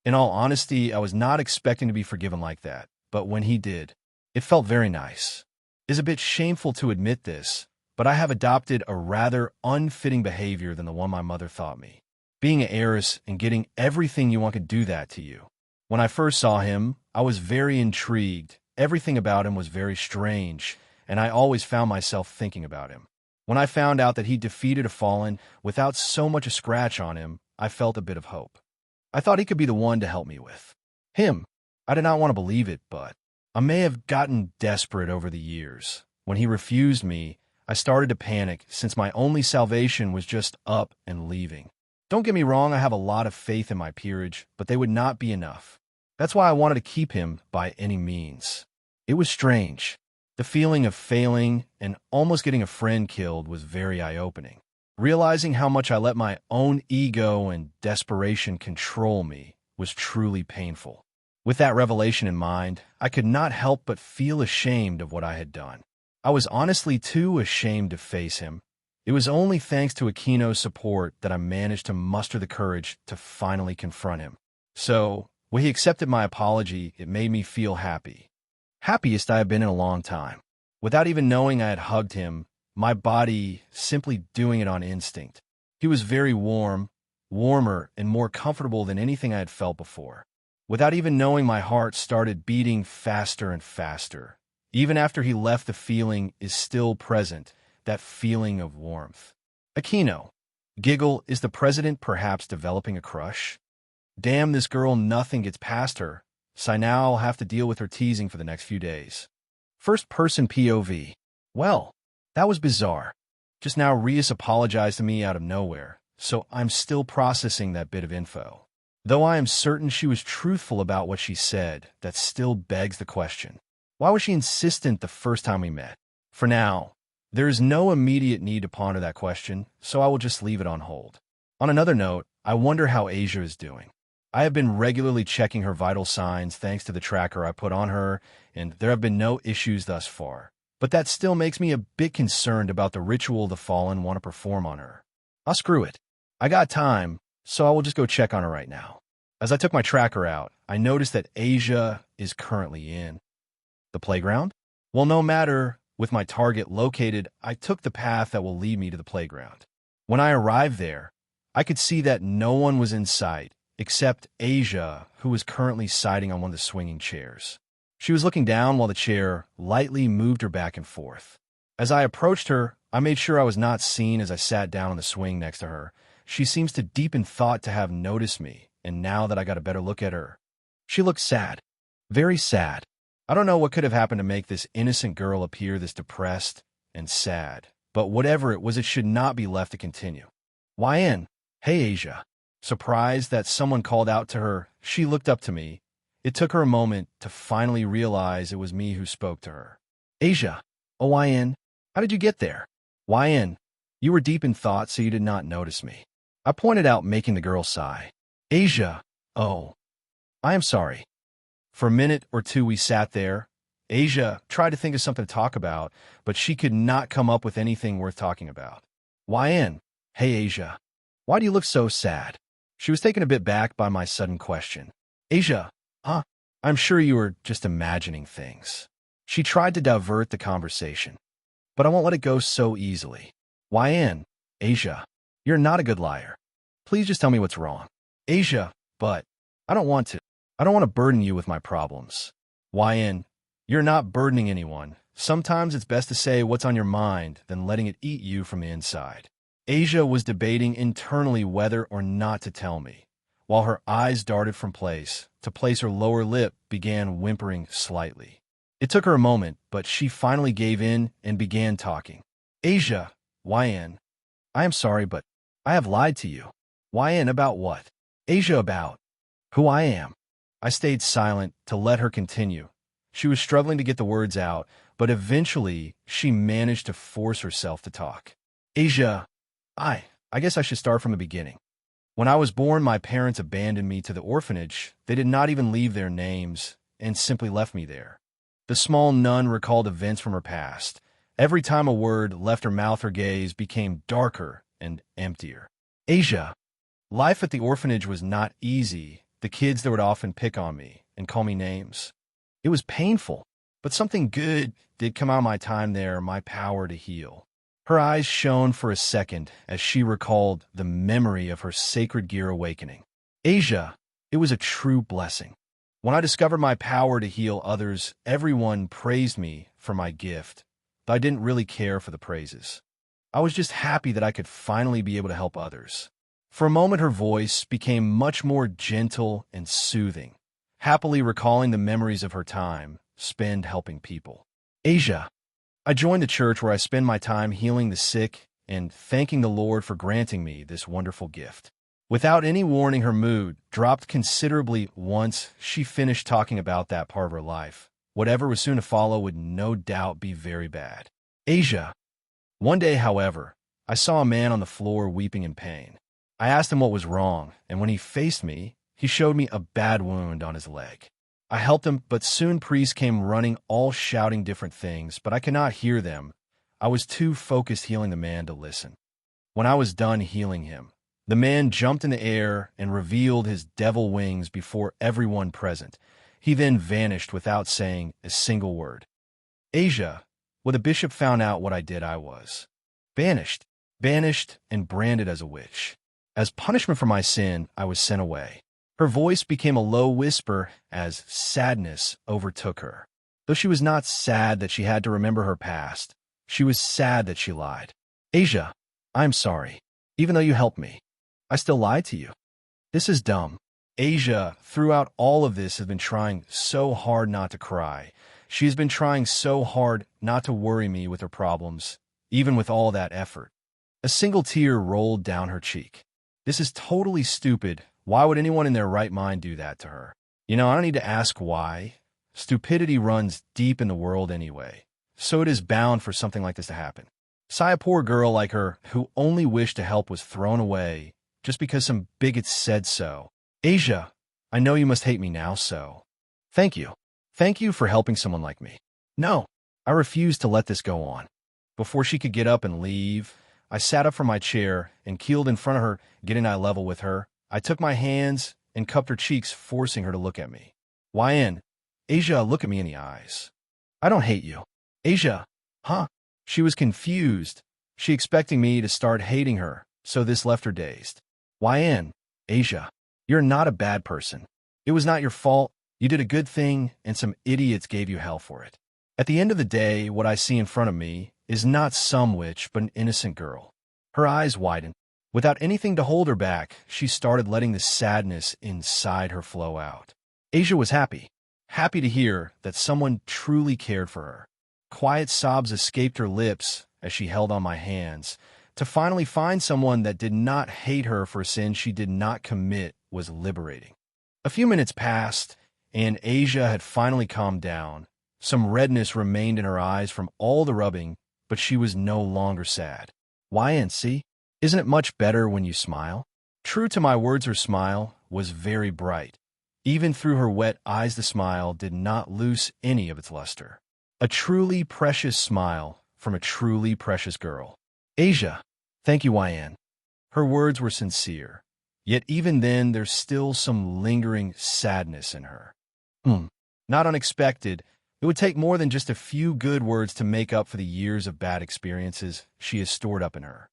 In all honesty, I was not expecting to be forgiven like that, but when he did, it felt very nice. It's a bit shameful to admit this, but I have adopted a rather unfitting behavior than the one my mother taught me. Being an heiress and getting everything you want could do that to you. When I first saw him, I was very intrigued. Everything about him was very strange, and I always found myself thinking about him. When I found out that he defeated a fallen without so much a scratch on him, I felt a bit of hope. I thought he could be the one to help me with him. I did not want to believe it, but I may have gotten desperate over the years. When he refused me, I started to panic since my only salvation was just up and leaving. Don't get me wrong, I have a lot of faith in my peerage, but they would not be enough. That's why I wanted to keep him by any means. It was strange. The feeling of failing and almost getting a friend killed was very eye-opening. Realizing how much I let my own ego and desperation control me was truly painful. With that revelation in mind, I could not help but feel ashamed of what I had done. I was honestly too ashamed to face him. It was only thanks to Aquino's support that I managed to muster the courage to finally confront him. So, when he accepted my apology, it made me feel happy. Happiest I have been in a long time. Without even knowing I had hugged him, my body simply doing it on instinct. He was very warm, warmer, and more comfortable than anything I had felt before. Without even knowing, my heart started beating faster and faster. Even after he left, the feeling is still present, that feeling of warmth. Aquino. Giggle, is the president perhaps developing a crush? Damn, this girl, nothing gets past her, so now I'll have to deal with her teasing for the next few days. First person POV. Well, that was bizarre. Just now Rias apologized to me out of nowhere, so I'm still processing that bit of info. Though I am certain she was truthful about what she said, that still begs the question. Why was she insistent the first time we met? For now, there is no immediate need to ponder that question, so I will just leave it on hold. On another note, I wonder how Asia is doing. I have been regularly checking her vital signs thanks to the tracker I put on her, and there have been no issues thus far. But that still makes me a bit concerned about the ritual the Fallen want to perform on her. Screw it. I got time, so I will just go check on her right now. As I took my tracker out, I noticed that Asia is currently in the playground? Well, no matter, with my target located, I took the path that will lead me to the playground. When I arrived there, I could see that no one was in sight, except Asia, who was currently sitting on one of the swinging chairs. She was looking down while the chair lightly moved her back and forth. As I approached her, I made sure I was not seen as I sat down on the swing next to her. She seems to deep in thought to have noticed me, and now that I got a better look at her, she looked sad. Very sad. I don't know what could have happened to make this innocent girl appear this depressed and sad, but whatever it was, it should not be left to continue. YN. Hey, Asia. Surprised that someone called out to her, she looked up to me. It took her a moment to finally realize it was me who spoke to her. Asia. Oh, YN. How did you get there? YN. You were deep in thought, so you did not notice me. I pointed out, making the girl sigh. Asia. Oh. I am sorry. For a minute or two we sat there. Asia tried to think of something to talk about, but she could not come up with anything worth talking about. YN. Hey, Asia. Why do you look so sad? She was taken a bit back by my sudden question. Asia. Huh? I'm sure you were just imagining things. She tried to divert the conversation. But I won't let it go so easily. YN. Asia. You're not a good liar. Please just tell me what's wrong. Asia. But I don't want to. I don't want to burden you with my problems. YN. You're not burdening anyone. Sometimes it's best to say what's on your mind than letting it eat you from the inside. Asia was debating internally whether or not to tell me, while her eyes darted from place to place. Her lower lip began whimpering slightly. It took her a moment, but she finally gave in and began talking. Asia. YN. I am sorry, but I have lied to you. YN. About what? Asia. About who I am. I stayed silent to let her continue. She was struggling to get the words out, but eventually she managed to force herself to talk. Asia. I guess I should start from the beginning. When I was born, my parents abandoned me to the orphanage. They did not even leave their names and simply left me there. The small nun recalled events from her past. Every time a word left her mouth, her gaze became darker and emptier. Asia. Life at the orphanage was not easy. The kids there would often pick on me and call me names. It was painful, but something good did come out of my time there, my power to heal. Her eyes shone for a second as she recalled the memory of her sacred gear awakening. Asia. It was a true blessing. When I discovered my power to heal others, everyone praised me for my gift, though I didn't really care for the praises. I was just happy that I could finally be able to help others. For a moment, her voice became much more gentle and soothing, happily recalling the memories of her time spent helping people. Asia. I joined the church where I spend my time healing the sick and thanking the Lord for granting me this wonderful gift. Without any warning, her mood dropped considerably once she finished talking about that part of her life. Whatever was soon to follow would no doubt be very bad. Asia. One day, however, I saw a man on the floor weeping in pain. I asked him what was wrong, and when he faced me, he showed me a bad wound on his leg. I helped him, but soon priests came running, all shouting different things, but I could not hear them. I was too focused healing the man to listen. When I was done healing him, the man jumped in the air and revealed his devil wings before everyone present. He then vanished without saying a single word. Asia. When the bishop found out what I did, I was banished and branded as a witch. As punishment for my sin, I was sent away. Her voice became a low whisper as sadness overtook her. Though she was not sad that she had to remember her past, she was sad that she lied. Asia, I'm sorry. Even though you helped me, I still lied to you. This is dumb. Asia, throughout all of this, has been trying so hard not to cry. She has been trying so hard not to worry me with her problems, even with all that effort. A single tear rolled down her cheek. This is totally stupid. Why would anyone in their right mind do that to her? I don't need to ask why. Stupidity runs deep in the world anyway, so it is bound for something like this to happen. Sigh, a poor girl like her, who only wished to help, was thrown away just because some bigots said so. Asia, I know you must hate me now, so thank you. Thank you for helping someone like me. No, I refuse to let this go on. Before she could get up and leave, I sat up from my chair and keeled in front of her, getting eye level with her. I took my hands and cupped her cheeks, forcing her to look at me. YN, Asia, look at me in the eyes. I don't hate you. Asia, huh? She was confused. She expecting me to start hating her, so this left her dazed. YN, Asia, you're not a bad person. It was not your fault. You did a good thing, and some idiots gave you hell for it. At the end of the day, what I see in front of me is not some witch, but an innocent girl. Her eyes widened. Without anything to hold her back, she started letting the sadness inside her flow out. Asia was happy to hear that someone truly cared for her. Quiet sobs escaped her lips as she held on my hands. To finally find someone that did not hate her for a sin she did not commit was liberating. A few minutes passed, and Asia had finally calmed down. Some redness remained in her eyes from all the rubbing, but she was no longer sad. YNC, isn't it much better when you smile? True to my words, her smile was very bright. Even through her wet eyes, the smile did not lose any of its luster. A truly precious smile from a truly precious girl. Asia, thank you, YN. Her words were sincere, yet even then there's still some lingering sadness in her. Not unexpected. It would take more than just a few good words to make up for the years of bad experiences she has stored up in her.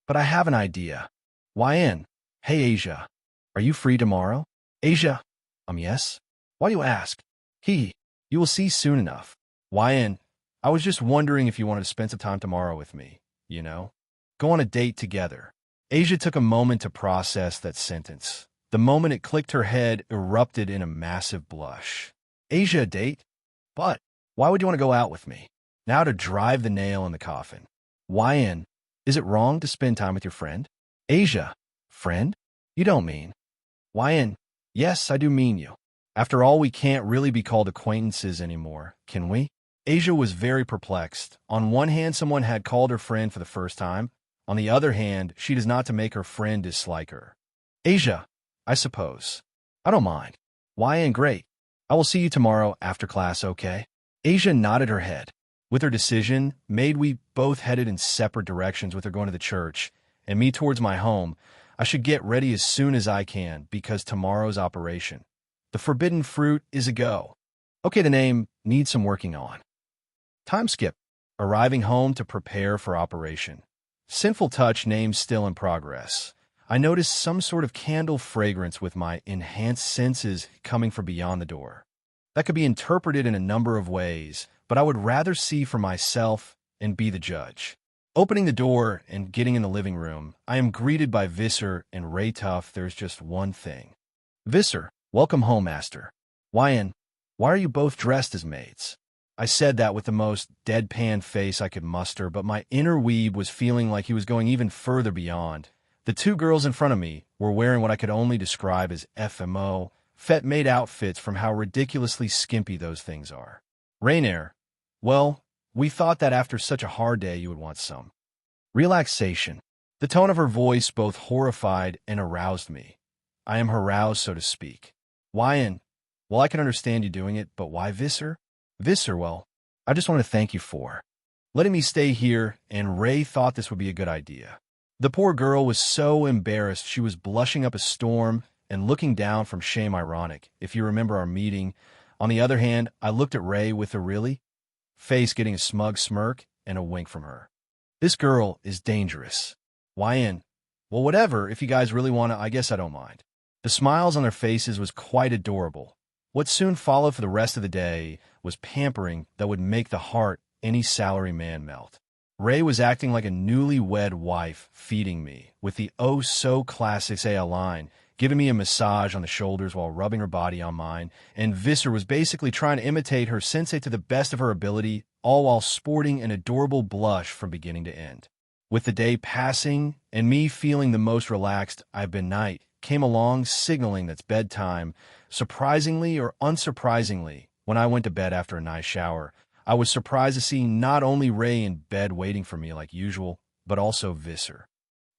But I have an idea. YN, hey Asia, are you free tomorrow? Asia, yes. Why do you ask? You will see soon enough. YN, I was just wondering if you wanted to spend some time tomorrow with me, Go on a date together. Asia took a moment to process that sentence. The moment it clicked, her head erupted in a massive blush. Asia, a date? But why would you want to go out with me? Now to drive the nail in the coffin. YN, is it wrong to spend time with your friend? Asia, friend? You don't mean. YN, yes, I do mean you. After all, we can't really be called acquaintances anymore, can we? Asia was very perplexed. On one hand, someone had called her friend for the first time. On the other hand, she does not to make her friend dislike her. Asia, I suppose. I don't mind. YN, great. I will see you tomorrow after class, okay? Asia nodded her head. With her decision made, we both headed in separate directions, with her going to the church and me towards my home. I should get ready as soon as I can because tomorrow's operation. The forbidden fruit is a go. Okay, the name needs some working on. Time skip. Arriving home to prepare for operation. Sinful touch, name still in progress. I noticed some sort of candle fragrance with my enhanced senses coming from beyond the door. That could be interpreted in a number of ways, but I would rather see for myself and be the judge. Opening the door and getting in the living room, I am greeted by Visser and Ray Tuff. There's just one thing. Visser, welcome home, master. YN, why are you both dressed as maids? I said that with the most deadpan face I could muster, but my inner weeb was feeling like he was going even further beyond. The two girls in front of me were wearing what I could only describe as FMO, fet-made outfits from how ridiculously skimpy those things are. Rainier, well, we thought that after such a hard day you would want some relaxation. The tone of her voice both horrified and aroused me. I am aroused, so to speak. YN, well, I can understand you doing it, but why Visser? Visser, well, I just want to thank you for letting me stay here, and Ray thought this would be a good idea. The poor girl was so embarrassed she was blushing up a storm and looking down from shame, ironic, if you remember our meeting. On the other hand, I looked at Ray with a really face, getting a smug smirk and a wink from her. This girl is dangerous. YN, Well, whatever, if you guys really want to, I guess I don't mind. The smiles on their faces was quite adorable. What soon followed for the rest of the day was pampering that would make the heart any salary man melt. Ray was acting like a newlywed wife, feeding me, with the oh-so-classic FIREscale line, giving me a massage on the shoulders while rubbing her body on mine, and Visser was basically trying to imitate her sensei to the best of her ability, all while sporting an adorable blush from beginning to end. With the day passing, and me feeling the most relaxed I've been, night came along, signaling that's bedtime. Surprisingly or unsurprisingly, when I went to bed after a nice shower, I was surprised to see not only Ray in bed waiting for me like usual, but also Visser.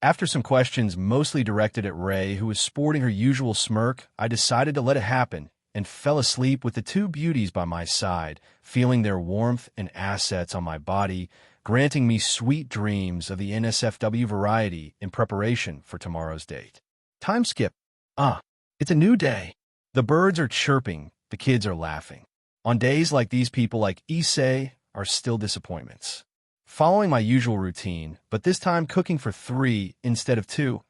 After some questions mostly directed at Ray, who was sporting her usual smirk, I decided to let it happen and fell asleep with the two beauties by my side, feeling their warmth and assets on my body, granting me sweet dreams of the NSFW variety in preparation for tomorrow's date. Time skip. It's a new day. The birds are chirping, the kids are laughing. On days like these, people like Issei are still disappointments. Following my usual routine, but this time cooking for 3 instead of 2,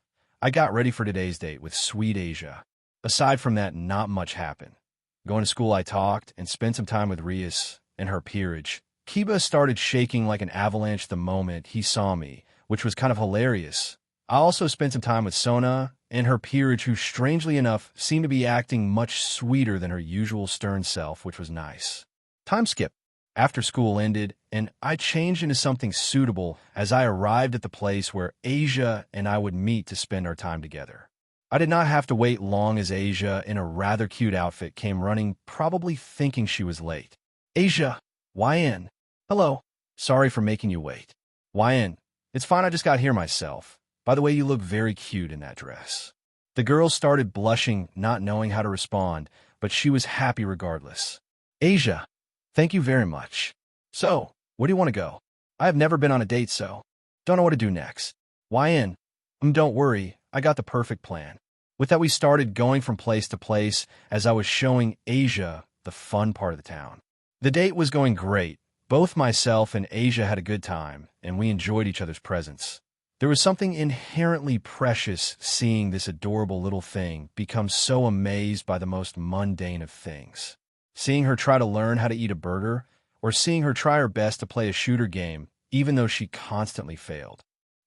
I got ready for today's date with sweet Asia. Aside from that, not much happened. Going to school, I talked and spent some time with Rias and her peerage. Kiba started shaking like an avalanche the moment he saw me, which was kind of hilarious. I also spent some time with Sona and her peerage, who strangely enough seemed to be acting much sweeter than her usual stern self, which was nice. Time skip. After school ended, and I changed into something suitable as I arrived at the place where Asia and I would meet to spend our time together. I did not have to wait long as Asia, in a rather cute outfit, came running, probably thinking she was late. Asia, YN. Hello. Sorry for making you wait. YN. It's fine, I just got here myself. By the way, you look very cute in that dress. The girl started blushing, not knowing how to respond, but she was happy regardless. Asia. Thank you very much. So, where do you want to go? I have never been on a date, so don't know what to do next. YN. Don't worry, I got the perfect plan. With that, we started going from place to place as I was showing Asia the fun part of the town. The date was going great. Both myself and Asia had a good time, and we enjoyed each other's presence. There was something inherently precious seeing this adorable little thing become so amazed by the most mundane of things. Seeing her try to learn how to eat a burger, or seeing her try her best to play a shooter game, even though she constantly failed.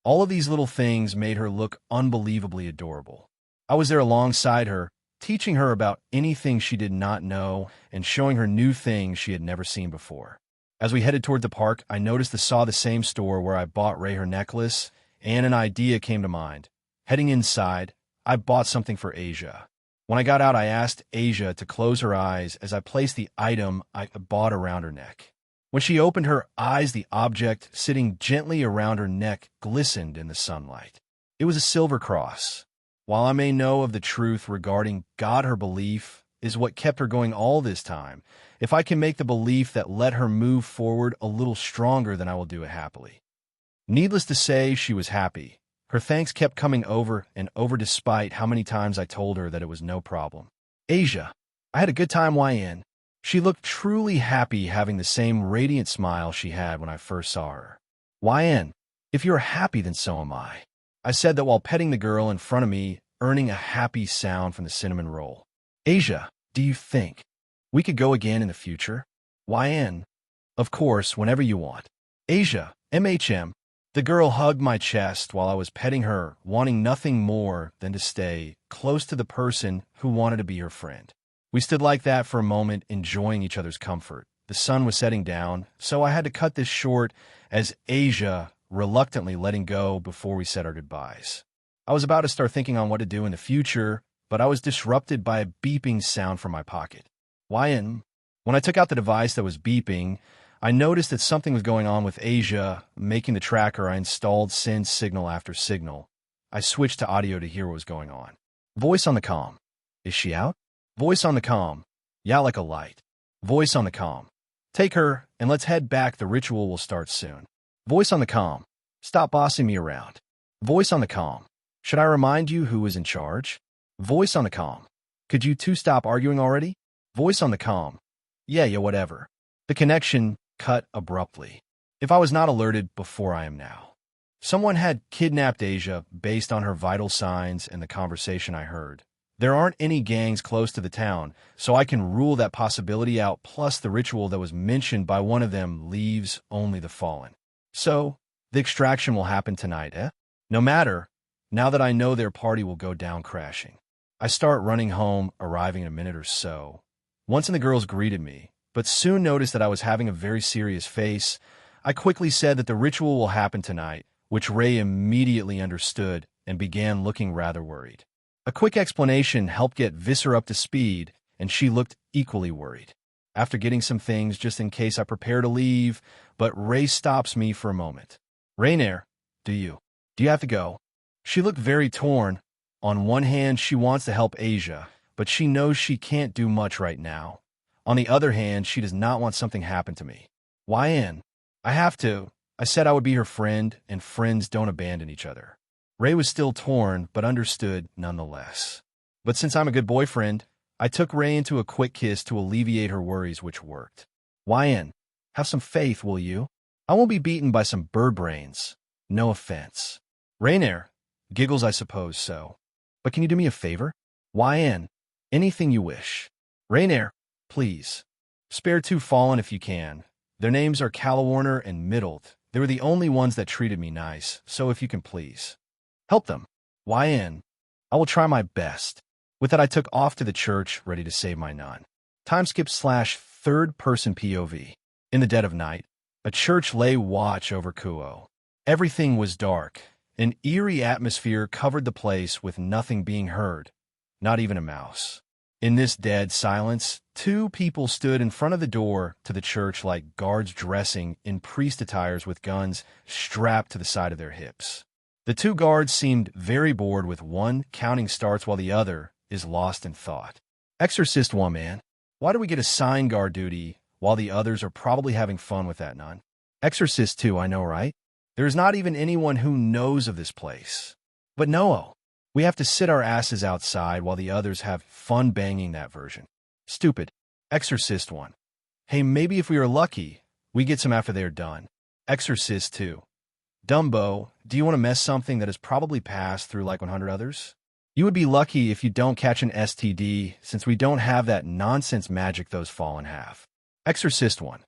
All of these little things made her look unbelievably adorable. I was there alongside her, teaching her about anything she did not know and showing her new things she had never seen before. As we headed toward the park, I noticed saw the same store where I bought Ray her necklace, and an idea came to mind. Heading inside, I bought something for Asia. When I got out, I asked Asia to close her eyes as I placed the item I bought around her neck. When she opened her eyes, the object sitting gently around her neck glistened in the sunlight. It was a silver cross. While I may know of the truth regarding God, her belief is what kept her going all this time. If I can make the belief that let her move forward a little stronger, then I will do it happily. Needless to say, she was happy. Her thanks kept coming over and over despite how many times I told her that it was no problem. Asia, I had a good time, YN. She looked truly happy, having the same radiant smile she had when I first saw her. YN, if you're happy, then so am I. I said that while petting the girl in front of me, earning a happy sound from the cinnamon roll. Asia, do you think we could go again in the future? YN, of course, whenever you want. Asia, MHM. The girl hugged my chest while I was petting her, wanting nothing more than to stay close to the person who wanted to be her friend. We stood like that for a moment, enjoying each other's comfort. The sun was setting down, so I had to cut this short as Asia reluctantly letting go before we said our goodbyes. I was about to start thinking on what to do in the future, but I was disrupted by a beeping sound from my pocket. YN. When I took out the device that was beeping, I noticed that something was going on with Asia, making the tracker I installed send signal after signal. I switched to audio to hear what was going on. Voice on the comm. Is she out? Voice on the comm. Yeah, like a light. Voice on the comm. Take her, and let's head back, the ritual will start soon. Voice on the comm. Stop bossing me around. Voice on the comm. Should I remind you who is in charge? Voice on the comm. Could you two stop arguing already? Voice on the comm. Yeah, whatever. The connection cut abruptly. If I was not alerted before, I am now. Someone had kidnapped Asia based on her vital signs and the conversation I heard. There aren't any gangs close to the town, so I can rule that possibility out, plus the ritual that was mentioned by one of them leaves only the fallen. So, the extraction will happen tonight, eh? No matter, now that I know their party will go down crashing. I start running home, arriving in a minute or so. Once and the girls greeted me, but soon noticed that I was having a very serious face. I quickly said that the ritual will happen tonight, which Ray immediately understood and began looking rather worried. A quick explanation helped get Visser up to speed, and she looked equally worried. After getting some things just in case I prepare to leave, but Ray stops me for a moment. Rainier, do you have to go? She looked very torn. On one hand, she wants to help Asia, but she knows she can't do much right now. On the other hand, she does not want something happen to me. YN, I have to. I said I would be her friend, and friends don't abandon each other. Ray was still torn, but understood nonetheless. But since I'm a good boyfriend, I took Ray into a quick kiss to alleviate her worries, which worked. YN, have some faith, will you? I won't be beaten by some bird brains. No offense. Rainier, giggles I suppose so. But can you do me a favor? YN, anything you wish. Rainier, please. Spare two fallen if you can. Their names are Calawarner and Middled. They were the only ones that treated me nice, so if you can please. Help them. YN. I will try my best. With that, I took off to the church, ready to save my nun. Timeskip / third-person POV. In the dead of night, a church lay watch over Kuo. Everything was dark. An eerie atmosphere covered the place with nothing being heard, not even a mouse. In this dead silence, two people stood in front of the door to the church like guards dressing in priest attires with guns strapped to the side of their hips. The two guards seemed very bored, with one counting starts while the other is lost in thought. Exorcist 1, man. Why do we get assigned guard duty while the others are probably having fun with that nun? Exorcist 2, I know, right? There's not even anyone who knows of this place. But no, we have to sit our asses outside while the others have fun banging that version. Stupid. Exorcist 1. Hey, maybe if we are lucky, we get some after they're done. Exorcist 2. Dumbo, do you want to mess something that has probably passed through like 100 others? You would be lucky if you don't catch an STD, since we don't have that nonsense magic those fallen have. Exorcist 1.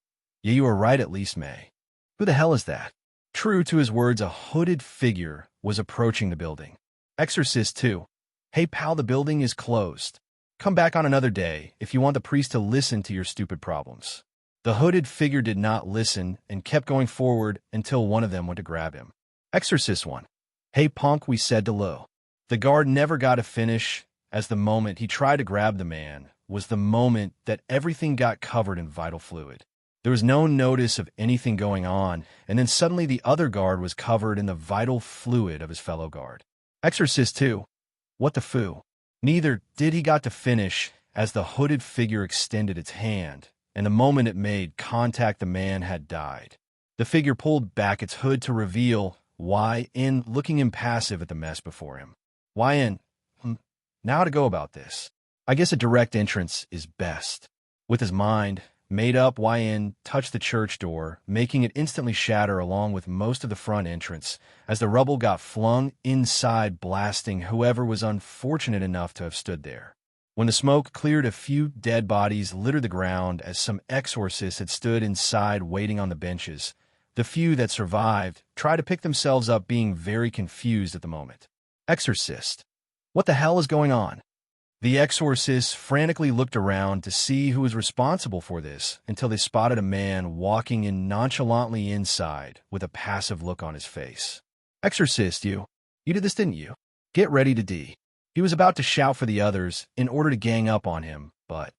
Yeah, you are right, at least May. Who the hell is that? True to his words, a hooded figure was approaching the building. Exorcist 2. Hey pal, the building is closed. Come back on another day if you want the priest to listen to your stupid problems. The hooded figure did not listen and kept going forward until one of them went to grab him. Exorcist 1. Hey punk, we said to Lo. The guard never got to finish, as the moment he tried to grab the man was the moment that everything got covered in vital fluid. There was no notice of anything going on, and then suddenly the other guard was covered in the vital fluid of his fellow guard. Exorcist 2. What the foo? Neither did he got to finish, as the hooded figure extended its hand, and the moment it made contact, the man had died. The figure pulled back its hood to reveal YN, looking impassive at the mess before him. YN, now how to go about this? I guess a direct entrance is best. With his mind made up, YN touched the church door, making it instantly shatter along with most of the front entrance, as the rubble got flung inside, blasting whoever was unfortunate enough to have stood there. When the smoke cleared, a few dead bodies littered the ground as some exorcists had stood inside waiting on the benches. The few that survived tried to pick themselves up, being very confused at the moment. Exorcist. What the hell is going on? The exorcists frantically looked around to see who was responsible for this until they spotted a man walking in nonchalantly inside with a passive look on his face. Exorcist, you did this, didn't you? Get ready to D. He was about to shout for the others in order to gang up on him, but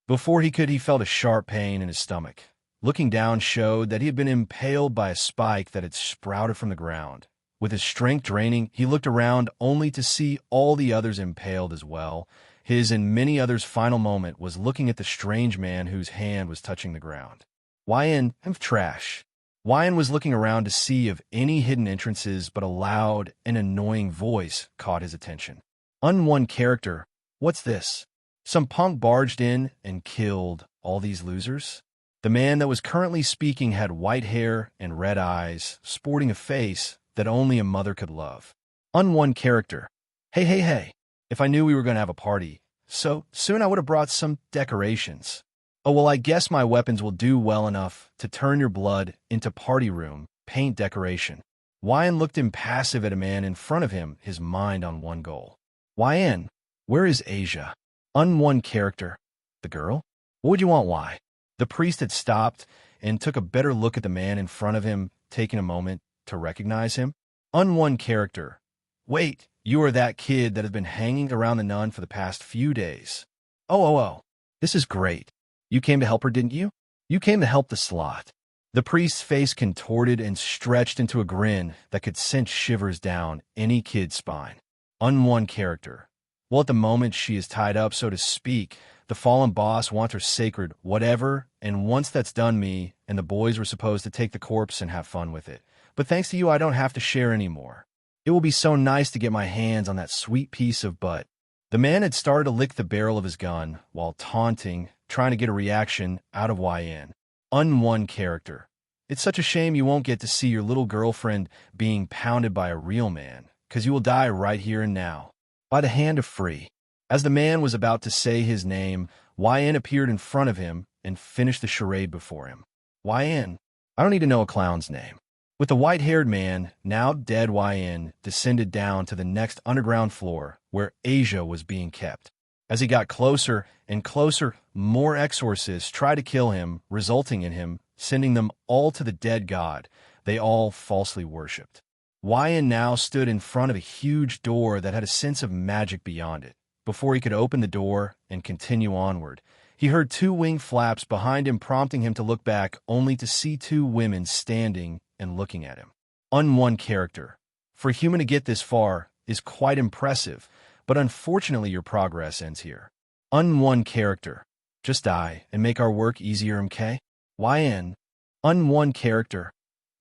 before he could, he felt a sharp pain in his stomach. Looking down showed that he had been impaled by a spike that had sprouted from the ground. With his strength draining, he looked around only to see all the others impaled as well. His and many others' final moment was looking at the strange man whose hand was touching the ground. YN, trash. YN was looking around to see if any hidden entrances, but a loud and annoying voice caught his attention. Unone character, what's this? Some punk barged in and killed all these losers? The man that was currently speaking had white hair and red eyes, sporting a face that only a mother could love. One character. Hey. If I knew we were going to have a party so soon, I would have brought some decorations. Oh, well, I guess my weapons will do well enough to turn your blood into party room paint decoration. YN looked impassive at a man in front of him, his mind on one goal. YN, where is Asia? One character. The girl? What would you want, why? The priest had stopped and took a better look at the man in front of him, taking a moment to recognize him. One character. Wait, you are that kid that has been hanging around the nun for the past few days. Oh. This is great. You came to help her, didn't you? You came to help the slot. The priest's face contorted and stretched into a grin that could send shivers down any kid's spine. One character. Well, at the moment she is tied up, so to speak, the fallen boss wants her sacred whatever, and once that's done, me and the boys were supposed to take the corpse and have fun with it. But thanks to you, I don't have to share anymore. It will be so nice to get my hands on that sweet piece of butt. The man had started to lick the barrel of his gun while taunting, trying to get a reaction out of YN. One character. It's such a shame you won't get to see your little girlfriend being pounded by a real man, 'cause you will die right here and now. By the hand of Free. As the man was about to say his name, YN appeared in front of him and finished the charade before him. YN, I don't need to know a clown's name. With the white-haired man, now dead, YN descended down to the next underground floor where Asia was being kept. As he got closer and closer, more exorcists tried to kill him, resulting in him sending them all to the dead god they all falsely worshipped. YN now stood in front of a huge door that had a sense of magic beyond it. Before he could open the door and continue onward, he heard two wing flaps behind him, prompting him to look back, only to see two women standing and looking at him. One character. For a human to get this far is quite impressive, but unfortunately your progress ends here. One character. Just die and make our work easier, MK? YN. One character.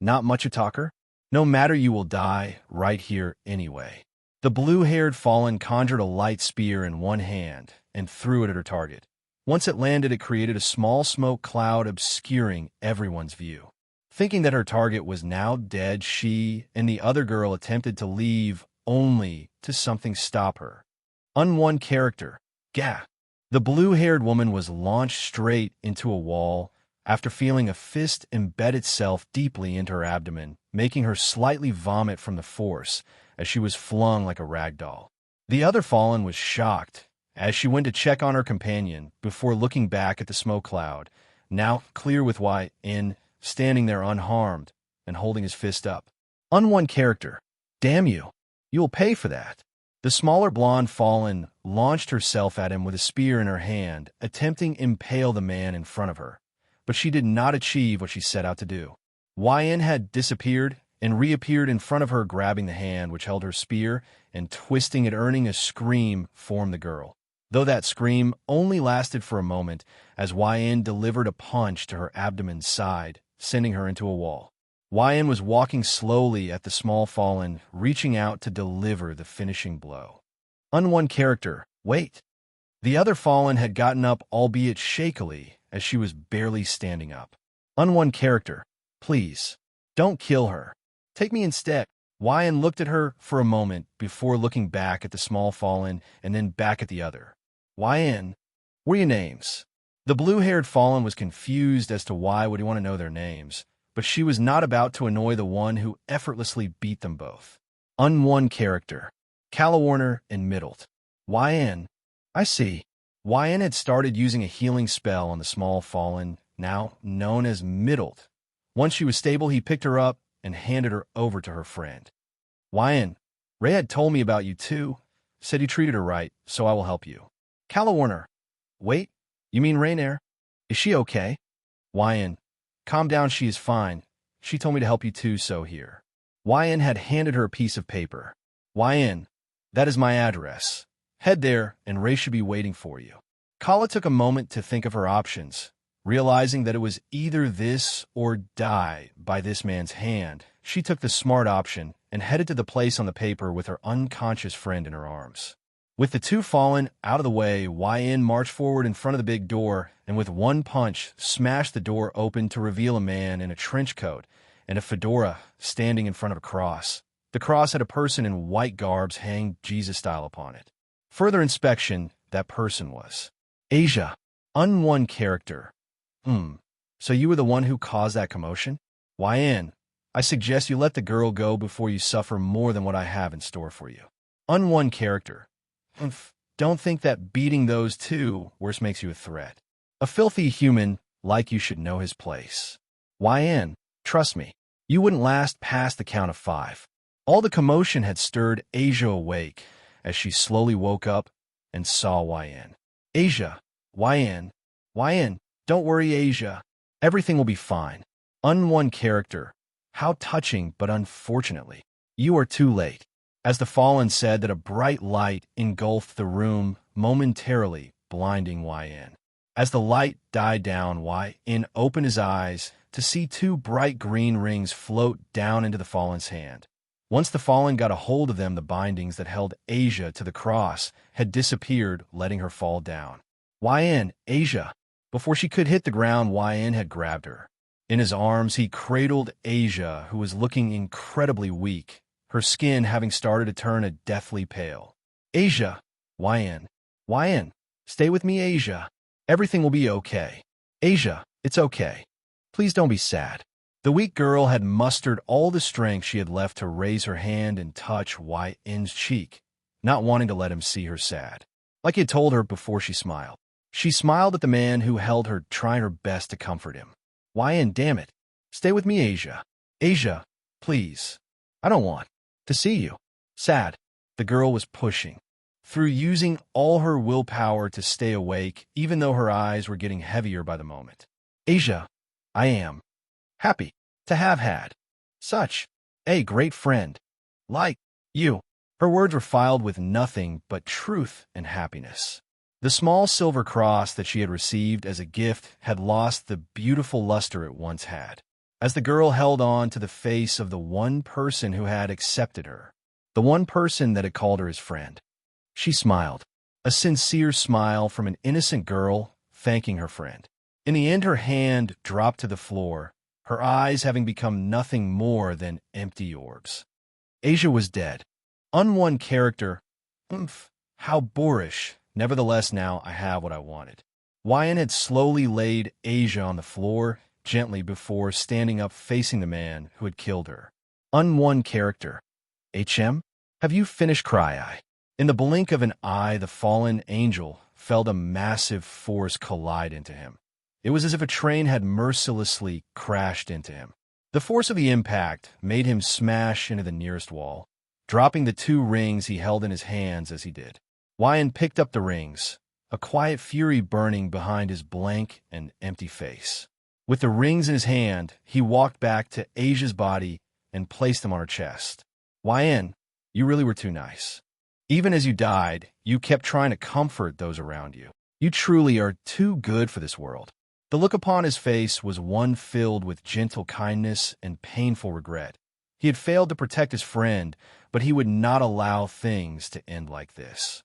Not much a talker? No matter, you will die right here anyway. The blue-haired fallen conjured a light spear in one hand and threw it at her target. Once it landed, it created a small smoke cloud obscuring everyone's view. Thinking that her target was now dead, she and the other girl attempted to leave, only to something stop her. One character. Gah! The blue-haired woman was launched straight into a wall after feeling a fist embed itself deeply into her abdomen, making her slightly vomit from the force as she was flung like a rag doll. The other fallen was shocked as she went to check on her companion before looking back at the smoke cloud, now clear with YN standing there unharmed and holding his fist up. One character. Damn you. You will pay for that. The smaller blonde fallen launched herself at him with a spear in her hand, attempting to impale the man in front of her. But she did not achieve what she set out to do. YN had disappeared and reappeared in front of her, grabbing the hand which held her spear and twisting it, earning a scream from the girl. Though that scream only lasted for a moment as YN delivered a punch to her abdomen's side, sending her into a wall. YN was walking slowly at the small fallen, reaching out to deliver the finishing blow. One character. Wait. The other fallen had gotten up, albeit shakily, as she was barely standing up. One character. Please. Don't kill her. Take me instead. YN looked at her for a moment before looking back at the small fallen and then back at the other. YN. What are your names? The blue-haired fallen was confused as to why would he want to know their names, but she was not about to annoy the one who effortlessly beat them both. One character. Calawarner and Middled. YN. I see. YN had started using a healing spell on the small fallen, now known as Middled. Once she was stable, he picked her up and handed her over to her friend. YN. Ray had told me about you too. Said you treated her right, so I will help you. Calawarner. Wait, you mean Rainier? Is she okay? YN. Calm down, she is fine. She told me to help you too, so here. YN had handed her a piece of paper. YN. That is my address. Head there, and Ray should be waiting for you. Kala took a moment to think of her options. Realizing that it was either this or die by this man's hand, she took the smart option and headed to the place on the paper with her unconscious friend in her arms. With the two fallen out of the way, YN marched forward in front of the big door and with one punch smashed the door open to reveal a man in a trench coat and a fedora standing in front of a cross. The cross had a person in white garbs hanging Jesus-style upon it. Further inspection, that person was Asia. Unknown character. So you were the one who caused that commotion? YN. I suggest you let the girl go before you suffer more than what I have in store for you. Unknown character. Don't think that beating those two worse makes you a threat. A filthy human like you should know his place. YN. Trust me, you wouldn't last past the count of 5. All the commotion had stirred Asia awake as she slowly woke up and saw YN. Asia. YN. Don't worry, Asia. Everything will be fine. Unknown character. How touching, but unfortunately, you are too late. As the fallen said that a bright light engulfed the room, momentarily blinding YN. As the light died down, YN opened his eyes to see 2 bright green rings float down into the fallen's hand. Once the fallen got a hold of them, the bindings that held Asia to the cross had disappeared, letting her fall down. YN, Asia. Before she could hit the ground, YN had grabbed her. In his arms, he cradled Asia, who was looking incredibly weak, her skin having started to turn a deathly pale. Asia. YN. Stay with me, Asia. Everything will be okay. Asia, it's okay. Please don't be sad. The weak girl had mustered all the strength she had left to raise her hand and touch YN's cheek, not wanting to let him see her sad. Like he had told her before, she smiled. She smiled at the man who held her, trying her best to comfort him. YN, damn it. Stay with me, Asia. Asia, please. I don't want to see you sad. The girl was pushing through, using all her willpower to stay awake, even though her eyes were getting heavier by the moment. Asia, I am happy to have had such a great friend like you. Her words were filled with nothing but truth and happiness. The small silver cross that she had received as a gift had lost the beautiful luster it once had. As the girl held on to the face of the one person who had accepted her, the one person that had called her his friend, she smiled, a sincere smile from an innocent girl thanking her friend. In the end, her hand dropped to the floor, her eyes having become nothing more than empty orbs. Asia was dead. Unknown character. How boorish. Nevertheless, now I have what I wanted. YN had slowly laid Asia on the floor, gently, before standing up facing the man who had killed her. Unknown character. HM? Have you finished, cry? In the blink of an eye, the fallen angel felt a massive force collide into him. It was as if a train had mercilessly crashed into him. The force of the impact made him smash into the nearest wall, dropping the 2 rings he held in his hands as he did. YN picked up the rings, a quiet fury burning behind his blank and empty face. With the rings in his hand, he walked back to Asia's body and placed them on her chest. YN, you really were too nice. Even as you died, you kept trying to comfort those around you. You truly are too good for this world. The look upon his face was one filled with gentle kindness and painful regret. He had failed to protect his friend, but he would not allow things to end like this.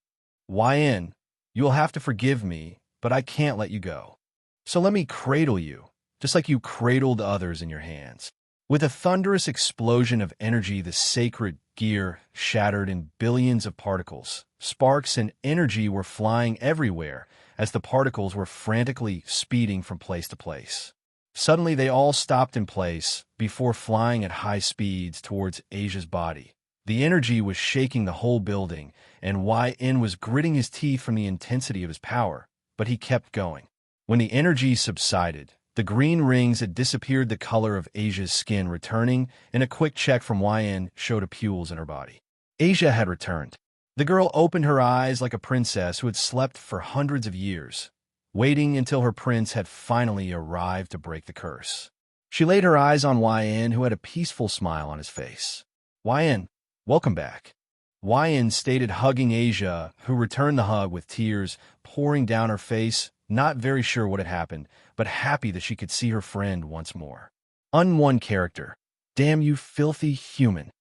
YN, you'll have to forgive me, but I can't let you go. So let me cradle you, just like you cradled others in your hands. With a thunderous explosion of energy, the sacred gear shattered in billions of particles. Sparks and energy were flying everywhere as the particles were frantically speeding from place to place. Suddenly, they all stopped in place before flying at high speeds towards Asia's body. The energy was shaking the whole building, and YN was gritting his teeth from the intensity of his power, but he kept going. When the energy subsided, the green rings had disappeared, the color of Asia's skin returning, and a quick check from YN showed a pupils in her body. Asia had returned. The girl opened her eyes like a princess who had slept for hundreds of years, waiting until her prince had finally arrived to break the curse. She laid her eyes on YN, who had a peaceful smile on his face. YN, welcome back. YN stated, hugging Asia, who returned the hug with tears pouring down her face, not very sure what had happened, but happy that she could see her friend once more. Unknown character. Damn you, filthy human.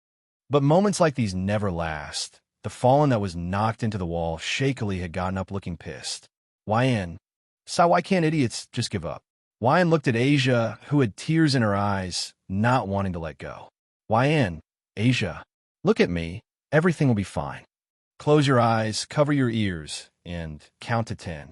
But moments like these never last. The fallen that was knocked into the wall shakily had gotten up looking pissed. YN. So why can't idiots just give up? YN looked at Asia, who had tears in her eyes, not wanting to let go. YN, Asia, look at me. Everything will be fine. Close your eyes, cover your ears, and count to 10.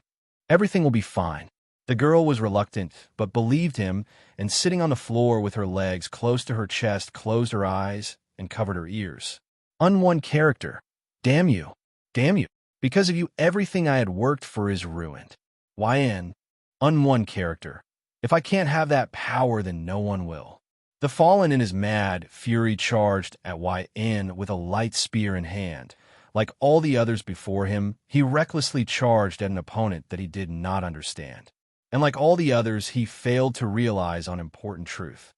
Everything will be fine. The girl was reluctant, but believed him, and sitting on the floor with her legs close to her chest, closed her eyes and covered her ears. Unone character. Damn you. Damn you. Because of you, everything I had worked for is ruined. YN, unone character. If I can't have that power, then no one will. The Fallen in his mad fury charged at YN with a light spear in hand. Like all the others before him, he recklessly charged at an opponent that he did not understand. And like all the others, he failed to realize an important truth.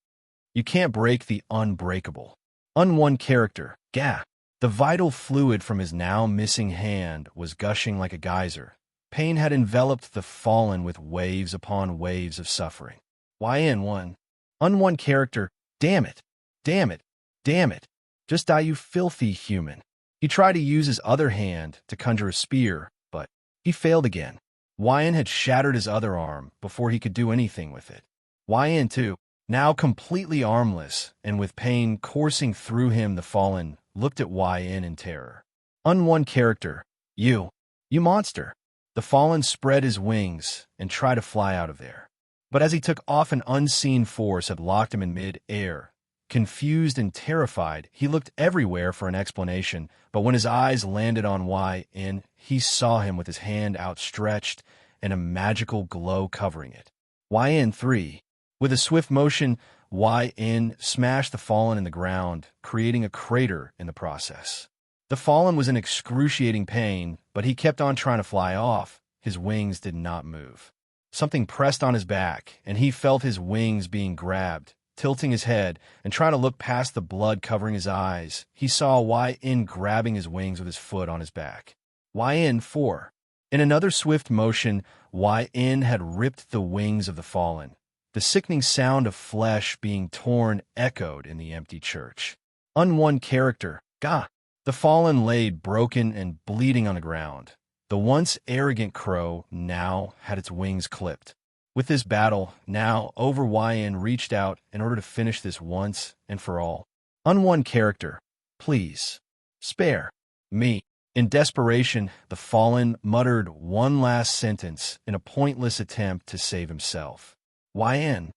You can't break the unbreakable. Unone character. Gah. The vital fluid from his now missing hand was gushing like a geyser. Pain had enveloped the Fallen with waves upon waves of suffering. YN1. Unone character. Damn it. Damn it. Damn it. Just die, you filthy human. He tried to use his other hand to conjure a spear, but he failed again. YN had shattered his other arm before he could do anything with it. YN2, now completely armless and with pain coursing through him, the Fallen looked at YN in terror. Unone character. You monster. The Fallen spread his wings and tried to fly out of there. But as he took off, an unseen force had locked him in mid-air. Confused and terrified, he looked everywhere for an explanation, but when his eyes landed on YN, he saw him with his hand outstretched and a magical glow covering it. YN3. With a swift motion, YN smashed the Fallen in the ground, creating a crater in the process. The Fallen was in excruciating pain, but he kept on trying to fly off. His wings did not move. Something pressed on his back, and he felt his wings being grabbed. Tilting his head and trying to look past the blood covering his eyes, he saw YN grabbing his wings with his foot on his back. YN4. In another swift motion, YN had ripped the wings of the Fallen. The sickening sound of flesh being torn echoed in the empty church. Unone character. Gah. The Fallen laid broken and bleeding on the ground. The once arrogant crow now had its wings clipped. With this battle now over, YN reached out in order to finish this once and for all. Unone character. Please. Spare me. In desperation, the Fallen muttered one last sentence in a pointless attempt to save himself. YN.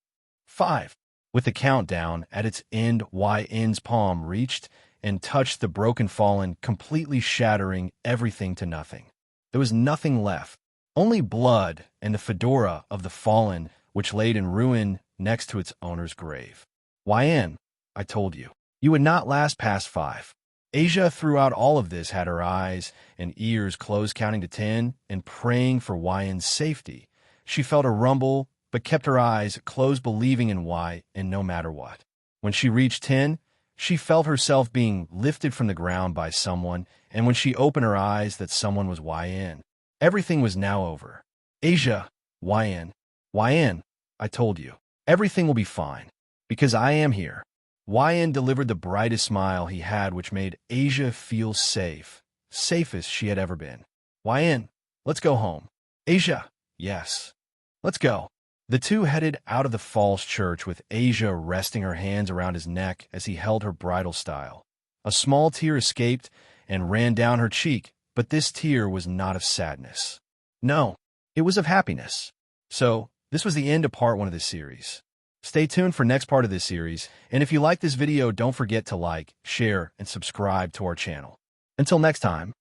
5. With the countdown at its end, YN's palm reached and touched the broken Fallen, completely shattering everything to nothing. There was nothing left. Only blood and the fedora of the Fallen, which laid in ruin next to its owner's grave. YN, I told you, you would not last past 5. Asia, throughout all of this, had her eyes and ears closed, counting to 10 and praying for YN's safety. She felt a rumble, but kept her eyes closed, believing in YN no matter what. When she reached 10, she felt herself being lifted from the ground by someone, and when she opened her eyes, that someone was YN. Everything was now over. Asia, YN, I told you, everything will be fine, because I am here. YN delivered the brightest smile he had, which made Asia feel safe, safest she had ever been. YN, let's go home. Asia, yes, let's go. The two headed out of the false church, with Asia resting her hands around his neck as he held her bridal style. A small tear escaped and ran down her cheek, but this tear was not of sadness. No, it was of happiness. So, this was the end of part 1 of this series. Stay tuned for next part of this series, and if you like this video, don't forget to like, share, and subscribe to our channel. Until next time.